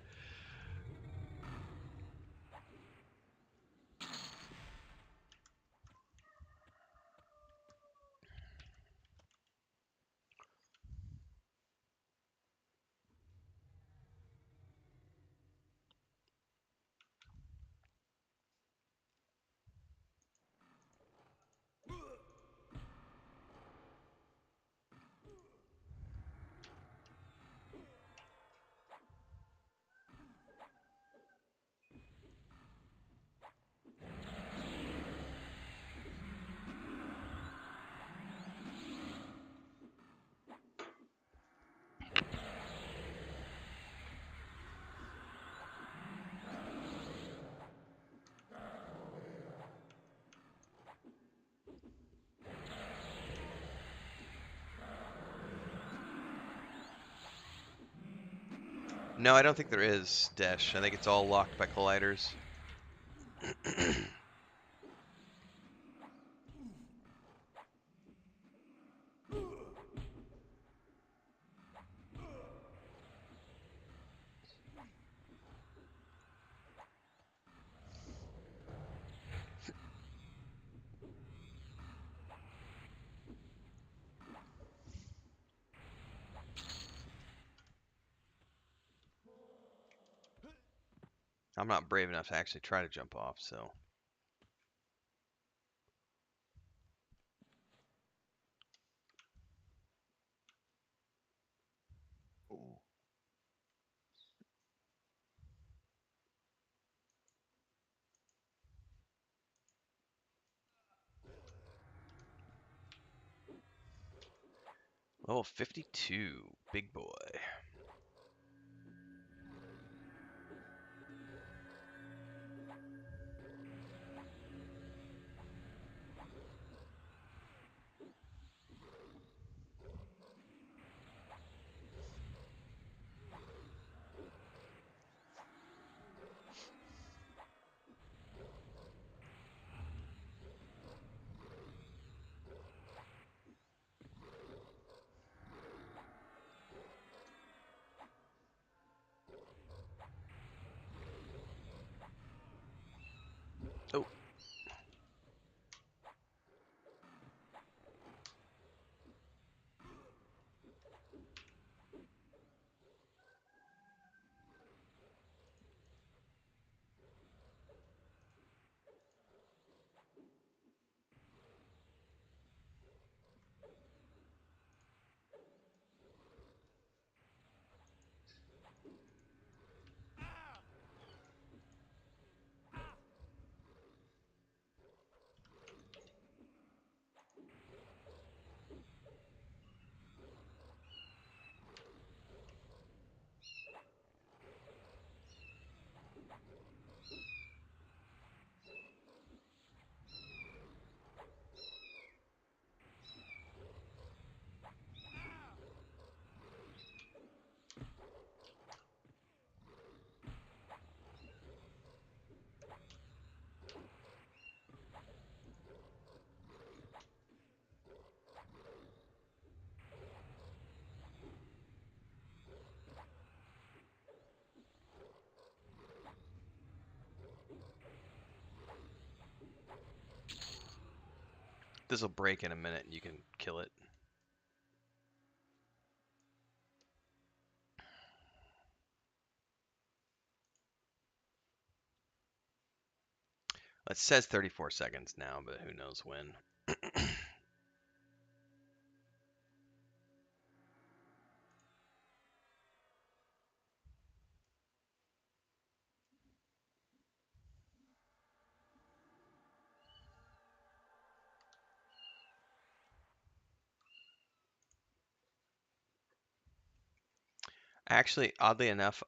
No, I don't think there is, Desh. I think it's all locked by colliders. I'm not brave enough to actually try to jump off, so. Oh. Level 52, big boy. Oh, this will break in a minute and you can kill it. It says 34 seconds now, but who knows when. Actually, oddly enough,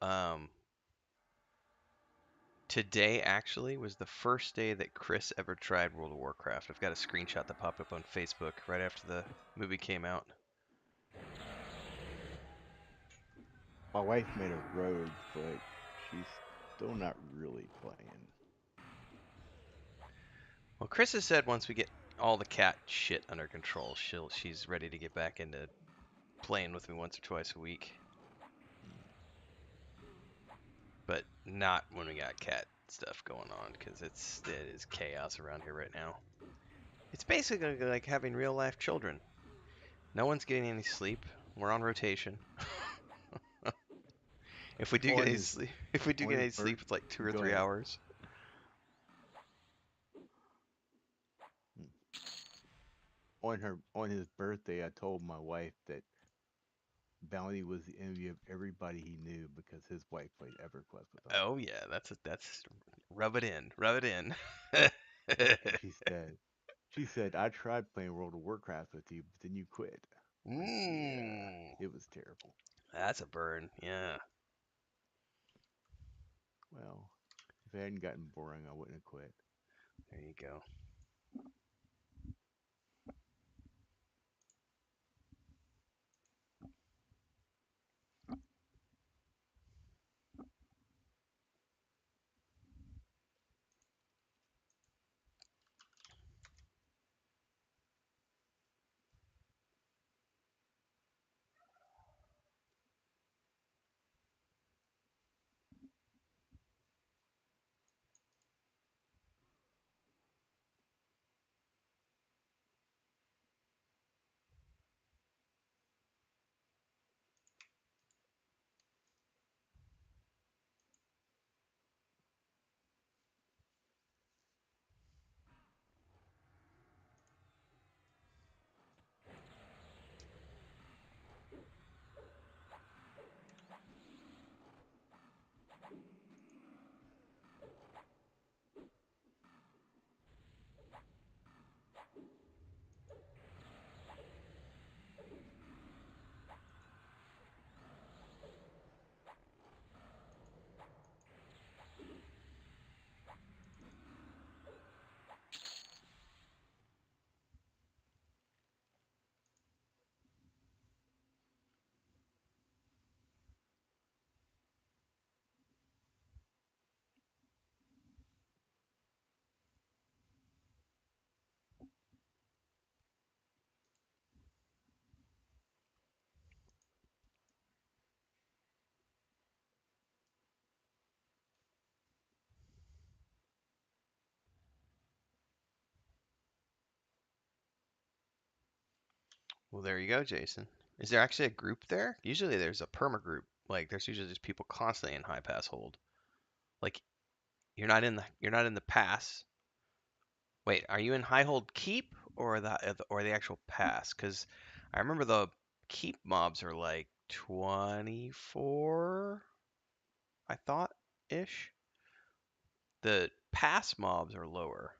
today actually was the first day that Chris ever tried World of Warcraft. I've got a screenshot that popped up on Facebook right after the movie came out. My wife made a rogue, but she's still not really playing. Well, Chris has said once we get all the cat shit under control, she's ready to get back into playing with me once or twice a week. But not when we got cat stuff going on, because it is chaos around here right now. It's basically like having real life children. No one's getting any sleep. We're on rotation. If we do get On any his sleep, if we do on get his any sleep, birth, it's like 2 or go 3 ahead. hours. On his birthday, I told my wife that Bounty was the envy of everybody he knew because his wife played EverQuest with him. Oh yeah, that's rub it in, rub it in. And she said, I tried playing World of Warcraft with you, but then you quit. Like, yeah, it was terrible. That's a burn. Yeah. Well, if it hadn't gotten boring, I wouldn't have quit. There you go. Well, there you go, Jason. Is there actually a group there? Usually there's a perma group. Like there's usually just people constantly in high pass hold. Like you're not in the pass. Wait, are you in high hold keep or the actual pass? Because I remember the keep mobs are like 24, I thought ish. The pass mobs are lower.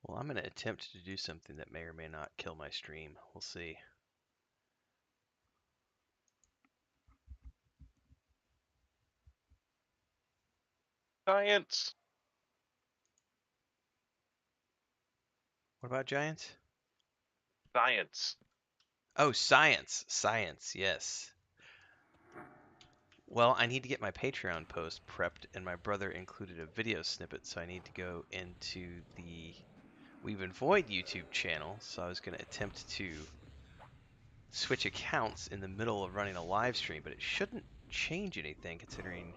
Well, I'm going to attempt to do something that may or may not kill my stream. We'll see. Science. What about giants? Science. Oh, science. Science, yes. Well, I need to get my Patreon post prepped, and my brother included a video snippet, so I need to go into the Weave and Void YouTube channel. So I was going to attempt to switch accounts in the middle of running a live stream, but it shouldn't change anything considering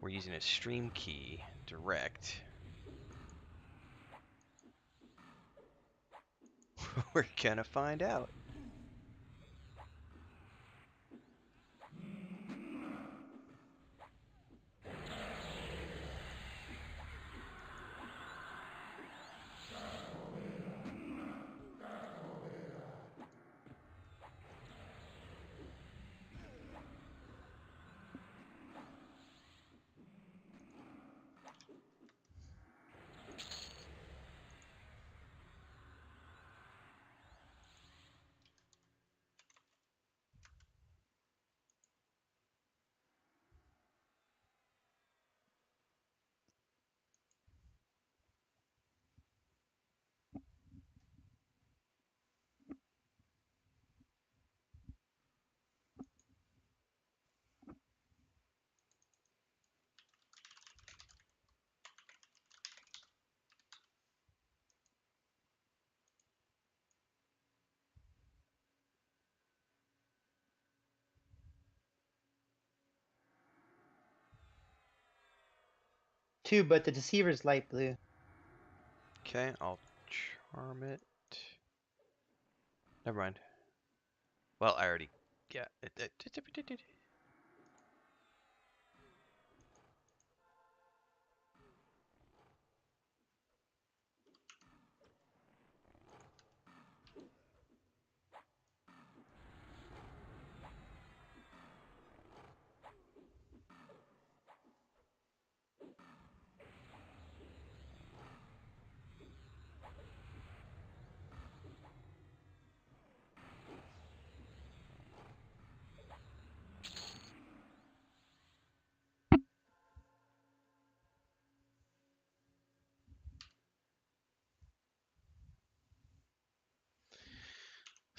we're using a stream key direct. We're going to find out. Two, but the deceiver's light blue. Okay, I'll charm it. Never mind. Well, I already... Yeah.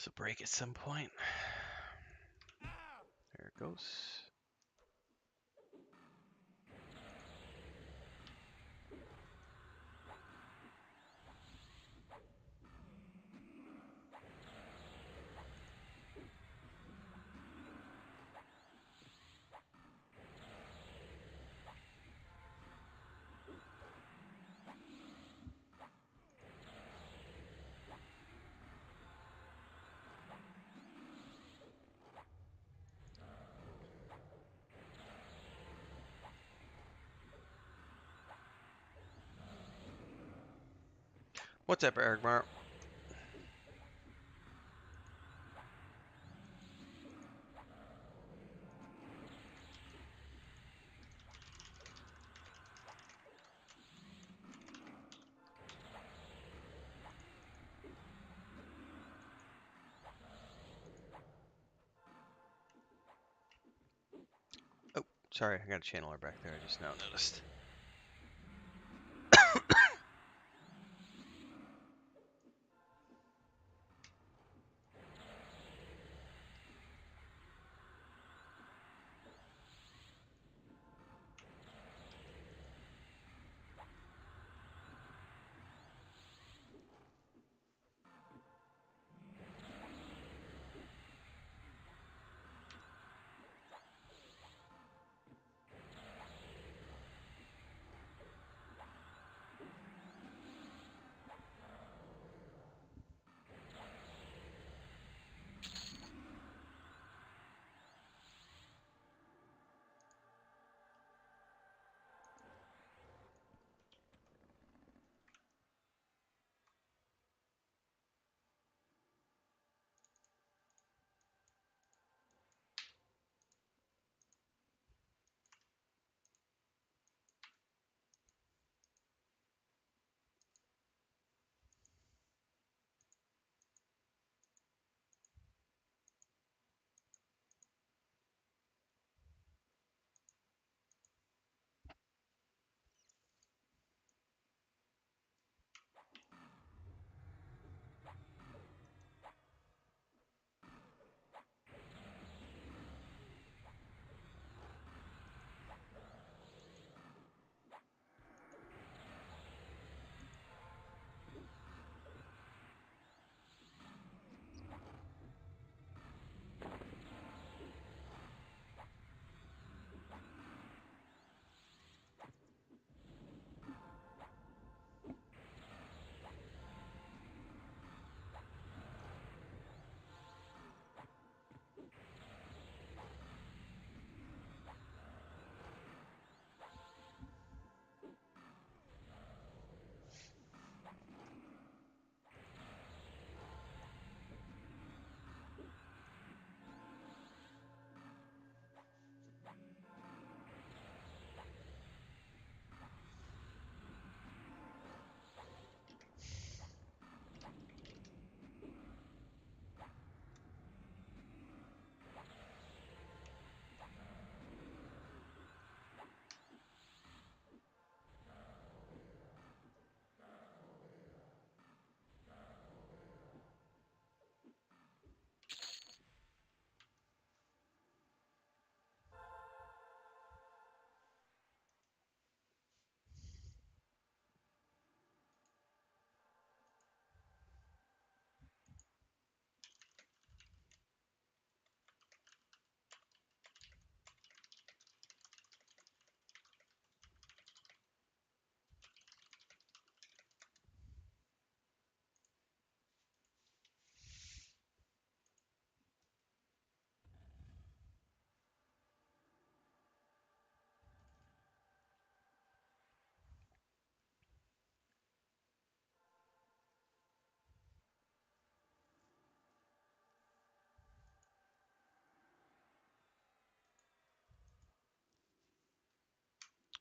This will break at some point. There it goes. What's up, Eric Mar? Sorry, I got a channeler back there. I just now noticed.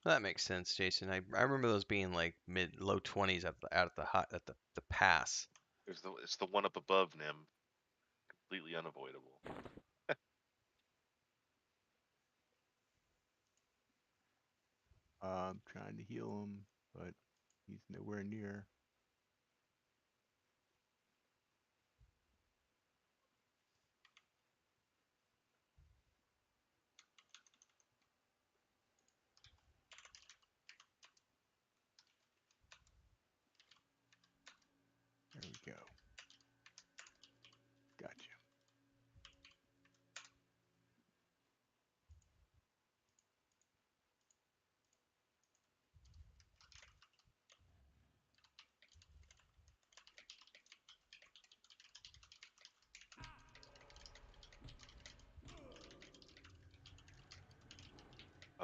That makes sense, Jason. I remember those being like low 20s at the pass. It's the one up above Nim. Completely unavoidable. I'm trying to heal him, but he's nowhere near. There we go. Gotcha.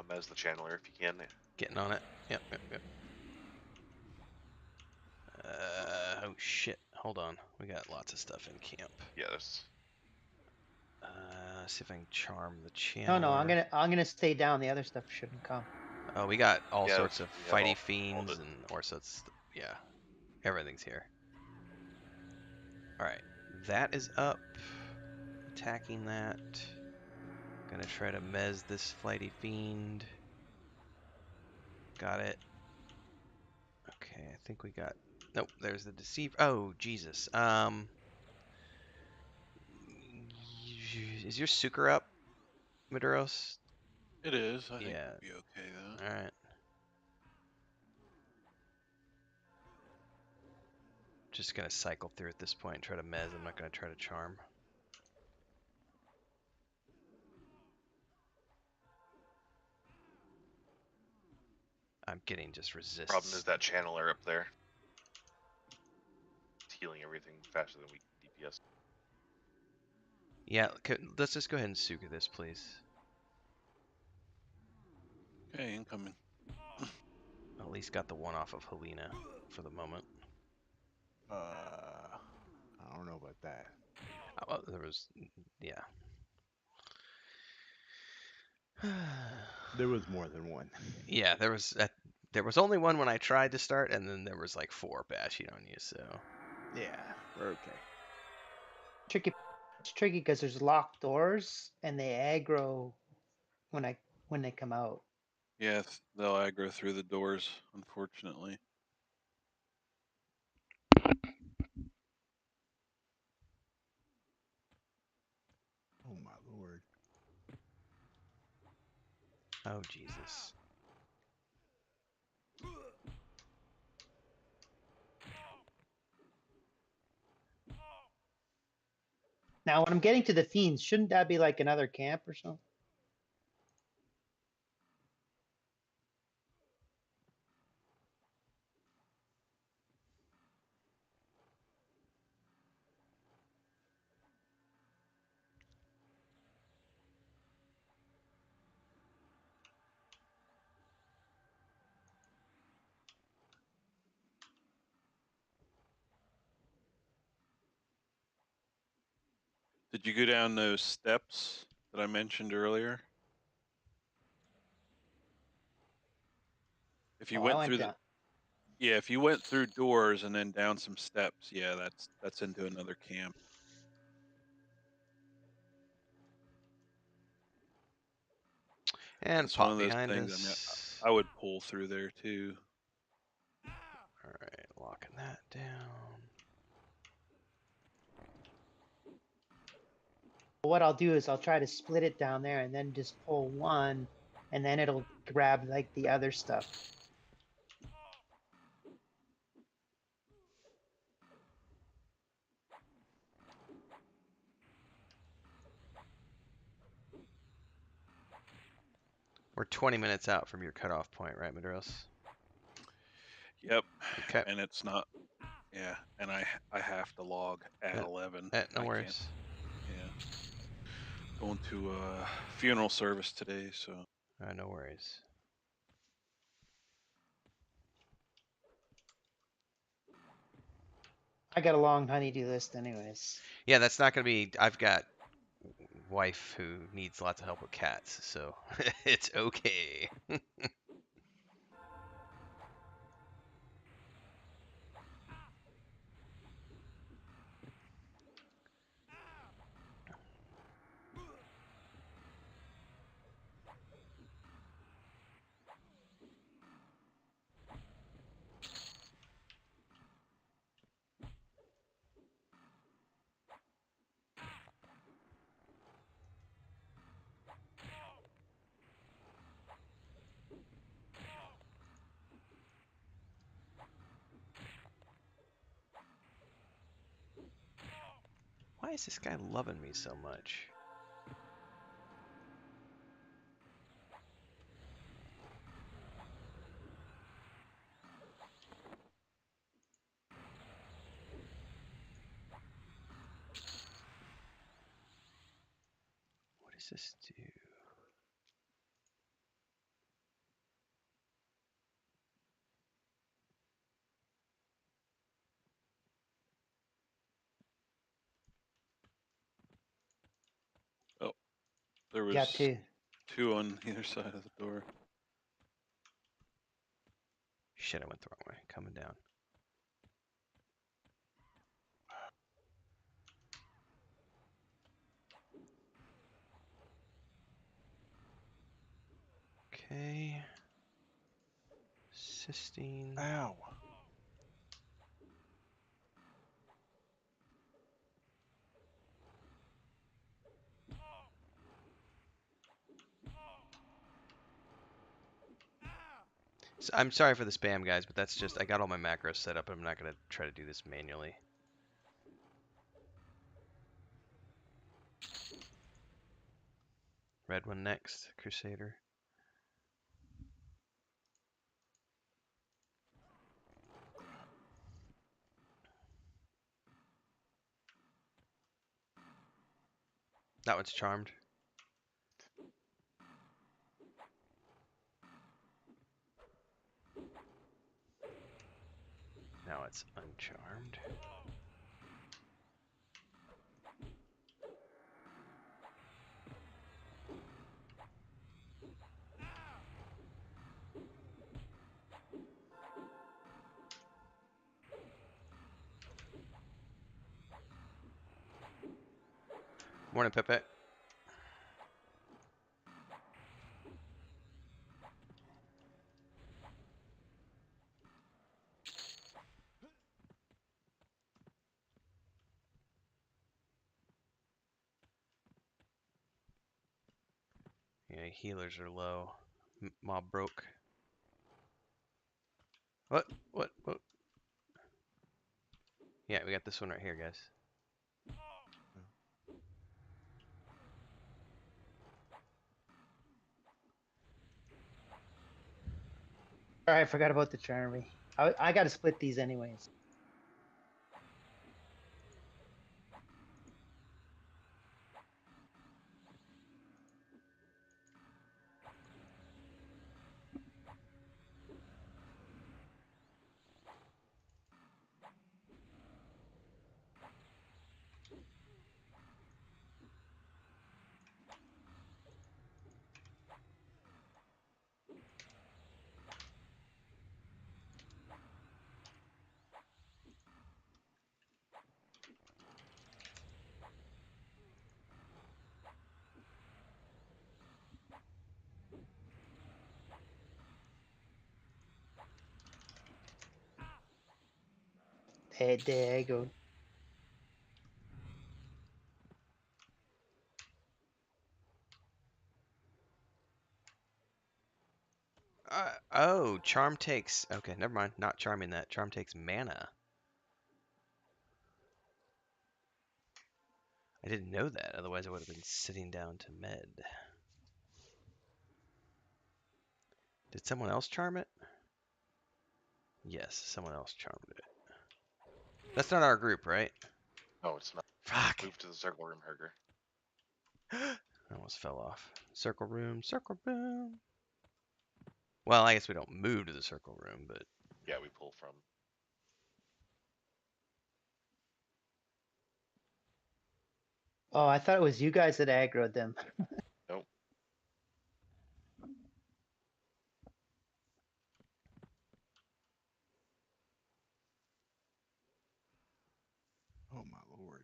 As the channeler, if you can. Getting on it. Yep, yep, yep. Oh shit. Hold on. We got lots of stuff in camp. Yeah, there's. See if I can charm the channeler. No, no, I'm gonna stay down. The other stuff shouldn't come. Oh, we got all sorts of we have fighty all fiends the- and Orsets. Yeah, everything's here. All right, that is up. Attacking that. Gonna try to mez this flighty fiend. Got it. Okay, I think we got... Nope, there's the deceiver. Oh, Jesus. Is your Suker up, Maduros? It is. I think Yeah. we'll be okay though. Alright. Just gonna cycle through at this point and try to mez. I'm not gonna try to charm. I'm getting just resists. Problem is that channeler up there. It's healing everything faster than we can DPS. Yeah, let's just go ahead and Suker this, please. Okay, incoming. At least got the one off of Helena for the moment. I don't know about that. Well, there was, yeah. There was more than one. Yeah, there was only one when I tried to start, and then there was like 4 bashing on you. So Yeah, we're okay. Tricky. It's tricky because there's locked doors and they aggro when they come out. Yeah, they'll aggro through the doors, unfortunately. Oh my lord. oh Jesus. Now, when I'm getting to the fiends, shouldn't that be like another camp or something? Did you go down those steps that I mentioned earlier? If you Oh, I went went through down. yeah, if you went through doors and then down some steps, yeah, that's into another camp. And It's one pop of those behind things. I mean, us. I would pull through there too. All right, locking that down. What I'll do is I'll try to split it down there and then just pull one, and then it'll grab like the other stuff. We're 20 minutes out from your cutoff point, right, Maduros? Yep. Okay. And it's not. Yeah, and I have to log at 11. No I worries. can't. Yeah. Going to a funeral service today, so. No worries. I got a long honeydew list, anyways. Yeah, that's not gonna be. I've got wife who needs lots of help with cats, so it's okay. Why is this guy loving me so much? What does this do? Oh, there Got was two. 2 on either side of the door. Shit, I went the wrong way. Coming down. Okay. Cysteine. Ow. So I'm sorry for the spam, guys, but that's just, I got all my macros set up. I'm not going to try to do this manually. Red one next, Crusader. That one's charmed. Now it's uncharmed. Morning, Pepe. Yeah, healers are low. Mob broke. What? What? What? Yeah, we got this one right here, guys. Sorry, I forgot about the Charmy. I got to split these anyways. There I go. Oh, charm takes. Okay, never mind. Not charming that. Charm takes mana. I didn't know that. Otherwise, I would have been sitting down to med. Did someone else charm it? Yes, someone else charmed it. That's not our group, right? No, it's not. Fuck. Move to the circle room, Herger. I almost fell off. Circle room, circle room. Well, I guess we don't move to the circle room, but Yeah, we pull from. Oh, I thought it was you guys that aggroed them. Nope. Oh my lord.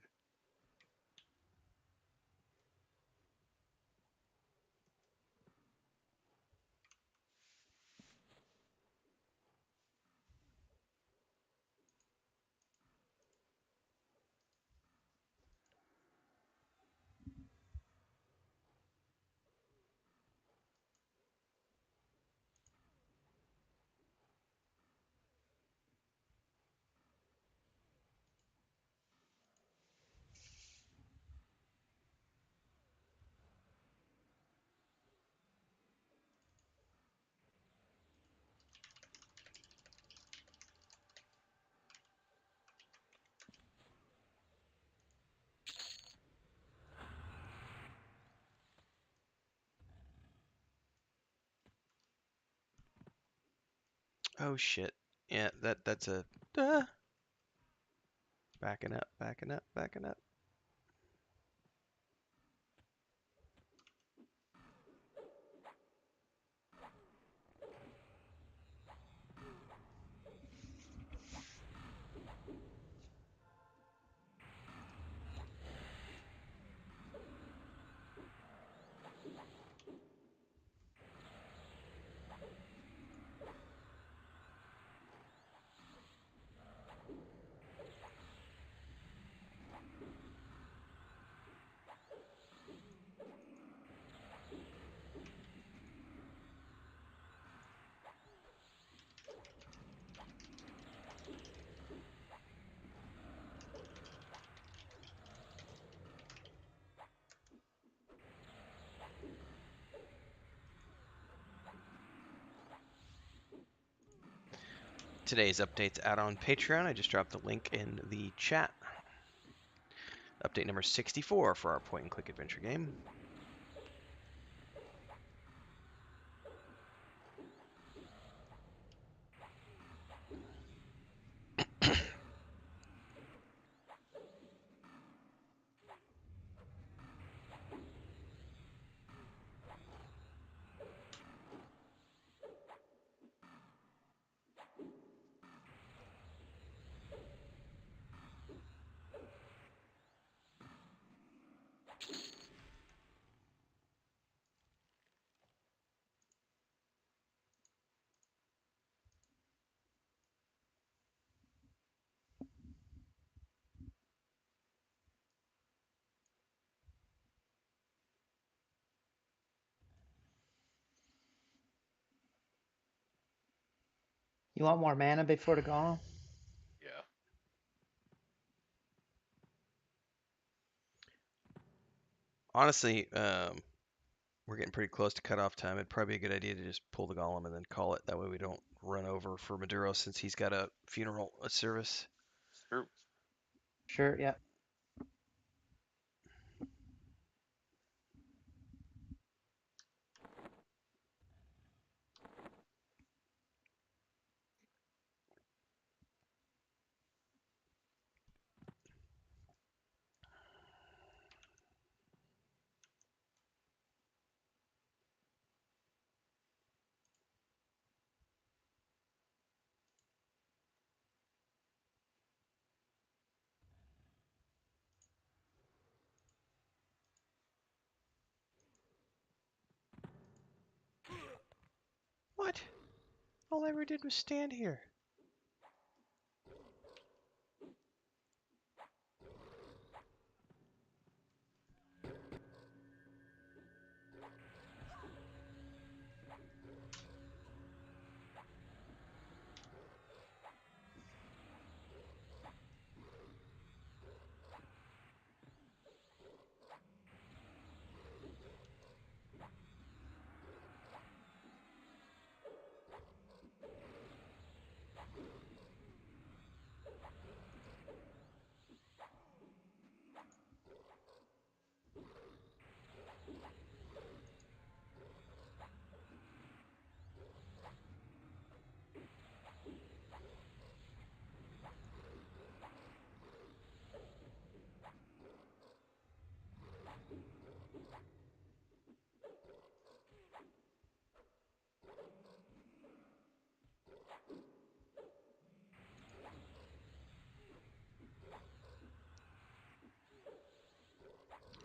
oh shit. Yeah, that's a backing up, backing up, backing up. today's updates out on Patreon. I just dropped the link in the chat. Update number 64 for our point-and-click adventure game. You want more mana before the golem? Yeah. Honestly, we're getting pretty close to cutoff time. It'd probably be a good idea to just pull the golem and then call it. That way we don't run over for Maduro since he's got a funeral service. True. Sure, yeah. What? All I ever did was stand here.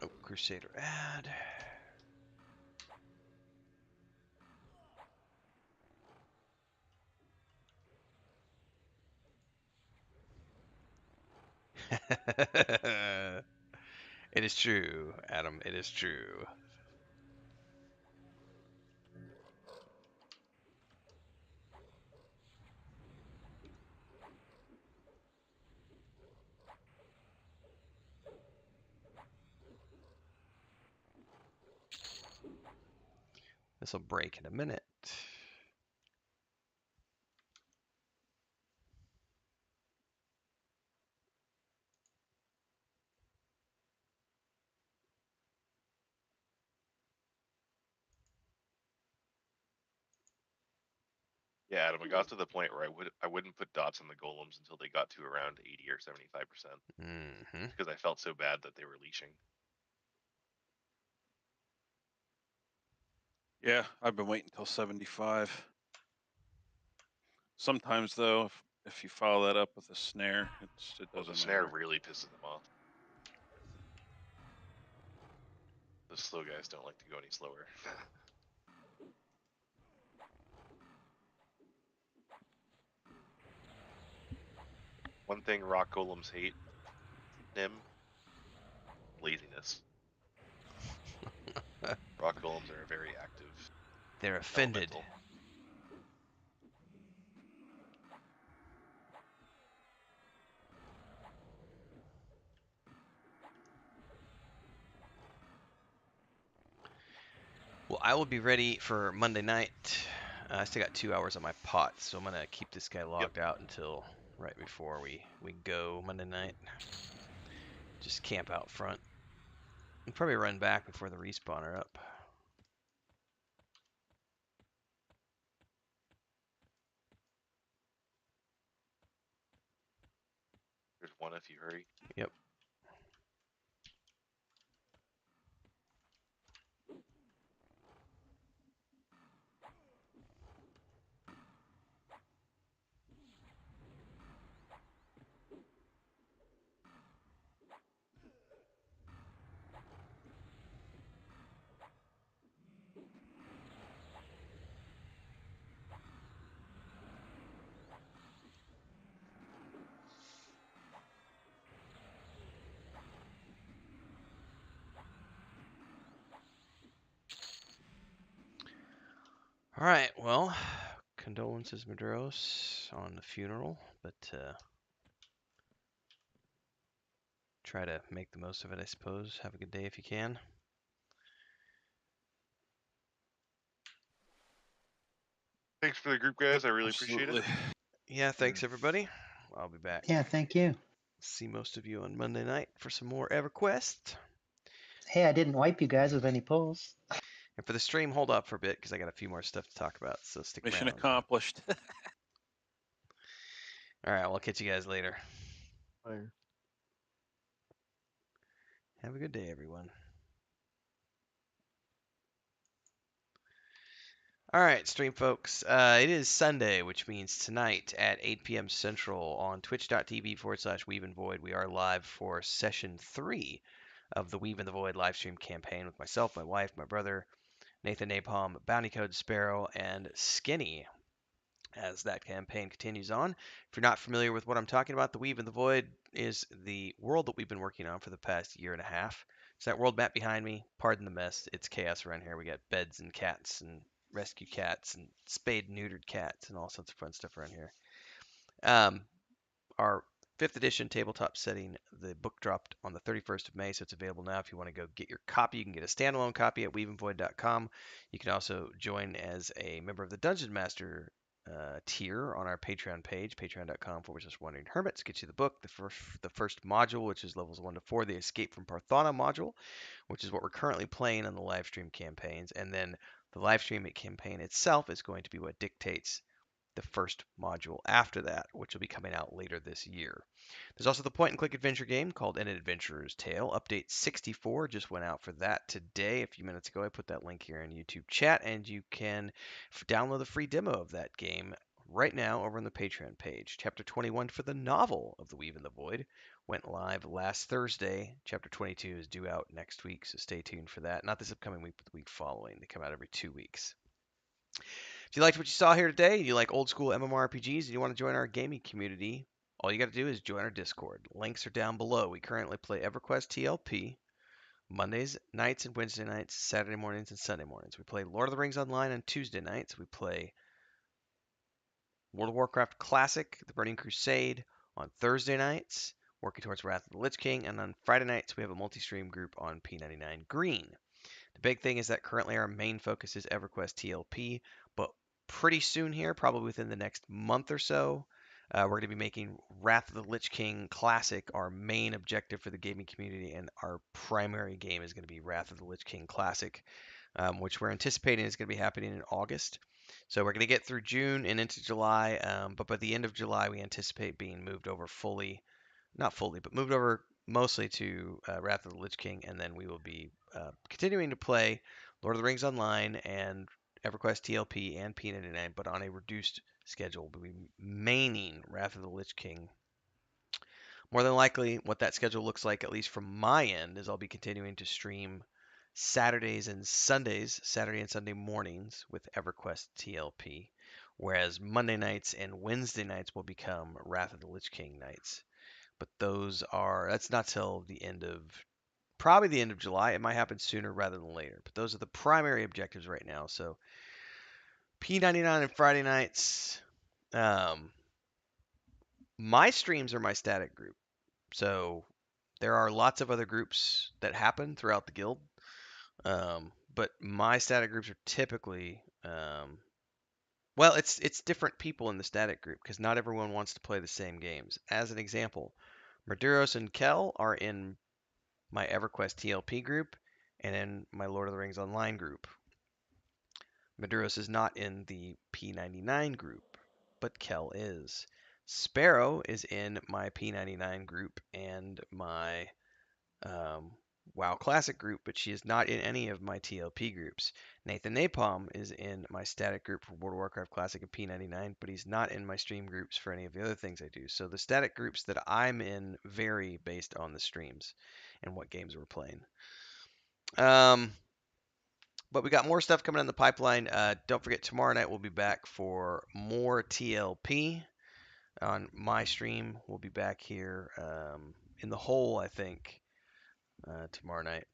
Oh, Crusader add. It is true, Adam. It is true. This will break in a minute. Yeah, Adam. It got to the point where I wouldn't put dots on the golems until they got to around 80 or 75%, Mm-hmm. because I felt so bad that they were leashing. Yeah, I've been waiting until 75. Sometimes though, if you follow that up with a snare, it Well, the doesn't snare matter. really pisses them off. The slow guys don't like to go any slower. One thing rock golems hate, Nim, laziness. Rock golems are a very active They're offended. elemental. Well, I will be ready for Monday night. I still got 2 hours on my pot, so I'm gonna keep this guy logged out until right before we go Monday night. Just camp out front. And probably run back before the respawn are up. There's one if you hurry. Yep. All right. Well, condolences, Medeiros, on the funeral, but try to make the most of it, I suppose. Have a good day if you can. Thanks for the group, guys. I really appreciate it. Yeah, thanks everybody. I'll be back. Yeah, thank you. See most of you on Monday night for some more EverQuest. Hey, I didn't wipe you guys with any pulls. And for the stream, hold up for a bit because I got a few more stuff to talk about. So stick around. Mission accomplished. All right, well, I'll catch you guys later. Later. Have a good day, everyone. All right, stream folks. It is Sunday, which means tonight at 8 p.m. Central on twitch.tv/Weave and Void. We are live for session 3 of the Weave and the Void live stream campaign with myself, my wife, my brother, Nathan Napalm, Bounty Code Sparrow, and Skinny. As that campaign continues on, if you're not familiar with what I'm talking about, the Weave and the Void is the world that we've been working on for the past year and a half. It's that world map behind me. Pardon the mess. It's chaos around here. We got beds and cats and rescue cats and spayed neutered cats and all sorts of fun stuff around here. Our 5th edition tabletop setting, the book dropped on the 31st of May, so it's available now. If you want to go get your copy, you can get a standalone copy at weaveandvoid.com. You can also join as a member of the Dungeon Master tier on our Patreon page, patreon.com/wandering hermits. Gets you the book, the first module, which is levels 1 to 4, the Escape from Parthana module, which is what we're currently playing on the live stream campaigns, and then the live stream campaign itself is going to be what dictates the first module after that, which will be coming out later this year. There's also the point and click adventure game called An Adventurer's Tale. Update 64 just went out for that today, a few minutes ago. I put that link here in YouTube chat, and you can download the free demo of that game right now over on the Patreon page. Chapter 21 for the novel of The Weave and the Void went live last Thursday. Chapter 22 is due out next week, so stay tuned for that. Not this upcoming week, but the week following. They come out every 2 weeks. If you liked what you saw here today, and you like old school MMORPGs, and you want to join our gaming community, all you got to do is join our Discord. Links are down below. We currently play EverQuest TLP Mondays nights and Wednesday nights, Saturday mornings and Sunday mornings. We play Lord of the Rings Online on Tuesday nights. We play World of Warcraft Classic, The Burning Crusade on Thursday nights, working towards Wrath of the Lich King, and on Friday nights we have a multi-stream group on P99 Green. The big thing is that currently our main focus is EverQuest TLP, but pretty soon here, probably within the next month or so, we're going to be making Wrath of the Lich King Classic our main objective for the gaming community, and our primary game is going to be Wrath of the Lich King Classic, which we're anticipating is going to be happening in August. So we're going to get through June and into July, but by the end of July, we anticipate being moved over fully, not fully, but moved over mostly to Wrath of the Lich King, and then we will be continuing to play Lord of the Rings Online and EverQuest TLP and P99, but on a reduced schedule. We'll be maining Wrath of the Lich King. More than likely, what that schedule looks like, at least from my end, is I'll be continuing to stream Saturdays and Sundays, Saturday and Sunday mornings with EverQuest TLP, whereas Monday nights and Wednesday nights will become Wrath of the Lich King nights. But that's not till the end of, probably the end of July. It might happen sooner rather than later, but those are the primary objectives right now. So P99 and Friday nights. My streams are my static group. So there are lots of other groups that happen throughout the guild. But my static groups are typically Well, it's different people in the static group because not everyone wants to play the same games. As an example, Maduros and Kel are in my EverQuest TLP group and in my Lord of the Rings Online group. Maduros is not in the P99 group, but Kel is. Sparrow is in my P99 group and my WoW Classic group, but she is not in any of my TLP groups. Nathan Napalm is in my static group for World of Warcraft Classic and P99, but he's not in my stream groups for any of the other things I do. So the static groups that I'm in vary based on the streams and what games we're playing. But we got more stuff coming in the pipeline. Don't forget, tomorrow night we'll be back for more TLP on my stream. We'll be back here in the hole, I think, tomorrow night.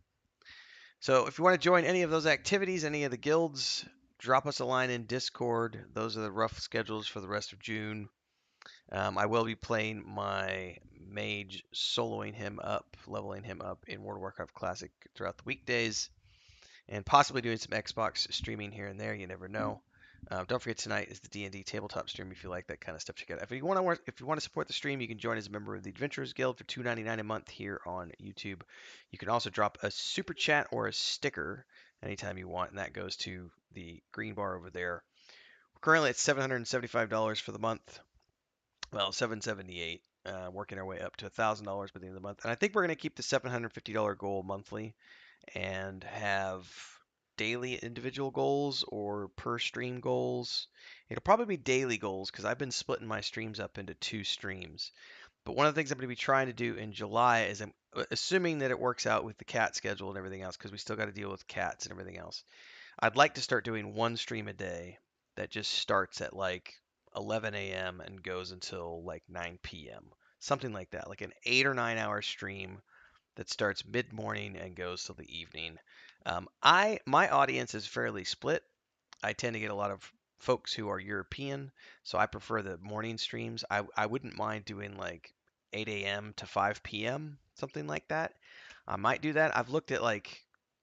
So if you want to join any of those activities, any of the guilds, drop us a line in Discord. Those are the rough schedules for the rest of June. I will be playing my mage, soloing him up, leveling him up in World of Warcraft Classic throughout the weekdays, and possibly doing some Xbox streaming here and there. You never know. Don't forget, tonight is the D&D tabletop stream. If you like that kind of stuff, check it out. If you want to support the stream, you can join as a member of the Adventurers Guild for $2.99 a month here on YouTube. You can also drop a super chat or a sticker anytime you want, and that goes to the green bar over there. We're currently at $775 for the month. Well, $778. Working our way up to $1,000 by the end of the month, and I think we're going to keep the $750 goal monthly and have daily individual goals or per stream goals. It'll probably be daily goals because I've been splitting my streams up into 2 streams. But one of the things I'm going to be trying to do in July is I'm assuming that it works out with the cat schedule and everything else because we still got to deal with cats and everything else. I'd like to start doing 1 stream a day that just starts at like 11 a.m. and goes until like 9 p.m. Something like that, like an 8 or 9 hour stream that starts mid morning and goes till the evening. My audience is fairly split. I tend to get a lot of folks who are European, so I prefer the morning streams. I wouldn't mind doing like 8 a.m. to 5 p.m., something like that. I might do that. I've looked at like,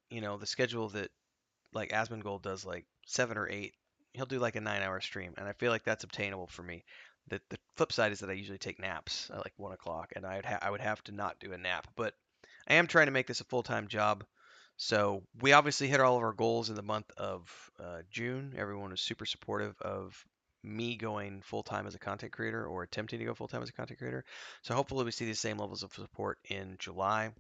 the schedule that like Asmongold does like 7 or 8. He'll do like a 9-hour stream, and I feel like that's obtainable for me. The flip side is that I usually take naps at like 1 o'clock, and I would have to not do a nap. But I am trying to make this a full-time job. So we obviously hit all of our goals in the month of June. Everyone was super supportive of me going full-time as a content creator or attempting to go full-time as a content creator. So hopefully we see the same levels of support in July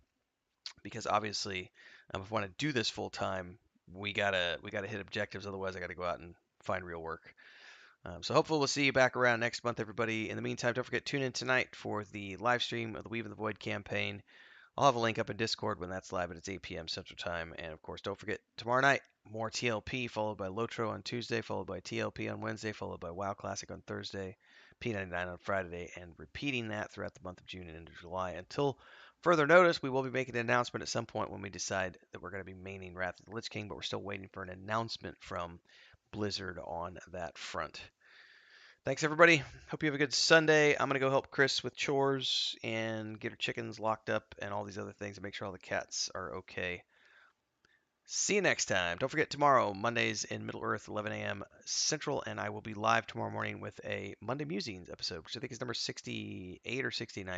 because obviously if I want to do this full-time, we gotta hit objectives. Otherwise, I got to go out and find real work. So hopefully we'll see you back around next month, everybody. In the meantime, don't forget, tune in tonight for the live stream of the Weave in the Void campaign. I'll have a link up in Discord when that's live, and it's 8 p.m. Central Time. And of course, don't forget, tomorrow night, more TLP, followed by Lotro on Tuesday, followed by TLP on Wednesday, followed by WoW Classic on Thursday, P99 on Friday, and repeating that throughout the month of June and into July. Until further notice, we will be making an announcement at some point when we decide that we're going to be maining Wrath of the Lich King, but we're still waiting for an announcement from Blizzard on that front. Thanks, everybody. Hope you have a good Sunday. I'm going to go help Chris with chores and get her chickens locked up and all these other things and make sure all the cats are okay. See you next time. Don't forget, tomorrow, Mondays in Middle Earth, 11 a.m. Central, and I will be live tomorrow morning with a Monday Musings episode, which I think is number 68 or 69.